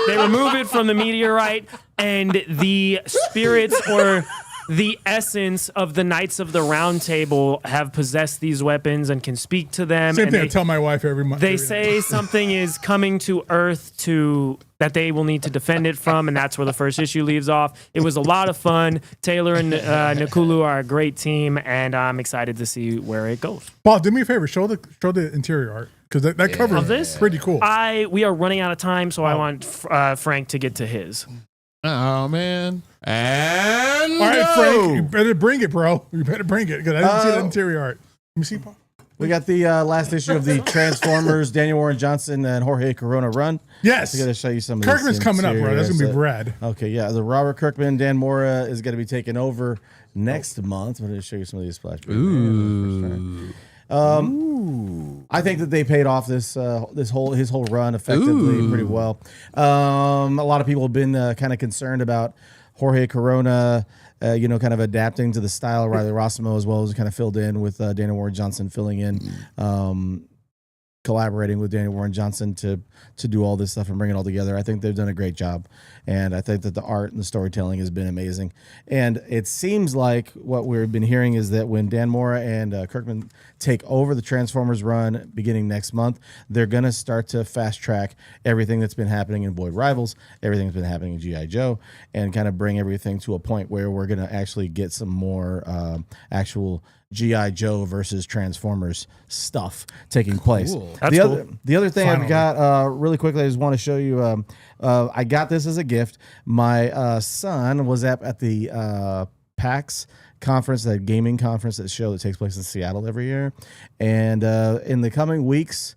Speaker 5: They remove it from the meteorite, and the spirits or the essence of the Knights of the Round Table have possessed these weapons and can speak to them.
Speaker 4: Same thing I tell my wife every month.
Speaker 5: They say something is coming to Earth that they will need to defend it from, and that's where the first issue leaves off. It was a lot of fun. Taylor and Nakulu are a great team, and I'm excited to see where it goes.
Speaker 4: Paul, do me a favor. Show the interior art, because that cover is pretty cool.
Speaker 5: We are running out of time, so I want Frank to get to his.
Speaker 6: Oh, man.
Speaker 3: And
Speaker 4: all right, Frank, you better bring it, bro. You better bring it, because I didn't see that interior art. Let me see, Paul.
Speaker 2: We got the last issue of the Transformers, Daniel Warren Johnson and Jorge Corona run.
Speaker 4: Yes.
Speaker 2: I got to show you some of
Speaker 4: Kirkman's
Speaker 2: this
Speaker 4: coming up, bro. That's going to be rad.
Speaker 2: Okay, yeah. The Robert Kirkman, Dan Mora is going to be taking over next month. I'm going to show you some of these splash pages. I think that they paid off his whole run effectively pretty well. A lot of people have been kind of concerned about Jorge Corona, kind of adapting to the style of Riley Rossimo, as well as kind of filled in with Daniel Warren Johnson filling in, collaborating with Daniel Warren Johnson to do all this stuff and bring it all together. I think they've done a great job, and I think that the art and the storytelling has been amazing. And it seems like what we've been hearing is that when Dan Mora and Kirkman take over the Transformers run beginning next month, they're going to start to fast track everything that's been happening in Void Rivals, everything that's been happening in G.I. Joe, and kind of bring everything to a point where we're going to actually get some more actual G.I. Joe versus Transformers stuff taking place. The other thing I've got really quickly, I just want to show you. I got this as a gift. My son was at the PAX conference, that gaming conference, that show that takes place in Seattle every year. And in the coming weeks,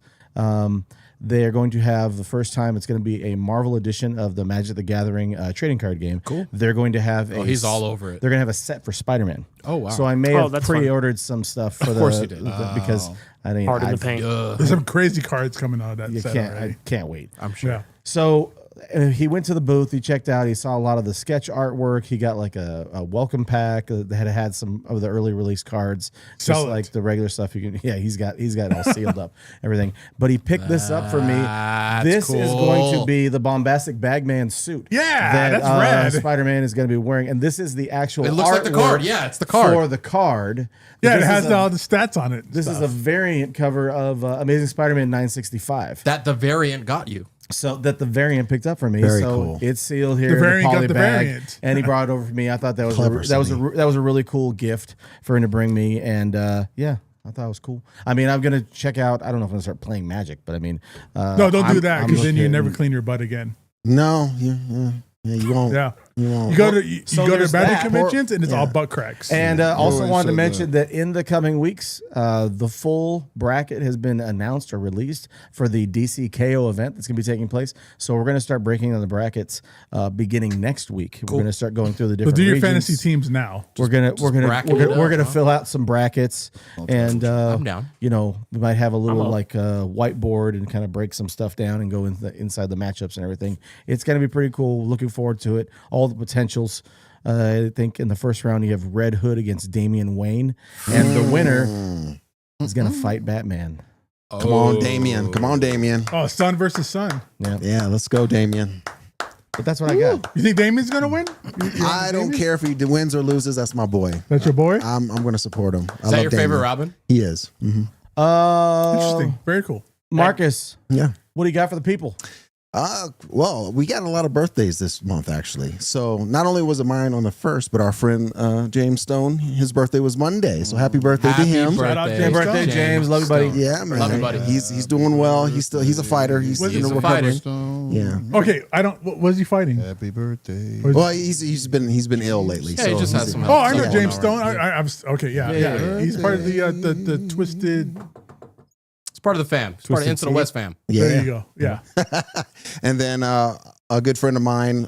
Speaker 2: they're going to have the first time, it's going to be a Marvel edition of the Magic the Gathering trading card game.
Speaker 3: Cool.
Speaker 2: They're going to have
Speaker 3: he's all over it.
Speaker 2: They're going to have a set for Spider-Man.
Speaker 3: Oh, wow.
Speaker 2: So I may have pre-ordered some stuff for
Speaker 3: Of course you did.
Speaker 2: Because I mean,
Speaker 5: Hard in the paint.
Speaker 4: There's some crazy cards coming out of that set already.
Speaker 2: I can't wait.
Speaker 3: I'm sure.
Speaker 4: Yeah.
Speaker 2: So he went to the booth, he checked out, he saw a lot of the sketch artwork. He got like a welcome pack that had some of the early release cards, just like the regular stuff you can. Yeah, he's got it all sealed up, everything. But he picked this up for me. This is going to be the bombastic Bagman suit.
Speaker 4: Yeah, that's rad.
Speaker 2: Spider-Man is going to be wearing, and this is the actual.
Speaker 3: It looks like the card. Yeah, it's the card
Speaker 2: for the card.
Speaker 4: Yeah, it has all the stats on it.
Speaker 2: This is a variant cover of Amazing Spider-Man 965.
Speaker 3: That the variant got you.
Speaker 2: So that the variant picked up for me.
Speaker 7: Very
Speaker 2: so
Speaker 7: cool.
Speaker 2: It's sealed here.
Speaker 4: The variant
Speaker 2: in a poly
Speaker 4: got the
Speaker 2: bag,
Speaker 4: variant.
Speaker 2: and he brought it over for me. I thought that was
Speaker 7: Clever,
Speaker 2: that was a really cool gift for him to bring me, and yeah, I thought it was cool. I mean, I'm gonna check out. I don't know if I'm gonna start playing Magic, but I mean,
Speaker 4: no, don't do that, because then you
Speaker 2: looking-
Speaker 4: never clean your butt again.
Speaker 7: No, you won't.
Speaker 4: Yeah.
Speaker 7: won't.
Speaker 4: You go to
Speaker 2: So
Speaker 4: go to
Speaker 2: there's
Speaker 4: battery
Speaker 2: that.
Speaker 4: conventions and it's
Speaker 7: Yeah.
Speaker 4: all butt cracks.
Speaker 2: And also
Speaker 6: Always
Speaker 2: wanted to
Speaker 6: so
Speaker 2: mention that in the coming weeks, the full bracket has been announced or released for the DC KO event that's going to be taking place. So we're going to start breaking down the brackets beginning next week. We're going to start going through the
Speaker 4: so
Speaker 2: different
Speaker 4: do your
Speaker 2: regions.
Speaker 4: fantasy teams now.
Speaker 2: We're gonna
Speaker 3: bracket it up, huh?
Speaker 2: fill out some brackets, and
Speaker 3: I'm down.
Speaker 2: you know, we might have a little
Speaker 5: up.
Speaker 2: like whiteboard and kind of break some stuff down and go inside the matchups and everything. It's gonna be pretty cool. Looking forward to it. All the potentials. I think in the first round you have Red Hood against Damian Wayne, and the winner is gonna fight Batman.
Speaker 7: Come on, Damien. Come on, Damien.
Speaker 4: Oh, son versus son.
Speaker 7: Yeah, let's go, Damien.
Speaker 2: But that's what I got.
Speaker 4: You think Damien's gonna win?
Speaker 7: I don't care if he wins or loses. That's my boy.
Speaker 4: That's your boy.
Speaker 7: I'm going to support him.
Speaker 3: Is that your favorite Robin?
Speaker 7: He is. Mm-hmm.
Speaker 4: Interesting. Very cool.
Speaker 2: Marcus,
Speaker 7: Yeah.
Speaker 2: what do you got for the people?
Speaker 7: Well, we got a lot of birthdays this month, actually. So not only was it mine on the 1st, but our friend James Stone, his birthday was Monday. So happy birthday to him.
Speaker 4: Shout out
Speaker 2: Happy birthday, James. Love you, buddy.
Speaker 7: Yeah, man.
Speaker 3: Love you, buddy.
Speaker 7: He's doing well. He's a fighter. He's
Speaker 4: Was
Speaker 7: in
Speaker 4: he
Speaker 7: the
Speaker 4: a fighter?
Speaker 7: recovery.
Speaker 6: Stone.
Speaker 7: Yeah.
Speaker 4: Okay, I don't. What was he fighting?
Speaker 6: Happy birthday.
Speaker 7: Well, he's been ill lately.
Speaker 3: Yeah, he
Speaker 7: so
Speaker 3: just had
Speaker 7: he's-
Speaker 3: some
Speaker 4: Oh, I know
Speaker 3: Yeah.
Speaker 4: James
Speaker 3: Yeah.
Speaker 4: Stone. I was okay. Yeah. He's part of the Twisted.
Speaker 3: It's part of the fam. It's part of
Speaker 2: Twisted
Speaker 3: Into the
Speaker 2: Tea.
Speaker 3: West fam.
Speaker 4: There
Speaker 7: Yeah.
Speaker 4: you go. Yeah.
Speaker 7: And then a good friend of mine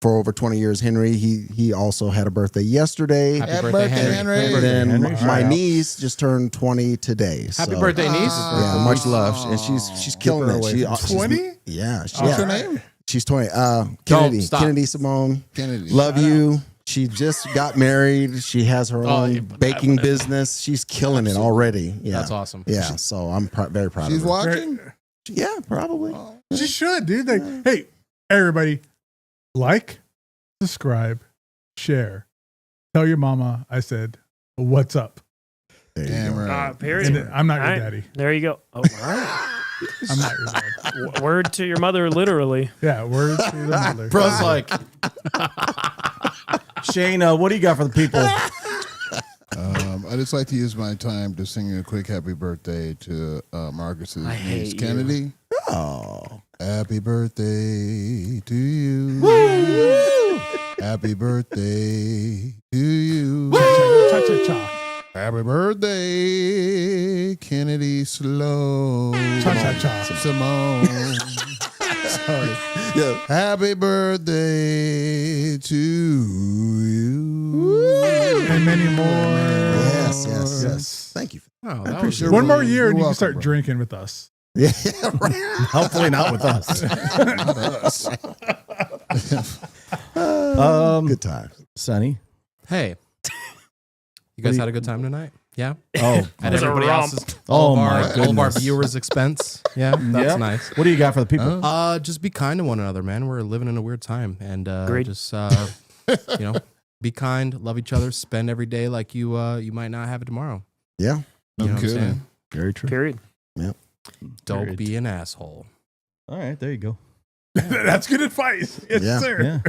Speaker 7: for over 20 years, Henry. He also had a birthday yesterday.
Speaker 3: Happy birthday, Henry.
Speaker 7: And then
Speaker 2: Henry.
Speaker 7: my
Speaker 2: Shout out.
Speaker 7: niece just turned 20 today.
Speaker 3: Happy
Speaker 7: so-
Speaker 3: birthday, niece.
Speaker 7: Yeah, much love, and she's killing
Speaker 2: her
Speaker 7: it.
Speaker 2: away
Speaker 7: She's
Speaker 4: 20?
Speaker 7: Yeah,
Speaker 6: What's her name?
Speaker 7: she's 20. Kennedy,
Speaker 3: stop.
Speaker 7: Kennedy Simone.
Speaker 6: Kennedy.
Speaker 7: Love you. She just got married. She has her own
Speaker 3: yeah,
Speaker 7: baking business. She's killing it already. Yeah,
Speaker 3: That's awesome.
Speaker 7: Yeah, so I'm very proud
Speaker 6: She's
Speaker 7: of her.
Speaker 6: watching.
Speaker 7: Yeah, probably.
Speaker 4: She should, dude. Like, hey, everybody, like, subscribe, share, tell your mama I said, "What's up?"
Speaker 7: There you
Speaker 6: Damn
Speaker 7: go.
Speaker 6: right.
Speaker 5: Period.
Speaker 4: And I'm not your
Speaker 5: All right.
Speaker 4: daddy.
Speaker 5: There you go. Oh, all right.
Speaker 4: I'm not your daddy.
Speaker 5: Word to your mother, literally.
Speaker 4: Yeah, words to the mother.
Speaker 3: Bro's like,
Speaker 2: Shane, what do you got for the people?
Speaker 6: I'd just like to use my time to sing a quick happy birthday to Marcus's
Speaker 5: I
Speaker 6: niece
Speaker 5: hate you.
Speaker 6: Kennedy.
Speaker 7: Oh,
Speaker 6: Happy birthday to you. Happy birthday to you.
Speaker 4: Cha cha cha.
Speaker 6: Happy birthday, Kennedy Sloan.
Speaker 4: Cha cha cha.
Speaker 6: Simone. Sorry.
Speaker 7: yeah.
Speaker 6: Happy birthday to you.
Speaker 4: And many more.
Speaker 7: Yes. Thank you.
Speaker 3: oh, that was
Speaker 6: You're
Speaker 4: One more
Speaker 6: welcome.
Speaker 4: year and you
Speaker 6: You're
Speaker 4: can start
Speaker 6: welcome,
Speaker 4: drinking with us.
Speaker 7: Yeah, right.
Speaker 2: Hopefully not with us.
Speaker 7: Good time.
Speaker 2: Sonny.
Speaker 3: Hey, you guys had a good time tonight? Yeah.
Speaker 2: Oh,
Speaker 3: At
Speaker 5: It's a
Speaker 3: everybody
Speaker 5: romp.
Speaker 3: else's,
Speaker 2: Oh
Speaker 3: all
Speaker 2: my
Speaker 3: of our
Speaker 2: goodness.
Speaker 3: viewers' expense. Yeah, that's
Speaker 2: Yep.
Speaker 3: nice.
Speaker 2: What do you got for the people?
Speaker 3: Just be kind to one another, man. We're living in a weird time, and
Speaker 5: Agreed.
Speaker 3: just you know, be kind, love each other, spend every day like you might not have it tomorrow.
Speaker 7: Yeah,
Speaker 3: You know what I'm
Speaker 6: kidding.
Speaker 3: saying?
Speaker 7: very true.
Speaker 5: Period.
Speaker 3: Don't
Speaker 2: Period.
Speaker 3: be an asshole.
Speaker 2: All right, there you go.
Speaker 4: That's good advice. Yes,
Speaker 7: Yeah.
Speaker 4: sir.
Speaker 2: Yeah,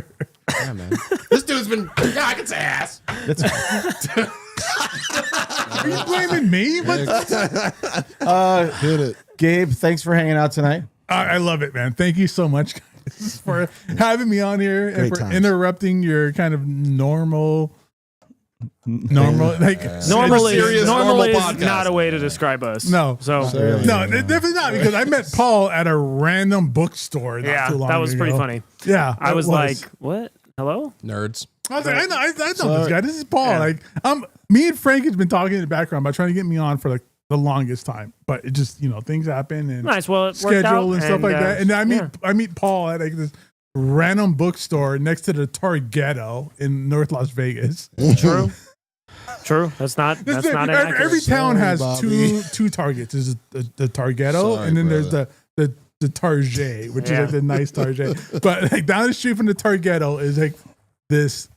Speaker 3: Yeah, man. This dude's been. Yeah, I can say ass.
Speaker 2: that's
Speaker 4: Are you blaming me? What?
Speaker 6: Hit it.
Speaker 2: Gabe. Thanks for hanging out tonight.
Speaker 4: I love it, man. Thank you so much, guys, for having me on here and
Speaker 7: Great
Speaker 4: for
Speaker 7: times.
Speaker 4: interrupting your kind of normal, like
Speaker 5: Normal
Speaker 3: serious,
Speaker 5: is, normal
Speaker 3: normal
Speaker 5: is
Speaker 3: podcast.
Speaker 5: not a way to describe us.
Speaker 4: No.
Speaker 5: So,
Speaker 4: No, definitely not, because I met Paul at a random bookstore. Not
Speaker 5: yeah,
Speaker 4: too long
Speaker 5: that was pretty
Speaker 4: ago.
Speaker 5: funny.
Speaker 4: Yeah,
Speaker 5: I
Speaker 4: it
Speaker 5: was like, what? Hello?
Speaker 3: Nerds.
Speaker 4: I was like, I know this guy. This is Paul.
Speaker 5: Yeah.
Speaker 4: Like, me and Frank has been talking in the background about trying to get me on for like the longest time, but it just things happen and
Speaker 5: Nice. Well, it worked out.
Speaker 4: schedule and stuff like that. And I meet Paul at like this random bookstore next to the Targetto in North Las Vegas.
Speaker 5: True. True. That's not inaccurate.
Speaker 4: Every town has
Speaker 6: Bobby.
Speaker 4: two Targets. There's the Targetto,
Speaker 6: Sorry,
Speaker 4: and then
Speaker 6: brother.
Speaker 4: there's the Target, which
Speaker 5: Yeah.
Speaker 4: is like the nice Target. But like down the street from the Targetto is like this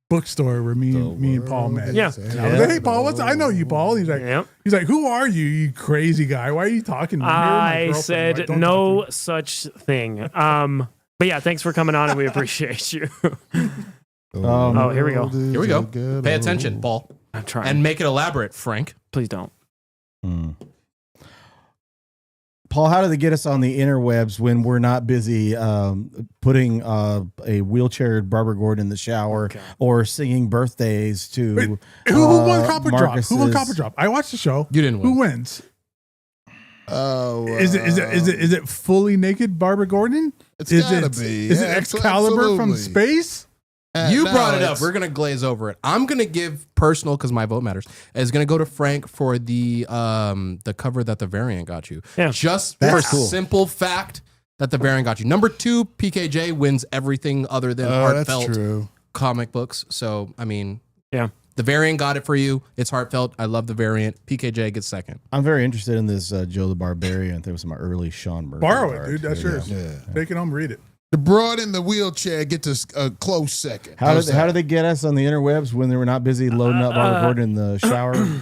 Speaker 4: bookstore where me and Paul met.
Speaker 5: Yeah.
Speaker 4: And I was like, hey Paul, I know you, Paul. He's like,
Speaker 5: Yep.
Speaker 4: who are you, you crazy guy? Why are you talking to me? You're my
Speaker 5: I
Speaker 4: girlfriend.
Speaker 5: said
Speaker 4: Like, don't
Speaker 5: no
Speaker 4: talk
Speaker 5: such thing. But yeah, thanks for coming on, and we appreciate you. Oh, here we go.
Speaker 3: Here we go. Pay attention, Paul,
Speaker 5: I'm trying.
Speaker 3: and make it elaborate, Frank.
Speaker 5: Please don't.
Speaker 2: Hmm. Paul, how do they get us on the interwebs when we're not busy putting a wheelchaired Barbara Gordon in the shower or singing birthdays to
Speaker 4: Wait, who won Copper Drop?
Speaker 2: Marcus's-
Speaker 4: Who won Copper Drop? I watched the show.
Speaker 3: You didn't win.
Speaker 4: Who wins?
Speaker 6: Oh,
Speaker 4: Is it fully naked Barbara Gordon?
Speaker 6: It's
Speaker 4: Is
Speaker 6: gotta
Speaker 4: it
Speaker 6: be.
Speaker 4: is
Speaker 6: Yeah,
Speaker 4: it Excalibur from
Speaker 6: absolutely.
Speaker 4: space?
Speaker 3: You
Speaker 6: No,
Speaker 3: brought it up.
Speaker 6: it's-
Speaker 3: We're gonna glaze over it. I'm gonna give personal because my vote matters. Is gonna go to Frank for the cover that the variant got you.
Speaker 5: Yeah.
Speaker 3: Just
Speaker 7: That's
Speaker 3: for
Speaker 7: cool.
Speaker 3: simple fact that the variant got you. Number 2, PKJ wins everything other than
Speaker 6: Oh, that's
Speaker 3: heartfelt
Speaker 6: true.
Speaker 3: comic books. So I mean,
Speaker 5: Yeah.
Speaker 3: the variant got it for you. It's heartfelt. I love the variant. PKJ gets second.
Speaker 2: I'm very interested in this Joe the Barbarian. There was some early Sean Murphy.
Speaker 4: Borrow it,
Speaker 2: art.
Speaker 4: dude. That's
Speaker 2: There you
Speaker 4: yours.
Speaker 2: go.
Speaker 6: Yeah.
Speaker 4: Take it home, read it.
Speaker 6: The broad in the wheelchair gets a close second.
Speaker 2: How do they get us on the interwebs when they were not busy loading up Barbara Gordon in the shower in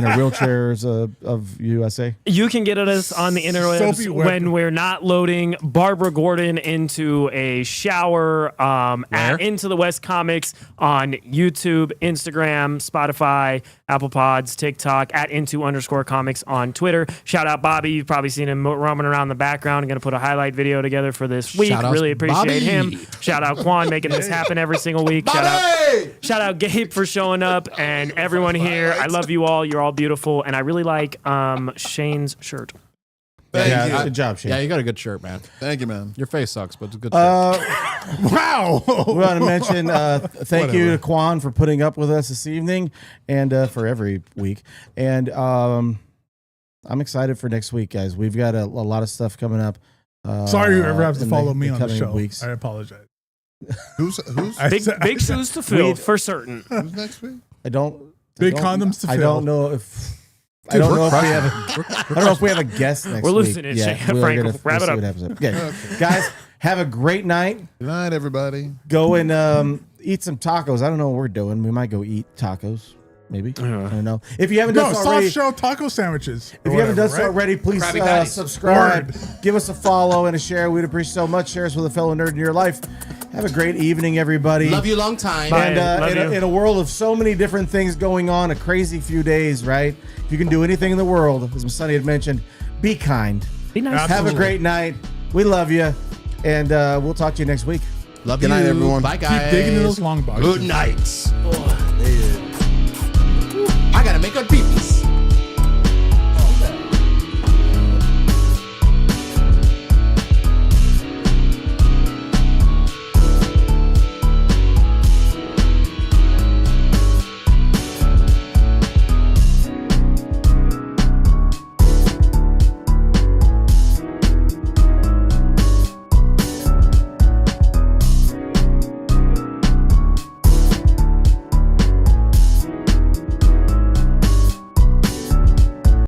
Speaker 2: her wheelchairs of USA?
Speaker 5: You can get at us on the interwebs
Speaker 4: Sophie
Speaker 5: when
Speaker 4: Webber.
Speaker 5: we're not loading Barbara Gordon into a shower
Speaker 3: Where?
Speaker 5: Into the West Comics on YouTube, Instagram, Spotify, Apple Pods, TikTok, at @into_comics on Twitter. Shout out Bobby. You've probably seen him roaming around in the background. I'm going to put a highlight video together for this week.
Speaker 3: Shout out
Speaker 5: Really appreciate
Speaker 3: Bobby.
Speaker 5: him. Shout out Quan making this happen every single week. Shout out Gabe for showing up and everyone here. I love you all. You're all beautiful. And I really like Shane's shirt.
Speaker 6: Thank
Speaker 2: Yeah,
Speaker 6: you.
Speaker 2: good job, Shane.
Speaker 3: Yeah, you got a good shirt, man.
Speaker 6: Thank you, man.
Speaker 3: Your face sucks, but it's a good shirt.
Speaker 4: Wow.
Speaker 2: We want to mention thank you to Quan for putting up with us this evening and for every week. And I'm excited for next week, guys. We've got a lot of stuff coming up.
Speaker 4: Sorry, whoever has to
Speaker 2: in
Speaker 4: follow me
Speaker 2: the
Speaker 4: on the
Speaker 2: coming
Speaker 4: show.
Speaker 2: weeks.
Speaker 4: I apologize.
Speaker 6: Who's
Speaker 5: Big shoes to fill, for certain.
Speaker 6: who's next week?
Speaker 2: I don't.
Speaker 4: Big
Speaker 2: I don't-
Speaker 4: condoms to
Speaker 2: I
Speaker 4: fill.
Speaker 2: don't know if. I don't know if we have. I don't know if we have a guest next
Speaker 5: We're
Speaker 2: week.
Speaker 5: losing it,
Speaker 2: yet.
Speaker 5: Shane.
Speaker 2: We're
Speaker 5: Frank,
Speaker 2: gonna-
Speaker 5: wrap
Speaker 2: we'll
Speaker 5: it
Speaker 2: see
Speaker 5: up.
Speaker 2: what happens. Okay. Guys, have a great night.
Speaker 6: Good night, everybody.
Speaker 2: Go and eat some tacos. I don't know what we're doing. We might go eat tacos. Maybe. I don't know. If you haven't
Speaker 4: No,
Speaker 2: done so
Speaker 4: soft
Speaker 2: already,
Speaker 4: shell taco sandwiches.
Speaker 2: if you haven't done so already, please
Speaker 3: Krabby Patties.
Speaker 2: subscribe, give us a follow and a share. We'd appreciate so much. Share us with a fellow nerd in your life. Have a great evening, everybody.
Speaker 3: Love you long time.
Speaker 5: Bye.
Speaker 2: And
Speaker 5: Love you.
Speaker 2: in a world of so many different things going on, a crazy few days, right? If you can do anything in the world, as Miss Sunny had mentioned, be kind.
Speaker 5: Be nice.
Speaker 2: Have a
Speaker 4: Absolutely.
Speaker 2: great night. We love you. And we'll talk to you next week.
Speaker 3: Love
Speaker 7: Good
Speaker 3: you.
Speaker 7: night, everyone.
Speaker 3: Bye,
Speaker 4: Keep
Speaker 3: guys.
Speaker 4: digging in those long boxes.
Speaker 3: Good night. I gotta make a peepees.